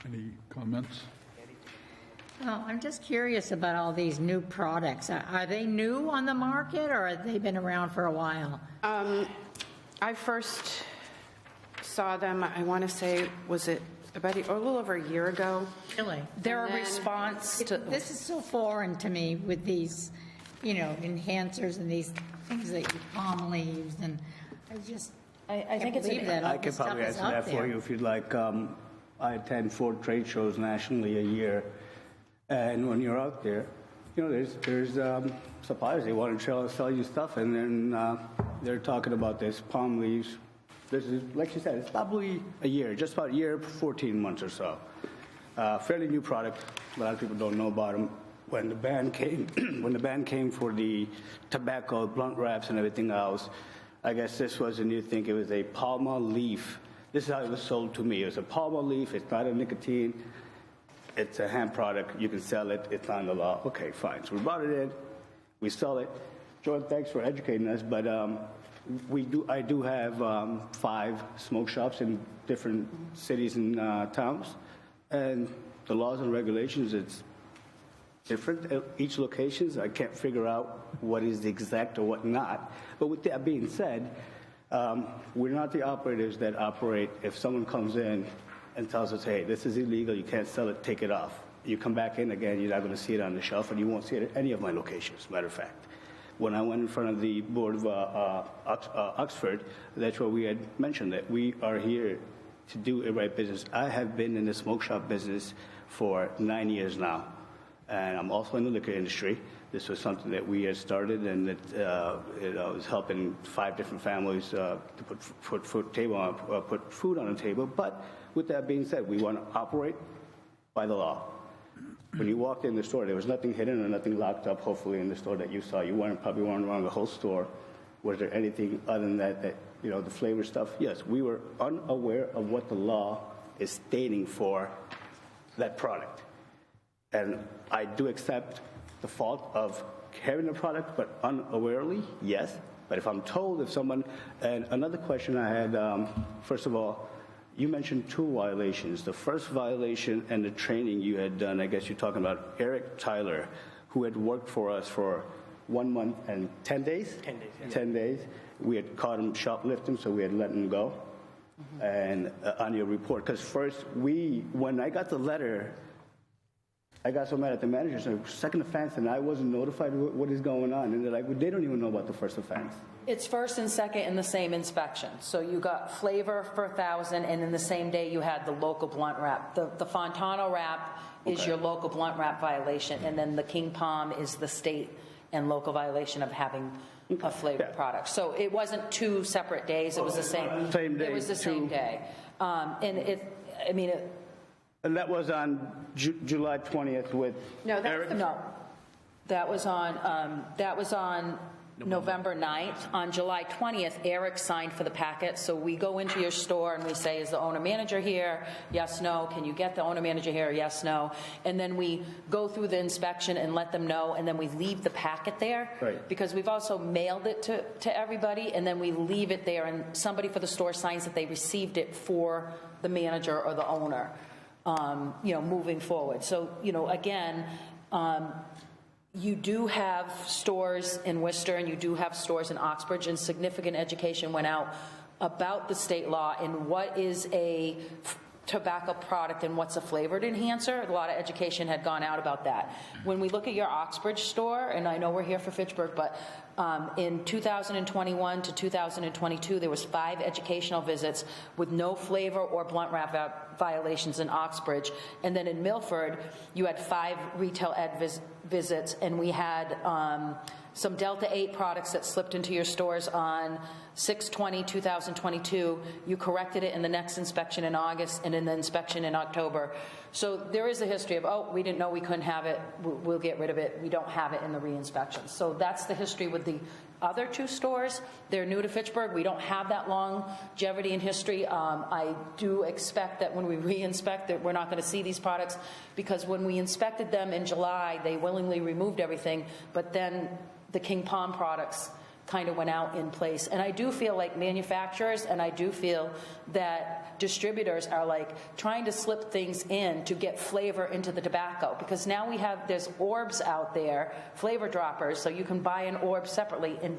Any comments? Well, I'm just curious about all these new products. Are they new on the market, or have they been around for a while? I first saw them, I want to say, was it about a little over a year ago? Really? They're a response to... This is so foreign to me with these, enhancers and these things that you commonly use, and I think it's believe that all I this could stuff probably is answer out that for you there. if you'd like. I attend 4 trade shows nationally a year, and when you're out there, there's suppliers. They want to sell you stuff, and then they're talking about this palm leaves. This is, like you said, it's probably a year, just about a year, 14 months or so. Fairly new product. A lot of people don't know about them. When the ban came for the tobacco, blunt wraps, and everything else, I guess this was a new thing. It was a palma leaf. This is how it was sold to me. It was a palma leaf. It's not a nicotine. It's a hemp product. You can sell it. It's not in the law. Okay, fine. So we brought it in. We sell it. Jordan, thanks for educating us. But I do have 5 smoke shops in different cities and towns. And the laws and regulations, it's different at each location. I can't figure out what is exact or what not. But with that being said, we're not the operators that operate. If someone comes in and tells us, hey, this is illegal, you can't sell it, take it off. You come back in again, you're not going to see it on the shelf, and you won't see it at any of my locations, matter of fact. When I went in front of the board of Oxford, that's where we had mentioned that we are here to do a right business. I have been in the smoke shop business for 9 years now, and I'm also in the liquor industry. This was something that we had started, and it was helping 5 different families to put food on the table. But with that being said, we want to operate by the law. When you walked in the store, there was nothing hidden or nothing locked up, hopefully, in the store that you saw. You probably weren't around the whole store. Was there anything other than that, the flavor stuff? Yes, we were unaware of what the law is stating for that product. And I do accept the fault of carrying the product, but unawarely, yes. But if I'm told, and another question I had, first of all, you mentioned 2 violations. The first violation and the training you had done, I guess you're talking about Eric Tyler, who had worked for us for 1 month and 10 days? 10 days, yeah. 10 days. We had caught him shoplifting, so we had let him go. Mm-hmm. And on your report, because first when I got the letter, I got so mad at the manager. So second offense, and I wasn't notified what is going on. And they're like, well, they don't even know about the first offense. It's first and second in the same inspection. So you got flavor for 1,000, and in the same day you had the local blunt wrap. The Fontano wrap is your local blunt wrap violation, and then the King Palm is the state and local viation of having a flavored product. So it wasn't 2 separate days. It was the same. Same day. It was the same day. And that was on July 20th with No, Eric? No. That was on November 9th. On July 20th, Eric signed for the packet. So we go into your store and we say, is the owner manager here? Yes, no. Can you get the owner manager here? Yes, no. And then we go through the inspection and let them know, and then we leave the packet there. Right. Because we've also mailed it to everybody, and then we leave it there, and somebody for the store signs that they received it for the manager or the owner, moving forward. So, again, you do have stores in Worcester and you do have stores in Oxbridge, and significant education went out about the state law and what is a tobacco product and what's a flavored enhancer. A lot of education had gone out about that. When we look at your Oxbridge store, and I know we're here for Fitchburg, but in 2021 to 2022, there was 5 educational visits with no flavor or blunt wrap violations in Oxbridge. And then in Milford, you had 5 retail ed visits, and we had some Delta 8 products that slipped into your stores on 6/20/2022. You corrected it in the next inspection in August and in the inspection in October. So there is a history of, we didn't know we couldn't have it, we'll get rid of it, we don't have it in the re-inspections. So that's the history with the other 2 stores. They're new to Fitchburg. We don't have that longevity in history. I do expect that when we re-inspect that we're not going to see these products, because when we inspected them in July, they willingly removed everything, but then the King Palm products kind of went out in place. And I do feel like manufacturers, and I do feel that distributors are like trying to slip things in to get flavor into the tobacco, because now there's orbs out there, flavor droppers, so you can buy an orb separately, and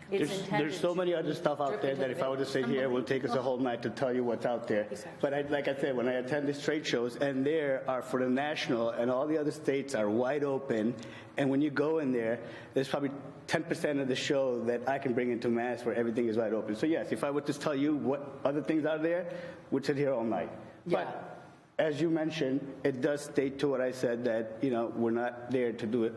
There's so many other stuff out there that if I were to sit here, it would take us a whole night to tell you what's out there. But like I said, when I attend these trade shows, and there are for the national, and all the other states are wide open, and when you go in there, there's probably 10% of the show that I can bring into Mass where everything is wide open. So yes, if I were to tell you what other things are there, we'd sit here all night. Yeah. But as you mentioned, it does state to what I said that, we're not there to do it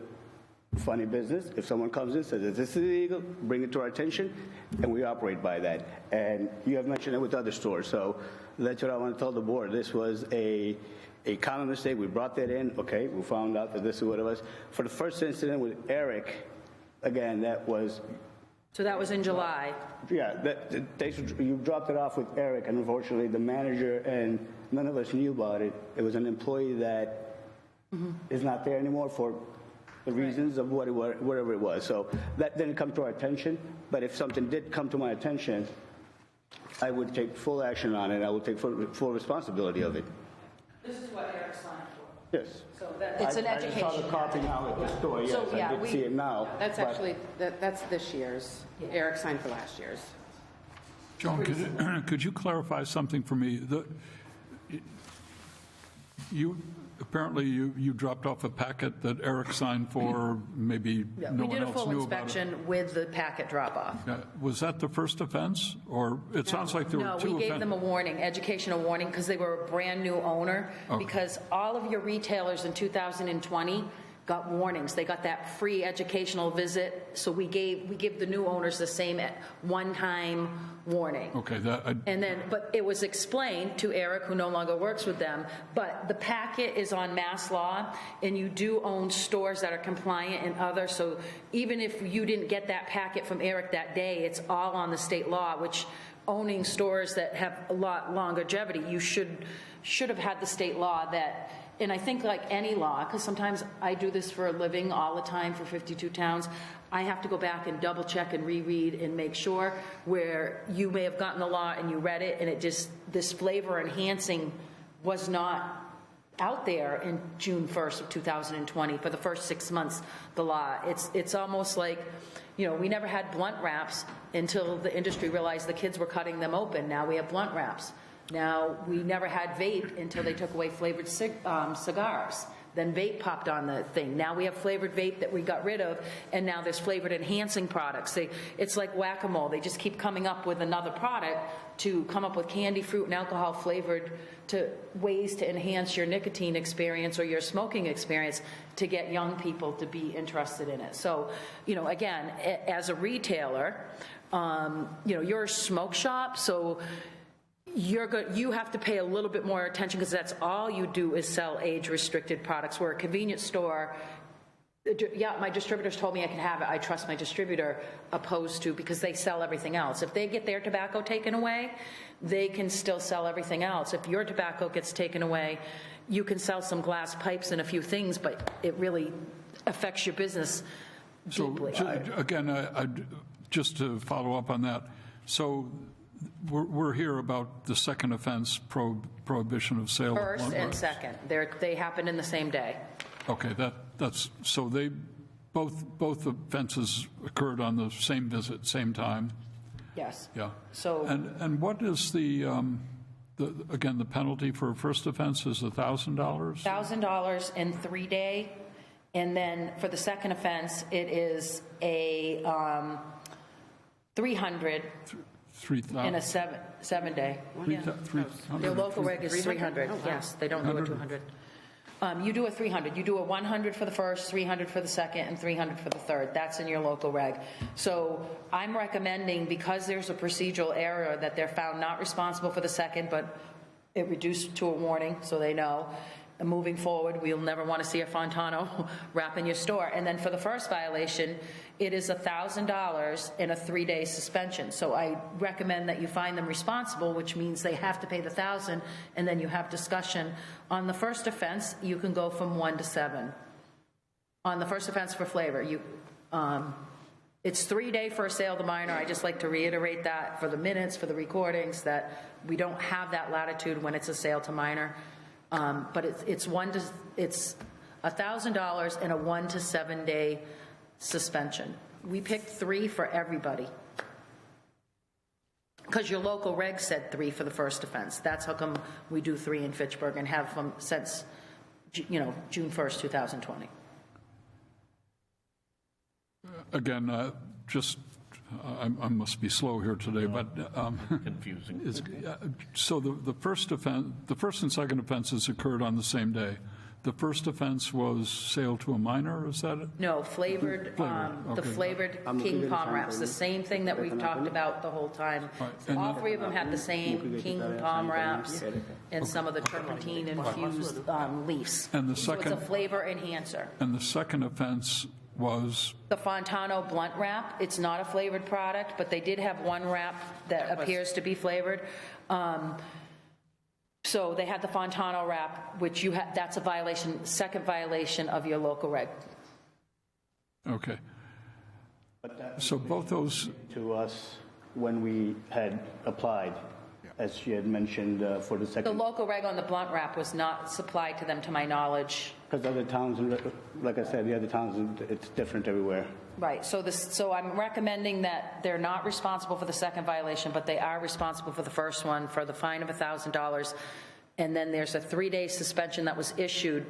funny business. If someone comes in and says, this is illegal, bring it to our attention, and we operate by that. And you have mentioned it with other stores. So that's what I want to tell the board. This was a common mistake. We brought that in. Okay, we found out that this is what it was. For the first incident with Eric, again, that was... So that was in July. Yeah, you dropped it off with Eric, and unfortunately the manager and none of us knew about it. It was an employee that is not there anymore for the reasons of whatever it was. So that didn't come to our attention, but if something did come to my attention, I would take full action on it. I would take full responsibility of it. This is what Eric signed for. Yes. So it's an education. I just saw the copy now at the store, yes. So, yeah, I did see it now. That's actually, that's this year's. Eric signed for last year's. Joan, could you clarify something for me? Apparently you dropped off a packet that Eric signed for, maybe no one else knew about it. We did a full inspection with the packet drop-off. Was that the first offense? Or it sounds like there were 2 offenses. No, we gave them a warning, educational warning, because they were a brand-new owner. Okay. Because all of your retailers in 2020 got warnings. They got that free educational visit. So we give the new owners the same one-time warning. Okay. But it was explained to Eric, who no longer works with them, but the packet is on Mass law, and you do own stores that are compliant and others. So even if you didn't get that packet from Eric that day, it's all on the state law, which owning stores that have a lot longevity, you should have had the state law that. And I think like any law, because sometimes I do this for a living all the time for 52 towns, I have to go back and double check and reread and make sure, where you may have gotten the law and you read it and it just, this flavor enhancing was not out there in June 1st of 2020 for the first 6 months, the law. It's almost like, we never had blunt wraps until the industry realized the kids were cutting them open. Now we have blunt wraps. Now, we never had vape until they took away flavored cigars. Then vape popped on the thing. Now we have flavored vape that we got rid of, and now there's flavored enhancing products. It's like whack-a-mole. They just keep coming up with another product to come up with candy, fruit, and alcohol flavored ways to enhance your nicotine experience or your smoking experience to get young people to be interested in it. So, again, as a retailer, you're a smoke shop, so you have to pay a little bit more attention, because that's all you do is sell age-restricted products, where a convenience store, Yeah, my distributors told me I could have it. I trust my distributor, opposed to, because they sell everything else. If they get their tobacco taken away, they can still sell everything else. If your tobacco gets taken away, you can sell some glass pipes and a few things, but it really affects your business deeply. So, again, just to follow up on that, so we're here about the second offense, prohibition of sale. First and second, they happen in the same day. Okay, that's so both offenses occurred on the same visit, same time. Yes. Yeah. So and what is the penalty for a first offense is $1,000? $1,000 in 3-day, and then for the second offense, it is a 300 in a 7-day. Yeah. Your local reg is 300. Yes, they don't do a 200. You do a 300. You do a 100 for the first, 300 for the second, and 300 for the third. That's in your local reg. So I'm recommending, because there's a procedural error, that they're found not responsible for the second, but it reduced to a warning, so they know. And moving forward, we'll never want to see a Fontano wrap in your store. And then for the first violation, it is $1,000 and a 3-day suspension. So I recommend that you find them responsible, which means they have to pay the $1,000, and then you have discussion. On the first offense, you can go from 1 to 7. On the first offense for flavor, it's 3-day for a sale to minor. I just like to reiterate that for the minutes, for the recordings, that we don't have that latitude when it's a sale to minor. But it's $1,000 and a 1 to 7 day suspension. We picked 3 for everybody, because your local reg said 3 for the first offense. That's how come we do 3 in Fitchburg and have them since, June 1st, 2020. Again, I must be slow here today, but Confusing. so the first and second offenses occurred on the same day. The first offense was sale to a minor, is that it? No, flavored, the flavored King Palm wraps, the same thing that we've talked about the whole time. Right. All 3 of them had the same King Palm wraps and some of the turpentine infused leaves. And the So second- it's a flavor enhancer. And the second offense was? The Fontano blunt wrap, it's not a flavored product, but they did have one wrap that appears to be flavored. So they had the Fontano wrap, which that's a violation, second violation of your local reg. Okay. But that So both those, to us when we had applied, as she had mentioned for the The second. local reg on the blunt wrap was not supplied to them, to my knowledge. Because other towns, like I said, the other towns, it's different everywhere. Right, so I'm recommending that they're not responsible for the second violation, but they are responsible for the first one, for the fine of $1,000. And then there's a 3-day suspension that was issued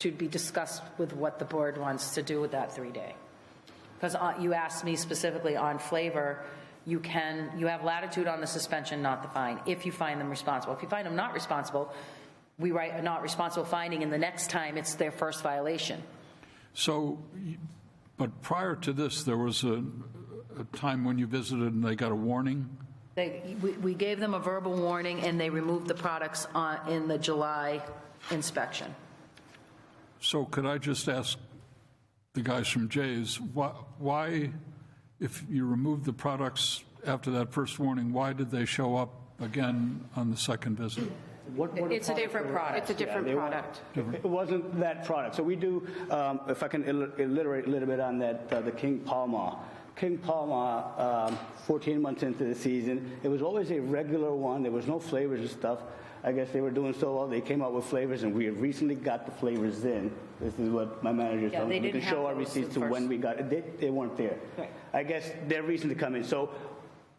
to be discussed with what the board wants to do with that 3-day. Because you asked me specifically on flavor, you have latitude on the suspension, not the fine, if you find them responsible. If you find them not responsible, we write a not responsible finding, and the next time it's their first violation. so, but prior to this, there was a time when you visited and they got a warning? We gave them a verbal warning, and they removed the products in the July inspection. So could I just ask the guys from Jay's, why, if you removed the products after that first warning, why did they show up again on the second visit? It's a different product. It's a different product. It wasn't that product. So we do, if I can iterate a little bit on that, the King Palma. King Palma, 14 months into the season, it was always a regular one. There was no flavors and stuff. I guess they were doing so well, they came out with flavors, and we had recently got the flavors in. This is what my manager told me. We can show our receipts to when we got it. They weren't there. Right. I guess their reason to come in. So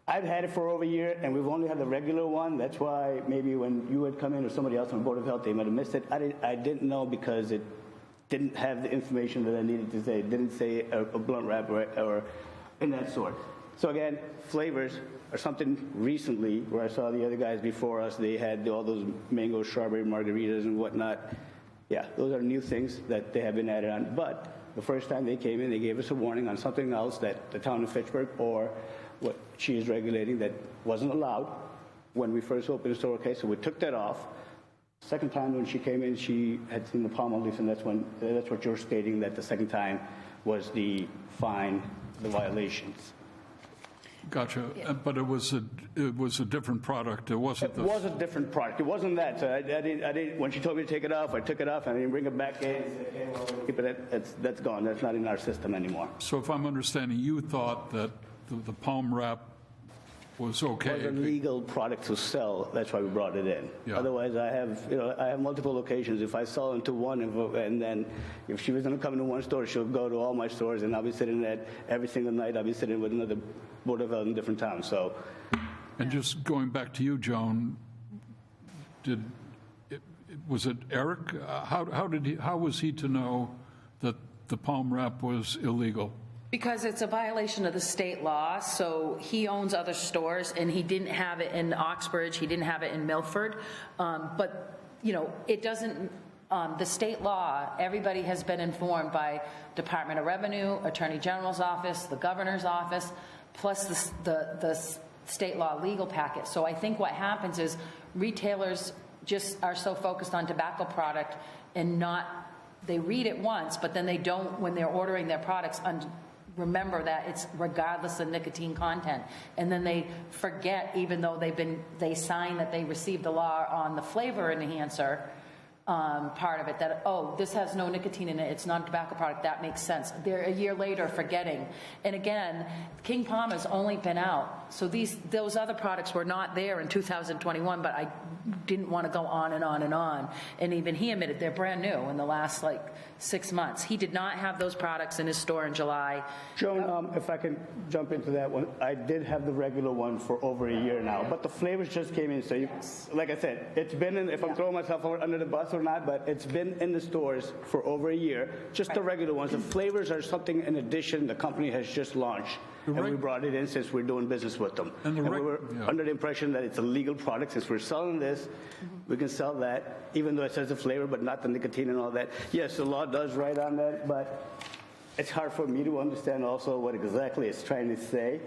I've had it for over a year, and we've only had the regular one. That's why maybe when you had come in or somebody else from Board of Health, they might have missed it. I didn't know because it didn't have the information that I needed to say. It didn't say a blunt wrap or in that sort. So again, flavors are something recently where I saw the other guys before us, they had all those mango strawberry margaritas and whatnot. Yeah, those are new things that they have been added on. But the first time they came in, they gave us a warning on something else that the town of Fitchburg or what she is regulating that wasn't allowed when we first opened the store. Okay, so we took that off. Second time when she came in, she had seen the Palmolive, and that's what you're stating, that the second time was the fine, the violations. Gotcha. But it was a different product. It wasn't. It was a different product. It wasn't that. So I didn't. When she told me to take it off, I took it off, and I didn't bring it back in. And said, okay, well, keep it. That's gone. That's not in our system anymore. So if I'm understanding, you thought that the palm wrap was okay. It was a legal product to sell. That's why we brought it in. Yeah. Otherwise, I have multiple locations. If I sell into one, and then if she was going to come into one store, she'll go to all my stores, and I'll be sitting at every single night. I'll be sitting with another Board of Health in different towns. So, And just going back to you, Joan, was it Eric? How was he to know that the palm wrap was illegal? Because it's a violation of the state law, so he owns other stores, and he didn't have it in Oxbridge, he didn't have it in Milford, but, it doesn't, the state law, everybody has been informed by Department of Revenue, Attorney General's office, the governor's office, plus the state law legal packet. So I think what happens is retailers just are so focused on tobacco product and they read it once, but then they don't, when they're ordering their products, remember that it's regardless of nicotine content, and then they forget, even though they sign that they received the law on the flavor enhancer part of it, that, oh, this has no nicotine in it, it's not a tobacco product, that makes sense. They're a year later forgetting. And again, King Palm has only been out, so those other products were not there in 2021, but I didn't want to go on and on and on. And even he admitted they're brand new in the last 6 months. He did not have those products in his store in July. Joan, if I can jump into that one, I did have the regular one for over a year now, but the flavors just came in. So, like I said, it's been in, if I'm throwing myself under the bus or not, but it's been in the stores for over a year, just the regular ones. The flavors are something in addition the company has just launched, and we brought it in since we're doing business with them. And we were under the impression that it's a legal product. Since we're selling this, we can sell that, even though it says the flavor, but not the nicotine and all that. Yes, the law does write on that, but it's hard for me to understand also what exactly it's trying to say.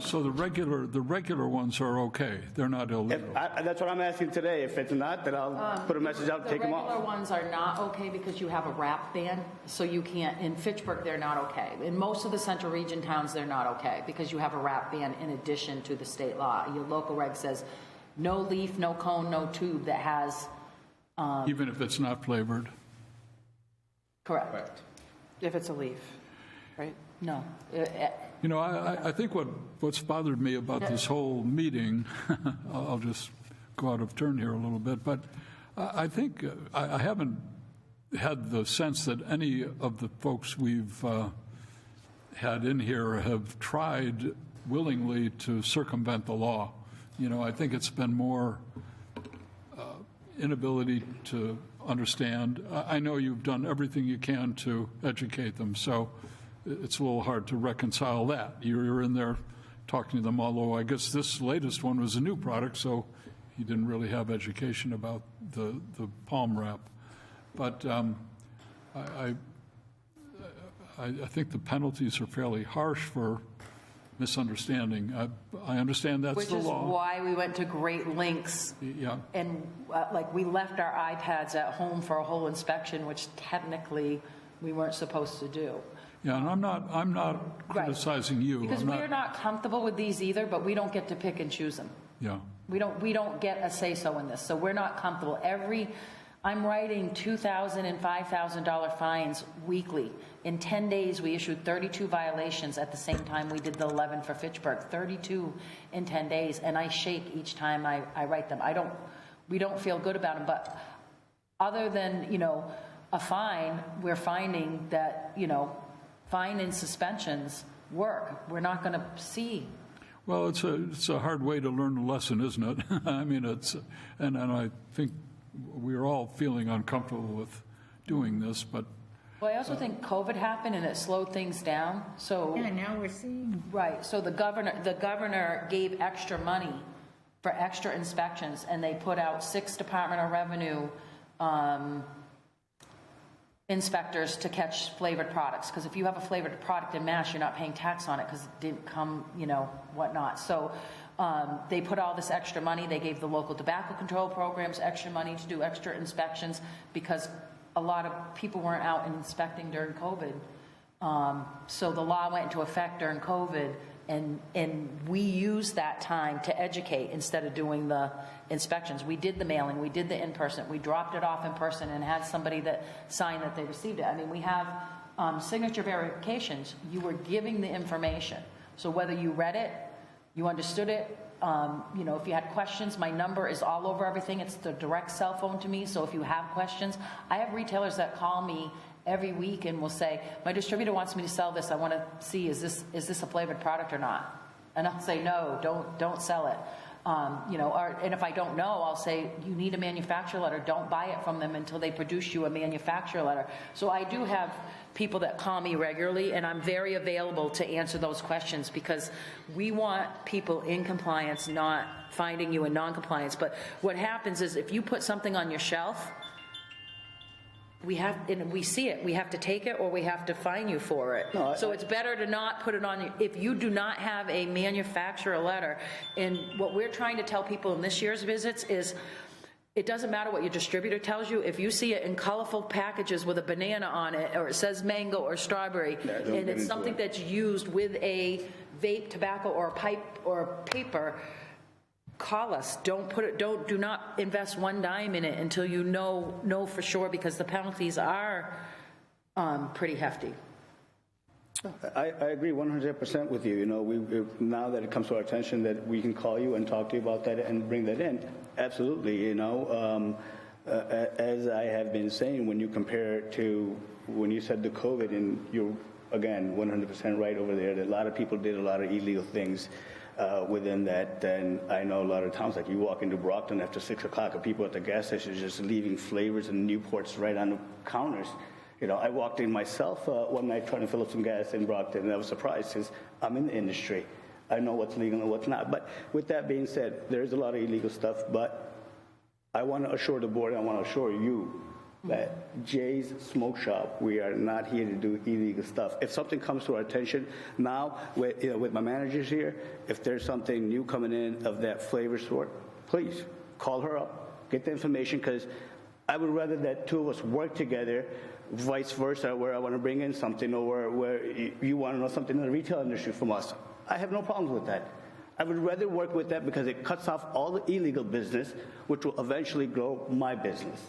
So the regular ones are okay. They're not illegal. That's what I'm asking today. If it's not, then I'll put a message out and take them off. The regular ones are not okay because you have a wrap ban, so you can't. In Fitchburg, they're not okay. In most of the Central Region towns, they're not okay because you have a wrap ban in addition to the state law. Your local reg says no leaf, no cone, no tube that has. Even if it's not flavored? Correct. If it's a leaf, right? No. I think what's bothered me about this whole meeting, I'll just go out of turn here a little bit, but I think I haven't had the sense that any of the folks we've had in here have tried willingly to circumvent the law. I think it's been more inability to understand. I know you've done everything you can to educate them, so it's a little hard to reconcile that. You're in there talking to them, although I guess this latest one was a new product, so he didn't really have education about the palm wrap. But I think the penalties are fairly harsh for misunderstanding. I understand that's the law. Which is why we went to great lengths. Yeah. And we left our iPads at home for a whole inspection, which technically we weren't supposed to do. Yeah, and I'm not criticizing you. Because we're not comfortable with these either, but we don't get to pick and choose them. Yeah. We don't get a say-so in this, so we're not comfortable. I'm writing $2,000 and $5,000 fines weekly. In 10 days, we issued 32 violations at the same time we did the 11 for Fitchburg. 32 in 10 days, and I shake each time I write them. We don't feel good about them, but other than, a fine, we're finding that, fine and suspensions work. We're not going to see. Well, it's a hard way to learn a lesson, isn't it? I mean, and I think we're all feeling uncomfortable with doing this, but. Well, I also think COVID happened and it slowed things down. So yeah, now we're seeing. Right. So the governor gave extra money for extra inspections, and they put out 6 Department of Revenue inspectors to catch flavored products, because if you have a flavored product in mass, you're not paying tax on it because it didn't come, whatnot. So They put all this extra money. They gave the local tobacco control programs extra money to do extra inspections because a lot of people weren't out inspecting during COVID. So the law went into effect during COVID, and we used that time to educate instead of doing the inspections. We did the mailing, we did the in-person, we dropped it off in person and had somebody that signed that they received it. I mean, we have signature verifications. You were giving the information. So whether you read it, you understood it, you know, if you had questions, my number is all over everything. It's the direct cell phone to me. So if you have questions, I have retailers that call me every week and will say, my distributor wants me to sell this. I want to see, is this a flavored product or not? And I'll say, no, don't sell it. You know, and if I don't know, I'll say, you need a manufacturer letter. Don't buy it from them until they produce you a manufacturer letter. So I do have people that call me regularly, and I'm very available to answer those questions because we want people in compliance, not finding you in non-compliance. But what happens is if you put something on your shelf, we see it. We have to take it or we have to fine you for it. So it's better to not put it on. If you do not have a manufacturer letter, and what we're trying to tell people in this year's visits is it doesn't matter what your distributor tells you. If you see it in colorful packages with a banana on it or it says mango or strawberry, and it's something that's used with a vape, tobacco, or a pipe or paper, call us. Do not invest one dime in it until you know for sure, because the penalties are pretty hefty. I agree 100% with you. You know, now that it comes to our attention that we can call you and talk to you about that and bring that in, absolutely. You know, as I have been saying, when you compare it to when you said the COVID, and you're again 100% right over there, that a lot of people did a lot of illegal things within that. And I know a lot of towns, like you walk into Brockton after 6 o'clock, and people at the gas stations just leaving flavors and Newports right on the counters. You know, I walked in myself one night trying to fill up some gas in Brockton, and I was surprised because I'm in the industry. I know what's legal and what's not. But with that being said, there's a lot of illegal stuff, but I want to assure the board, I want to assure you that Jay's Smoke Shop, we are not here to do illegal stuff. If something comes to our attention now, with my managers here, if there's something new coming in of that flavor sort, please call her up, get the information, because I would rather that two of us work together, vice versa, where I want to bring in something or where you want to know something in the retail industry from us. I have no problems with that. I would rather work with that because it cuts off all the illegal business, which will eventually grow my business.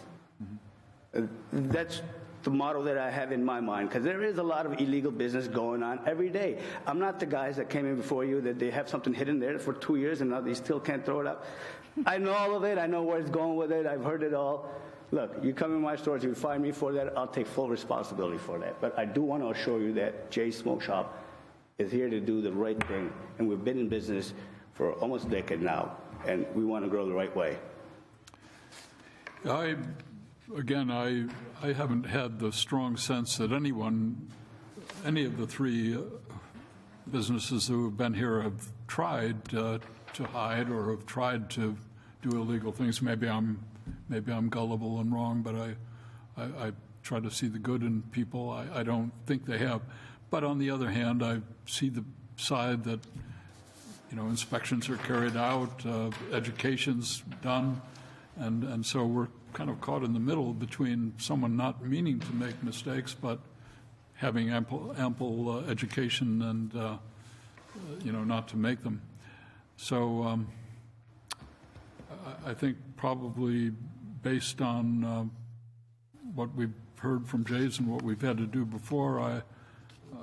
That's the model that I have in my mind, because there is a lot of illegal business going on every day. I'm not the guys that came in before you that they have something hidden there for 2 years and now they still can't throw it up. I know all of it. I know where it's going with it. I've heard it all. Look, you come in my stores, you find me for that, I'll take full responsibility for that. But I do want to assure you that Jay's Smoke Shop is here to do the right thing, and we've been in business for almost a decade now, and we want to grow the right way. I haven't had the strong sense that any of the three businesses who have been here have tried to hide or have tried to do illegal things. Maybe I'm gullible and wrong, but I try to see the good in people. I don't think they have. But on the other hand, I see the side that, you know, inspections are carried out, education's done, and so we're kind of caught in the middle between someone not meaning to make mistakes, but having ample education and, you know, not to make them. So I think probably based on what we've heard from Jay's and what we've had to do before,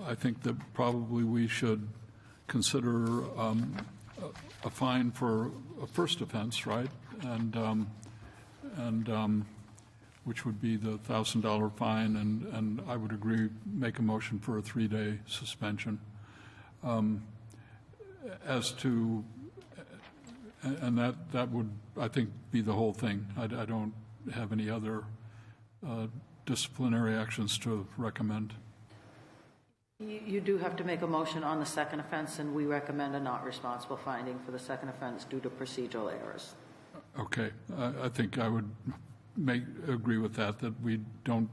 I think that probably we should consider a fine for a first offense, right? And which would be the $1,000 fine, and I would agree, make a motion for a 3-day suspension. As to, and that would, I think, be the whole thing. I don't have any other disciplinary actions to recommend. You do have to make a motion on the second offense, and we recommend a not responsible finding for the second offense due to procedural errors. Okay, I think I would agree with that we don't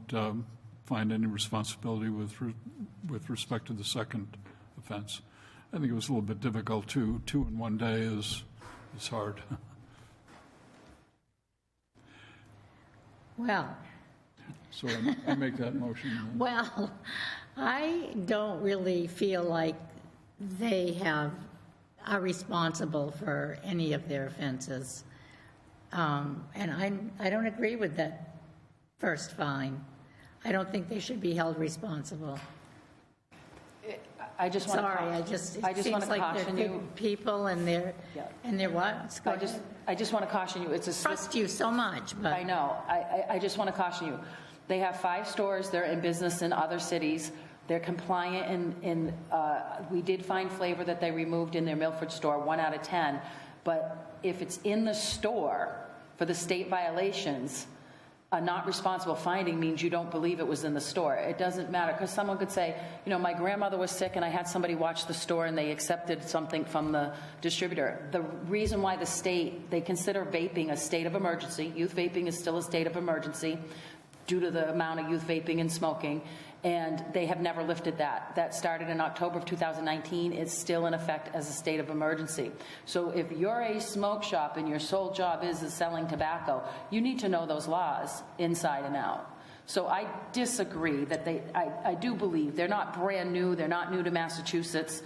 find any responsibility with respect to the second offense. I think it was a little bit difficult, too. 2 in 1 day is hard. Well, So I make that motion. well, I don't really feel like they are responsible for any of their offenses. And I don't agree with that first fine. I don't think they should be held responsible. I just want to. Sorry, it want seems to like caution they're you. good people and they're what? Go ahead. I just want to caution you. It's a Trust you so much, but. I know. I just want to caution you. They have 5 stores. They're in business in other cities. They're compliant we did find flavor that they removed in their Milford store, 1 out of 10. But if it's in the store for the state violations, a not responsible finding means you don't believe it was in the store. It doesn't matter, because someone could say, my grandmother was sick and I had somebody watch the store and they accepted something from the distributor. The reason why the state, they consider vaping a state of emergency. Youth vaping is still a state of emergency due to the amount of youth vaping and smoking, and they have never lifted that. That started in October of 2019. It's still in effect as a state of emergency. So if you're a smoke shop and your sole job is selling tobacco, you need to know those laws inside and out. So I disagree that I do believe they're not brand new. They're not new to Massachusetts.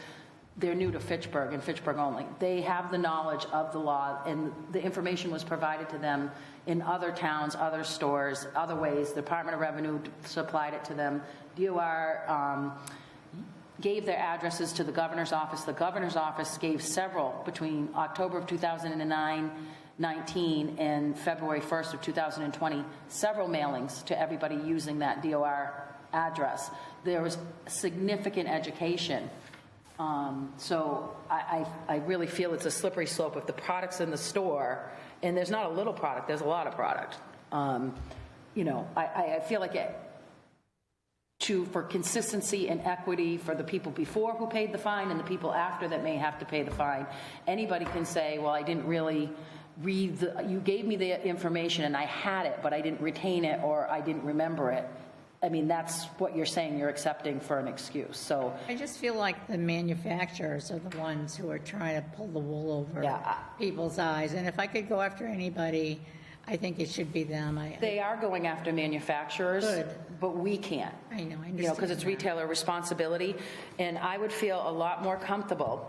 They're new to Fitchburg and Fitchburg only. They have the knowledge of the law, and the information was provided to them in other towns, other stores, other ways. The Department of Revenue supplied it to them. DOR gave their addresses to the governor's office. The governor's office gave several between October of 2019 and February 1st of 2020, several mailings to everybody using that DOR address. There was significant education. So I really feel it's a slippery slope. If the product's in the store, and there's not a little product, there's a lot of product. I feel like for consistency and equity for the people before who paid the fine and the people after that may have to pay the fine, anybody can say, well, I didn't really read you gave me the information and I had it, but I didn't retain it or I didn't remember it. I mean, that's what you're saying you're accepting for an excuse. So I just feel like the manufacturers are the ones who are trying to pull the wool over people's eyes. And if I could go after anybody, I think it should be them. They are going after manufacturers, Good. But we can't. I know, I understand. Because it's retailer responsibility. And I would feel a lot more comfortable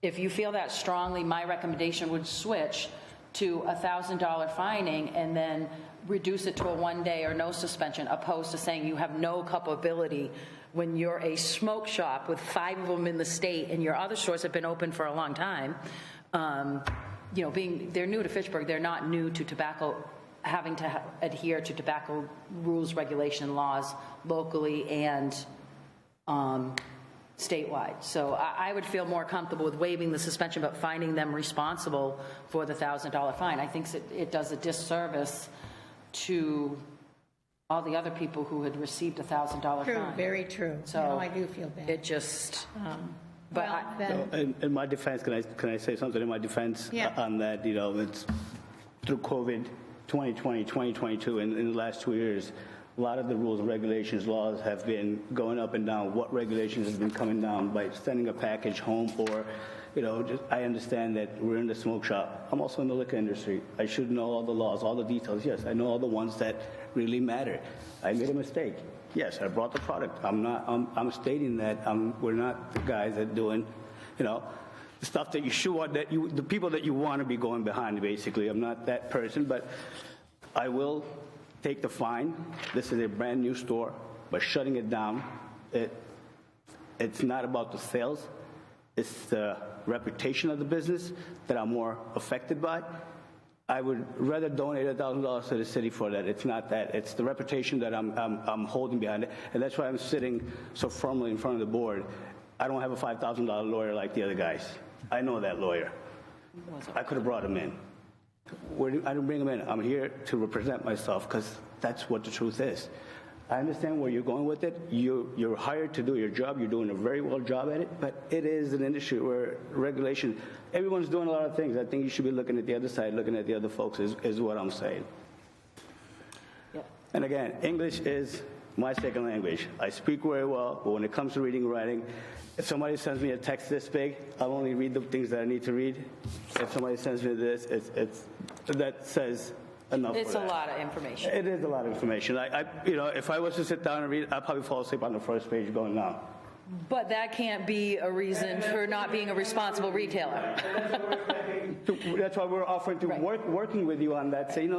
if you feel that strongly. My recommendation would switch to $1,000 fining and then reduce it to a 1-day or no suspension, opposed to saying you have no culpability when you're a smoke shop with 5 of them in the state and your other stores have been open for a long time. They're new to Fitchburg. They're not new to tobacco, having to adhere to tobacco rules, regulation, laws locally and statewide. So I would feel more comfortable with waiving the suspension, but finding them responsible for the $1,000 fine. I think it does a disservice to all the other people who had received a $1,000 fine. True, very true. So I do feel bad. It just. In my defense, can I say something in my defense on that? It's through COVID, 2020, 2022, and in the last 2 years, a lot of the rules and regulations, laws have been going up and down. What regulations has been coming down by sending a package home or, I understand that we're in the smoke shop. I'm also in the liquor industry. I should know all the laws, all the details. Yes, I know all the ones that really matter. I made a mistake. Yes, I brought the product. I'm stating that we're not the guys that doing, the stuff that you should want, the people that you want to be going behind, basically. I'm not that person, but I will take the fine. This is a brand new store, but shutting it down, it's not about the sales. It's the reputation of the business that I'm more affected by. I would rather donate $1,000 to the city for that. It's not that. It's the reputation that I'm holding behind it, and that's why I'm sitting so firmly in front of the board. I don't have a $5,000 lawyer like the other guys. I know that lawyer. I could have brought him in. I didn't bring him in. I'm here to represent myself because that's what the truth is. I understand where you're going with it. You're hired to do your job. You're doing a very well job at it, but it is an industry where regulation, everyone's doing a lot of things. I think you should be looking at the other side, looking at the other folks is what I'm saying. Yep. And again, English is my second language. I speak very well, but when it comes to reading and writing, if somebody sends me a text this big, I'll only read the things that I need to read. If somebody sends me this, that says enough. It's for a that. lot of information. It is a lot of information. If I was to sit down and read, I'd probably fall asleep on the first page going, no. But that can't be a reason for not being a responsible retailer. That's why we're offering to working with you on that. Say,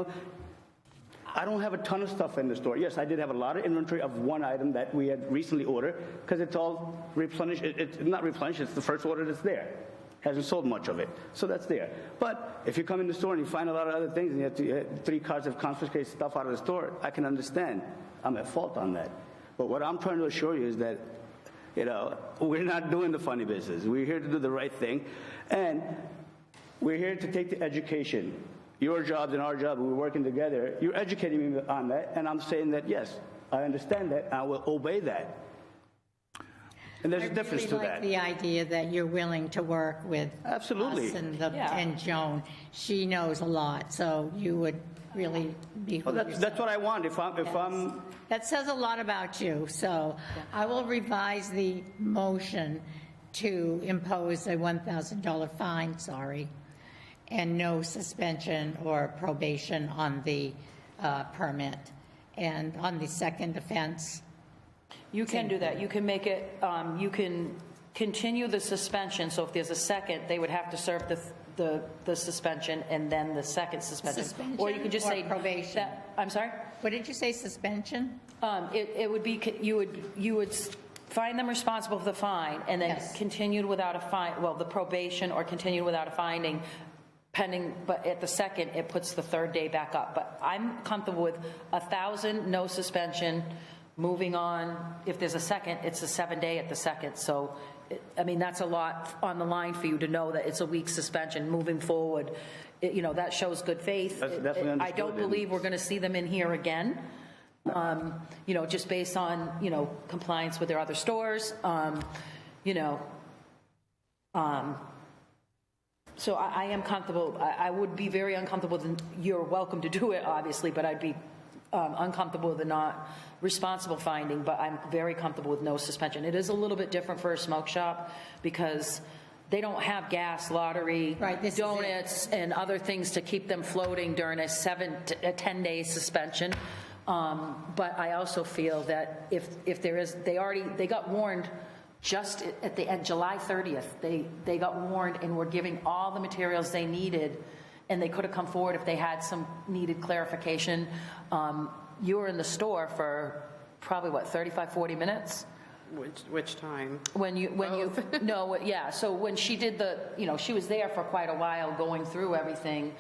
I don't have a ton of stuff in the store. Yes, I did have a lot of inventory of one item that we had recently ordered because it's all replenished. It's not replenished. It's the first order that's there. Hasn't sold much of it, so that's there. But if you come in the store and you find a lot of other things and you have to, 3 cars of confiscated stuff out of the store, I can understand. I'm at fault on that. But what I'm trying to assure you is that we're not doing the funny business. We're here to do the right thing. And we're here to take the education. Your job and our job, we're working together. You're educating me on that. And I'm saying that, yes, I understand that. I will obey that. And there's a difference to I really like that. the idea that you're willing to work with Absolutely. us and Joan. She knows a lot, so you would really be. Well, that's what I want. If I'm That says a lot about you, so I will revise the motion to impose a $1,000 fine, and no suspension or probation on the permit. And on the second offense, You can do that. You can make it, you can continue the suspension. So if there's a second, they would have to serve the suspension and then the second suspension. Or you could just say probation. I'm sorry? What did you say, suspension? It would be, you would find them responsible for the fine and then continued without a fine, well, the probation or continued without a finding pending, but at the second, it puts the third day back up. But I'm comfortable with 1,000, no suspension, moving on. If there's a second, it's a 7-day at the second. So, that's a lot on the line for you to know that it's a week's suspension moving forward. That shows good faith. That's definitely I don't believe we're going to see them in here again. Just based on, compliance with their other stores, so I am comfortable. I would be very uncomfortable. You're welcome to do it, obviously, but I'd be uncomfortable with the not responsible finding, but I'm very comfortable with no suspension. It is a little bit different for a smoke shop because they don't have gas, lottery, donuts, and other things to keep them floating during a 7 to 10-day suspension. But I also feel that if there is, they got warned just at the end, July 30th, they got warned and were giving all the materials they needed, and they could have come forward if they had some needed clarification. You were in the store for probably, 35, 40 minutes? Which time? So when she did she was there for quite a while going through everything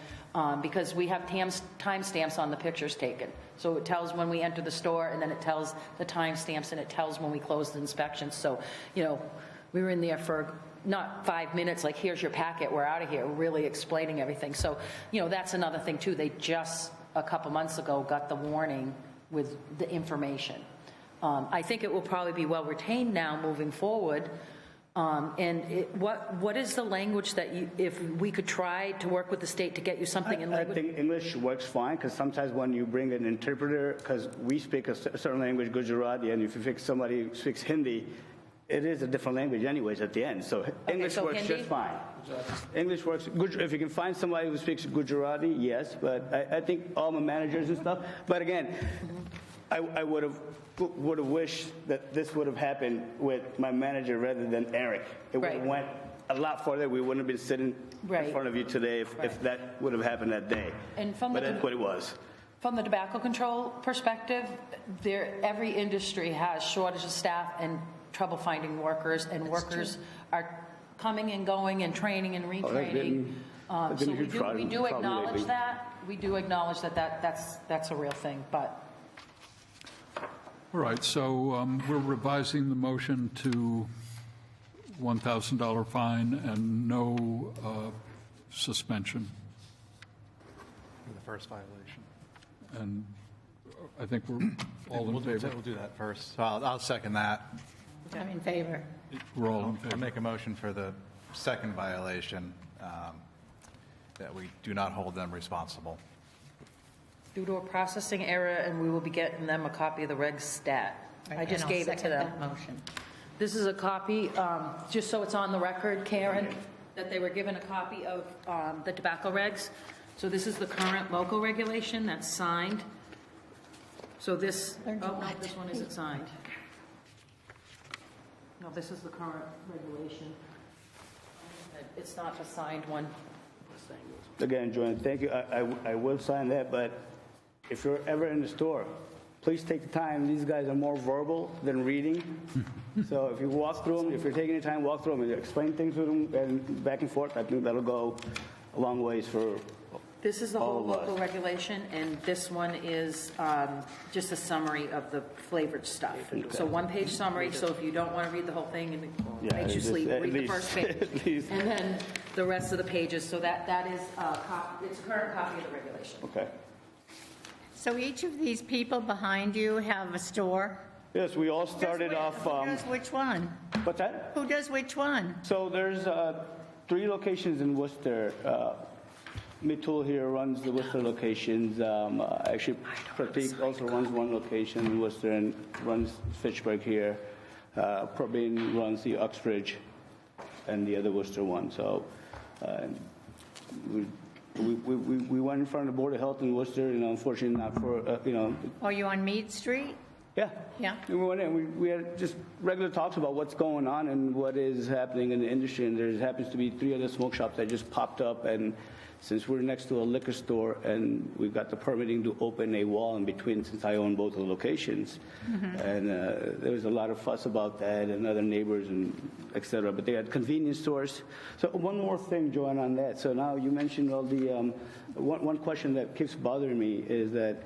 because we have timestamps on the pictures taken. So it tells when we enter the store, and then it tells the timestamps, and it tells when we close the inspection. So, we were in there for not 5 minutes, like, here's your packet, we're out of here, really explaining everything. So, that's another thing, too. They just, a couple months ago, got the warning with the information. I think it will probably be well retained now moving forward. What is the language that if we could try to work with the state to get you something in language? I think English works fine because sometimes when you bring an interpreter, because we speak a certain language, Gujarati, and if you pick somebody who speaks Hindi, it is a different language anyways at the end. So English works Hindi? just fine. English works good. If you can find somebody who speaks Gujarati, yes. But I think all my managers and stuff. But again, I would have wished that this would have happened with my manager rather than Eric. It would have went a lot farther. We wouldn't have been sitting in front of you today if that would have happened that day. But that's what it was. From the tobacco control perspective, every industry has shortage of staff and trouble finding workers, and workers are coming and going and training and retraining. So we do acknowledge that. We do acknowledge that's a real thing, but. All right, so we're revising the motion to $1,000 fine and no suspension. For the first violation. And I think we're all in favor. We'll do that first. So I'll second that. I'm in favor. We're all in favor. I'll make a motion for the second violation, that we do not hold them responsible. Due to a processing error, and we will be getting them a copy of the reg stat. I just gave it to them. And I'll second that motion. This is a copy, just so it's on the record, Karen, that they were given a copy of the tobacco regs. So this is the current local regulation that's signed. So this, oh, no, this one isn't signed. No, this is the current regulation. It's not the signed one. Again, Joanne, thank you. I will sign that, but if you're ever in the store, please take the time. These guys are more verbal than reading. So if you walk through them, if you're taking the time, walk through them and explain things to them and back and forth. I think that'll go a long ways for This is the whole all of us. local regulation, and this one is just a summary of the flavored stuff. So one-page summary, so if you don't want to read the whole thing and it makes you just sleep, at read the least- first page. at least. And then the rest of the pages, so that is, it's a current copy of the regulation. Okay. So each of these people behind you have a store? Yes, we all started off. Who does which one? What's that? Who does which one? So there's 3 locations in Worcester. Mitul here runs the Worcester locations. Actually, Pratik also runs one location in Worcester and runs Fitchburg here. Probin runs the Uxbridge and the other Worcester one. So we went in front of the Board of Health in Worcester, unfortunately not for, Are you on Mead Street? Yeah. Yeah. And we went in, we had just regular talks about what's going on and what is happening in the industry. And there happens to be 3 other smoke shops that just popped up. And since we're next to a liquor store and we've got the permitting to open a wall in between, since I own both of the locations, and there was a lot of fuss about that and other neighbors and et cetera. But they had convenience stores. So one more thing, Joanne, on that. So now you mentioned all the, one question that keeps bothering me is that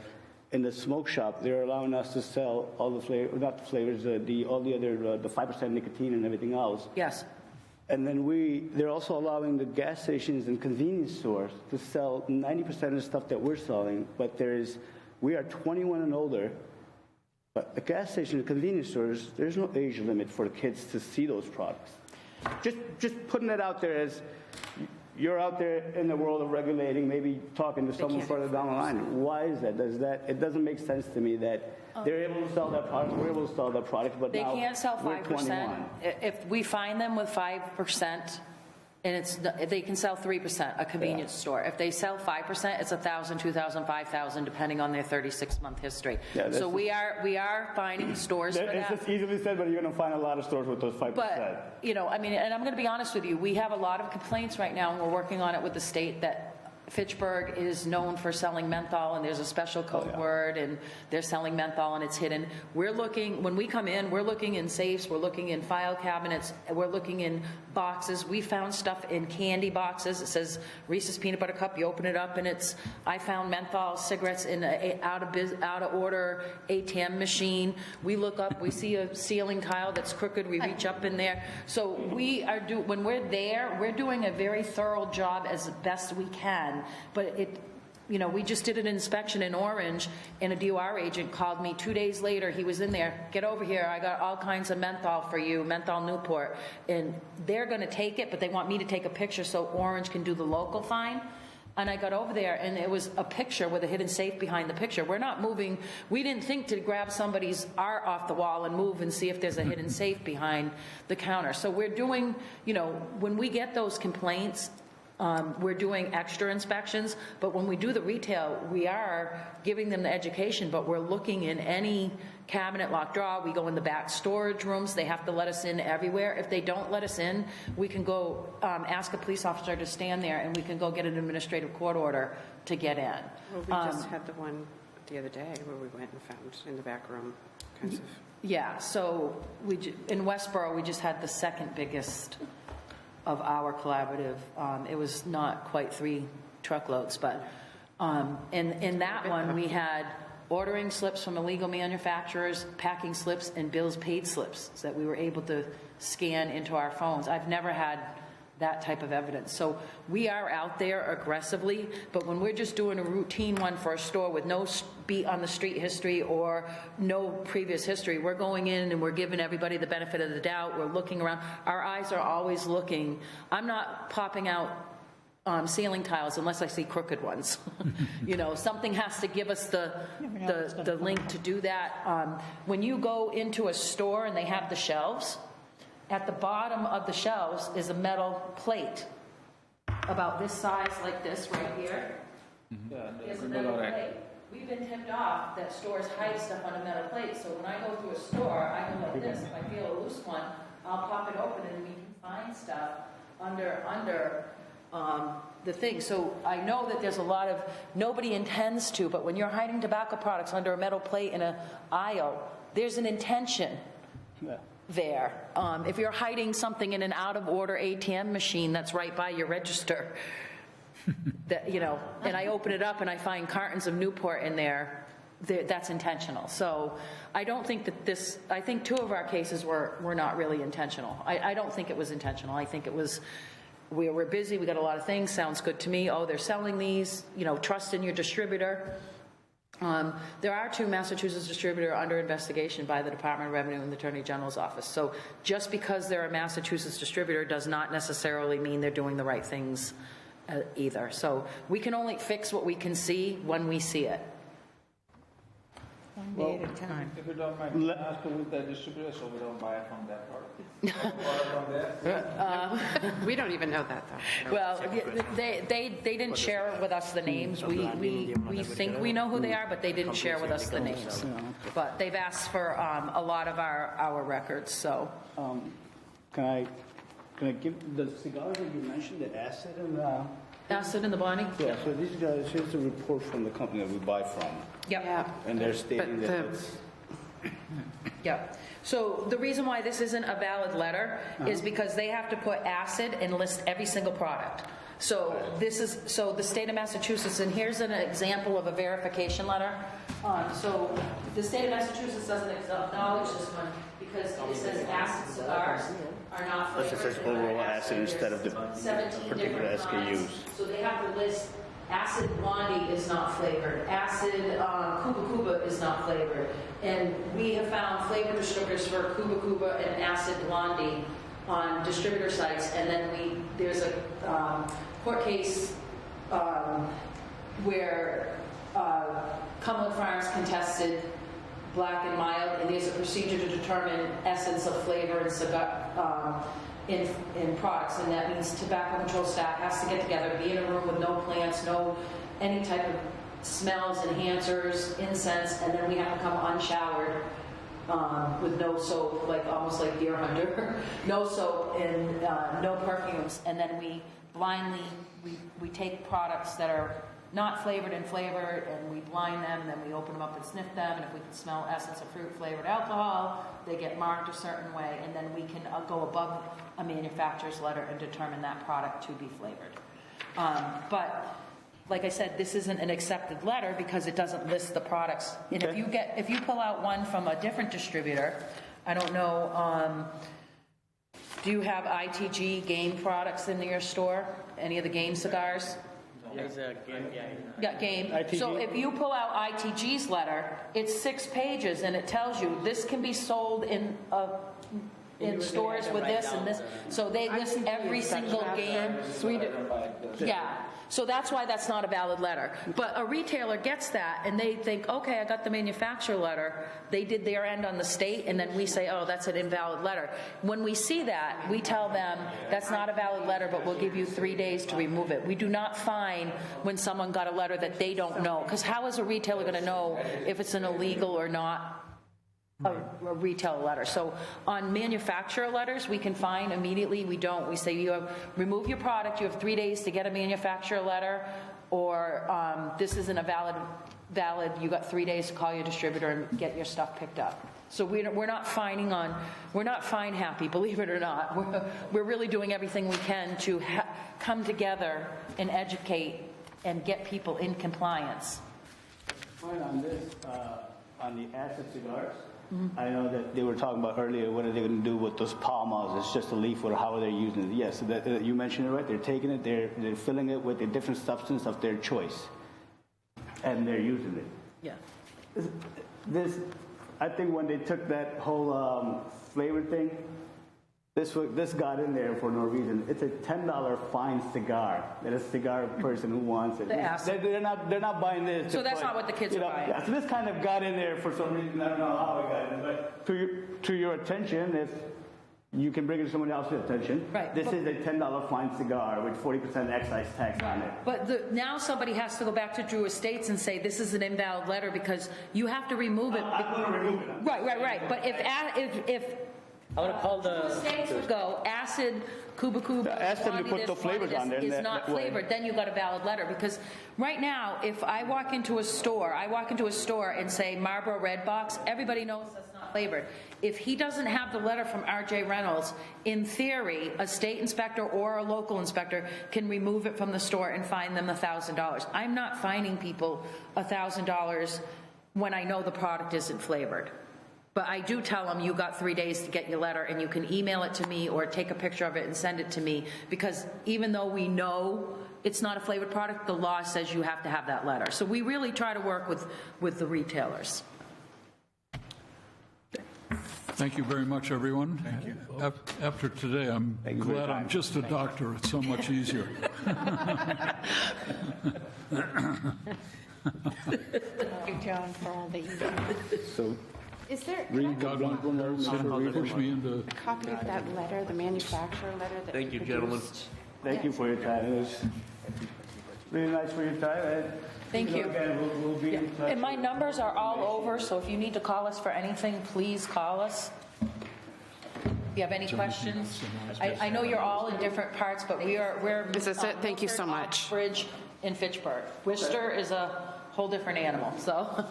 in the smoke shop, they're allowing us to sell all the flavors, not the flavors, all the other, the 5% nicotine and everything else. Yes. And then they're also allowing the gas stations and convenience stores to sell 90% of the stuff that we're selling, but we are 21 and older, but the gas station and convenience stores, there's no age limit for the kids to see those products. Just putting that out there as you're out there in the world of regulating, maybe talking to someone further down the line. Why is that? It doesn't make sense to me that they're able to sell that product, we're able to sell that product, but They now can't sell we're 5%. 21. If we find them with 5%, and they can sell 3%, a convenience store. If they sell 5%, it's $1,000, $2,000, $5,000, depending on their 36-month history. Yeah, so we are finding stores for It's that. just easily said, but you're going to find a lot of stores with those 5%. But, I mean, and I'm going to be honest with you, we have a lot of complaints right now, and we're working on it with the state that Fitchburg is known for selling menthol, and there's a special code word, and they're selling menthol, and it's hidden. We're looking, when we come in, we're looking in safes, we're looking in file cabinets, we're looking in boxes. We found stuff in candy boxes. It says Reese's Peanut Butter Cup. You open it up, and I found menthol cigarettes in an out of order ATM machine. We look up, we see a ceiling tile that's crooked. We reach up in there. So when we're there, we're doing a very thorough job as best we can. But we just did an inspection in Orange, and a DOR agent called me 2 days later. He was in there. Get over here. I got all kinds of menthol for you, menthol Newport. And they're going to take it, but they want me to take a picture so Orange can do the local fine. And I got over there, and it was a picture with a hidden safe behind the picture. We're not moving. We didn't think to grab somebody's art off the wall and move and see if there's a hidden safe behind the counter. So we're doing, when we get those complaints, we're doing extra inspections, but when we do the retail, we are giving them the education, but we're looking in any cabinet, locked drawer. We go in the back storage rooms. They have to let us in everywhere. If they don't let us in, we can go ask a police officer to stand there, and we can go get an administrative court order to get in. Well, we just had the one the other day where we went and found in the back room kinds of... Yeah, so in Westboro, we just had the second biggest of our collaborative. It was not quite 3 truckloads, but in that one, we had ordering slips from illegal manufacturers, packing slips, and bills paid slips that we were able to scan into our phones. I've never had that type of evidence. So we are out there aggressively, but when we're just doing a routine one for a store with no beat on the street history or no previous history, we're going in and we're giving everybody the benefit of the doubt. We're looking around. Our eyes are always looking. I'm not popping out ceiling tiles unless I see crooked ones. Something has to give us the link to do that. When you go into a store and they have the shelves, at the bottom of the shelves is a metal plate about this size, like this right here. There's a metal plate. We've been tipped off that stores hide stuff on a metal plate, so when I go through a store, I go like this. If I feel a loose one, I'll pop it open and we can find stuff under the thing. So I know that there's a lot of, nobody intends to, but when you're hiding tobacco products under a metal plate in an aisle, there's an intention there. If you're hiding something in an out-of-order ATM machine that's right by your register, and I open it up and I find cartons of Newport in there, that's intentional. So I don't think that I think 2 of our cases were not really intentional. I don't think it was intentional. I think it was, we were busy, we got a lot of things, sounds good to me. Oh, they're selling these, trust in your distributor. There are 2 Massachusetts distributors under investigation by the Department of Revenue and the Attorney General's office. So just because they're a Massachusetts distributor does not necessarily mean they're doing the right things either. So we can only fix what we can see when we see it. One day at a time. If you don't mind, ask with the distributor so we don't buy it from that product. We don't even know that, though. Well, they didn't share with us the names. We think we know who they are, but they didn't share with us the names. But they've asked for a lot of our records. So, Can I give the cigars that you mentioned, the acid and acid in the body? Yeah, so these guys, here's the report from the company that we buy from. Yep. Yeah. And they're stating that it's... Yep. So the reason why this isn't a valid letter is because they have to put acid and list every single product. So so the state of Massachusetts, and here's an example of a verification letter. So the state of Massachusetts doesn't acknowledge this one because it says acid cigars are not flavored. It says overall acid instead of the 17 particular different SKUs. kinds. So they have to list acid blondie is not flavored. Acid Cuba Cuba is not flavored. And we have found flavor distributors for Cuba Cuba and acid blondie on distributor sites. And then there's a court case where Cumberland Farms contested black and mild, and there's a procedure to determine essence of flavor in cigar in products, and that means tobacco control staff has to get together, be in a room with no plants, no any type of smells, enhancers, incense, and then we have to come unshowered with no soap, like almost like Deer Hunter, no soap and no perfumes, and then we blindly we take products that are not flavored and flavored, and we blind them, and then we open them up and sniff them, and if we can smell essence of fruit flavored alcohol, they get marked a certain way, and then we can go above a manufacturer's letter and determine that product to be flavored. But like I said, this isn't an accepted letter because it doesn't list the products. And if you pull out one from a different distributor, I don't know, do you have ITG Game products in your store? Any of the Game cigars? Yeah, Game. ITG? So if you pull out ITG's letter, it's 6 pages, and it tells you this can be sold in stores with this and this. So they list every single game. Yeah. So that's why that's not a valid letter. But a retailer gets that, and they think, okay, I got the manufacturer letter. They did their end on the state, and then we say, oh, that's an invalid letter. When we see that, we tell them that's not a valid letter, but we'll give you 3 days to remove it. We do not fine when someone got a letter that they don't know, because how is a retailer going to know if it's an illegal or not? A retail letter. So on manufacturer letters, we can fine immediately. We don't. We say remove your product. You have 3 days to get a manufacturer letter, or this isn't a valid. You got 3 days to call your distributor and get your stuff picked up. So we're not fining we're not fine happy. Believe it or not, we're really doing everything we can to come together and educate and get people in compliance. Point on this, on the acid cigars. Mm-hmm. I know that they were talking about earlier, what are they going to do with those palm oils? It's just a leaf, or how are they using it? Yes, you mentioned it right. They're taking it, they're filling it with a different substance of their choice, and they're using it. Yeah. I think when they took that whole flavor thing, This got in there for no reason. It's a $10 fine cigar that a cigar person who wants it. They're not buying this. So that's not what the kids are buying. Yeah, so this kind of got in there for some reason. I don't know how it got in, but to your attention, if you can bring it to someone else's attention. Right, This is a $10 fine cigar with 40% excise tax on it. But now somebody has to go back to Drew Estates and say, this is an invalid letter because you have to remove it. I'm going to remove it. Right. But if I would have called States would go acid, Kubakub, Ask them to put the flavors on there. is not flavored, then you got a valid letter. Because right now, if I walk into a store and say Marlboro Red Box, everybody knows that's not flavored. If he doesn't have the letter from R.J. Reynolds, in theory, a state inspector or a local inspector can remove it from the store and fine them $1,000. I'm not fining people $1,000 when I know the product isn't flavored. But I do tell them, you got 3 days to get your letter, and you can email it to me or take a picture of it and send it to me, because even though we know it's not a flavored product, the law says you have to have that letter. So we really try to work with the retailers. Thank you very much, everyone. Thank you. After today, I'm glad I'm just a doctor. It's so much easier. Thank you, John, for all that you do. So, Is there God push me into. a copy of that letter, the manufacturer letter that Thank you, produced? gentlemen. thank you for your time. It was really nice for your time. And, Thank you. Again, we'll be in touch. And my numbers are all over, so if you need to call us for anything, please call us. If you have any questions. I know you're all in different parts, but we're. This is it. Thank you so Milford, much. Oxbridge, and Fitchburg. Worcester is a whole different animal, so.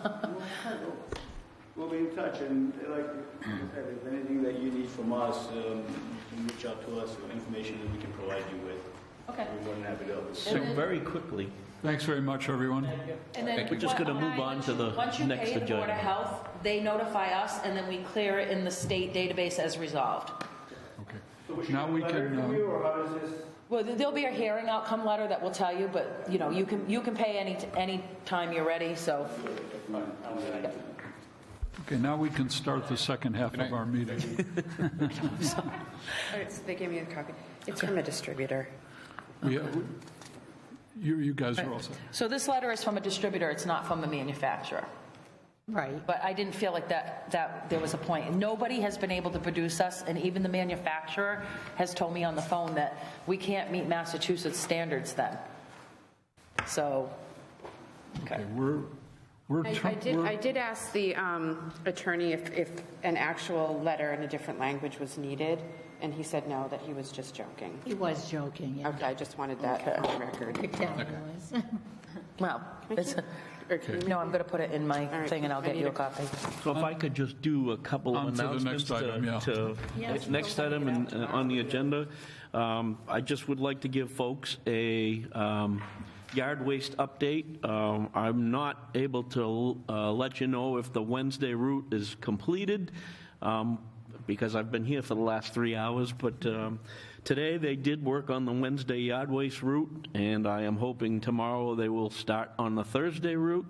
We'll be in touch, and like I said, if anything that you need from us, you can reach out to us, information that we can provide you with. Okay. We're more than happy to help. So very quickly, Thanks very much, everyone. And then We're just gonna move on to the once you next pay the Board agenda. of Health, they notify us, and then we clear it in the state database as resolved. Okay. Now we can, Or how does this? Well, there'll be a hearing outcome letter that will tell you, but, you know, you can pay any time you're ready, so. okay, now we can start the second half of our meeting. They gave me a copy. It's from a distributor. You guys are all set. So this letter is from a distributor, it's not from a manufacturer. Right. But I didn't feel like that there was a point. Nobody has been able to produce us, and even the manufacturer has told me on the phone that we can't meet Massachusetts standards then. So, okay. I did ask the attorney if an actual letter in a different language was needed, and he said no, that he was just joking. He was joking, yeah. Okay, I just wanted that on record. Could tell he was. Well, no, I'm going to put it in my thing, and I'll get you a copy. so if I could just do a couple of On to the announcements next item, yeah. Yes, next item and on the agenda. I just would like to give folks a yard waste update. I'm not able to let you know if the Wednesday route is completed, because I've been here for the last 3 hours, but today they did work on the Wednesday yard waste route, and I am hoping tomorrow they will start on the Thursday route.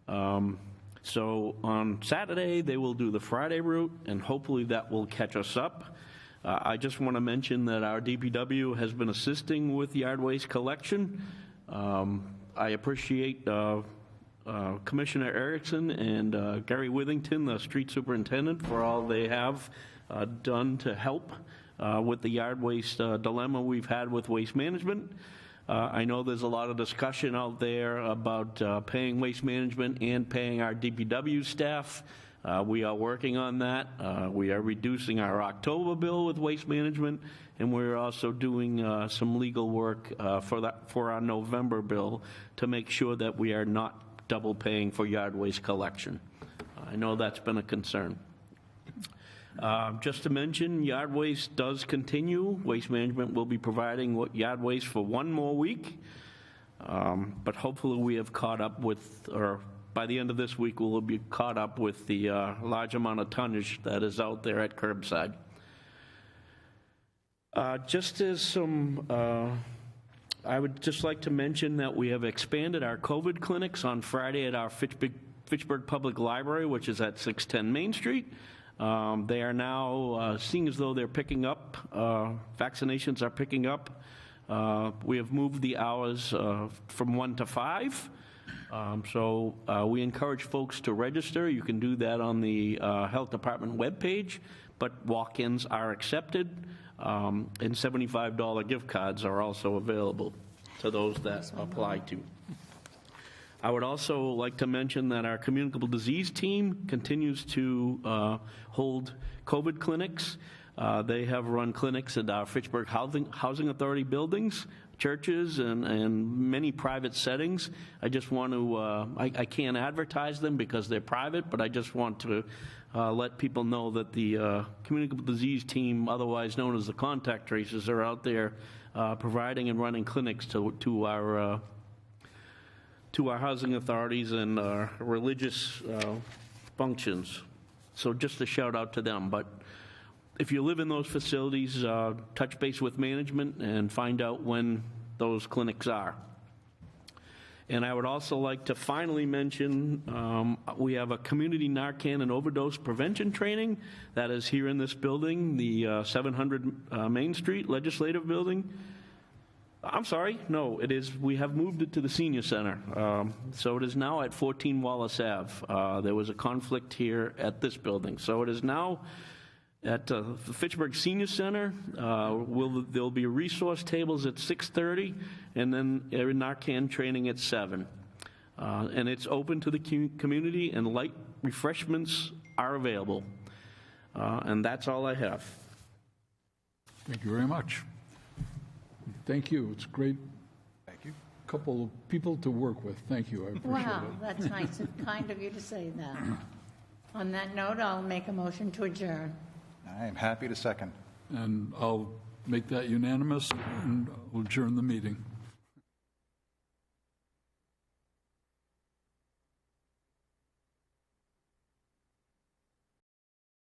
So on Saturday, they will do the Friday route, and hopefully that will catch us up. I just want to mention that our DPW has been assisting with yard waste collection. I appreciate Commissioner Erickson and Gary Withington, the street superintendent, for all they have done to help with the yard waste dilemma we've had with waste management. I know there's a lot of discussion out there about paying waste management and paying our DPW staff. We are working on that. We are reducing our October bill with waste management, and we're also doing some legal work for our November bill to make sure that we are not double paying for yard waste collection. I know that's been a concern. Just to mention, yard waste does continue. Waste management will be providing yard waste for 1 more week, but hopefully we have caught up with, or by the end of this week, we'll be caught up with the large amount of tonnage that is out there at curbside. Just as some, I would just like to mention that we have expanded our COVID clinics on Friday at our Fitchburg Public Library, which is at 610 Main Street. They are now seeing as though they're picking up, vaccinations are picking up. We have moved the hours from 1 to 5. So we encourage folks to register. You can do that on the Health Department webpage, but walk-ins are accepted, and $75 gift cards are also available to those that apply to. I would also like to mention that our communicable disease team continues to hold COVID clinics. They have run clinics at our Fitchburg Housing Authority buildings, churches, and many private settings. I just want to, I can't advertise them because they're private, but I just want to let people know that the communicable disease team, otherwise known as the contact tracers, are out there providing and running clinics to our housing authorities and religious functions. So just a shout out to them. But if you live in those facilities, touch base with management and find out when those clinics are. And I would also like to finally mention we have a community Narcan and overdose prevention training that is here in this building, the 700 Main Street Legislative Building. I'm sorry, no, it is, we have moved it to the Senior Center. So it is now at 14 Wallace Ave. There was a conflict here at this building. So it is now at the Fitchburg Senior Center. There'll be resource tables at 6:30, and then Narcan training at 7. And it's open to the community, and light refreshments are available. And that's all I have. Thank you very much. Thank you. It's great. Thank you. Couple of people to work with. Thank you. I appreciate Wow, it. that's nice and kind of you to say that. On that note, I'll make a motion to adjourn. I am happy to second. And I'll make that unanimous and we'll adjourn the meeting.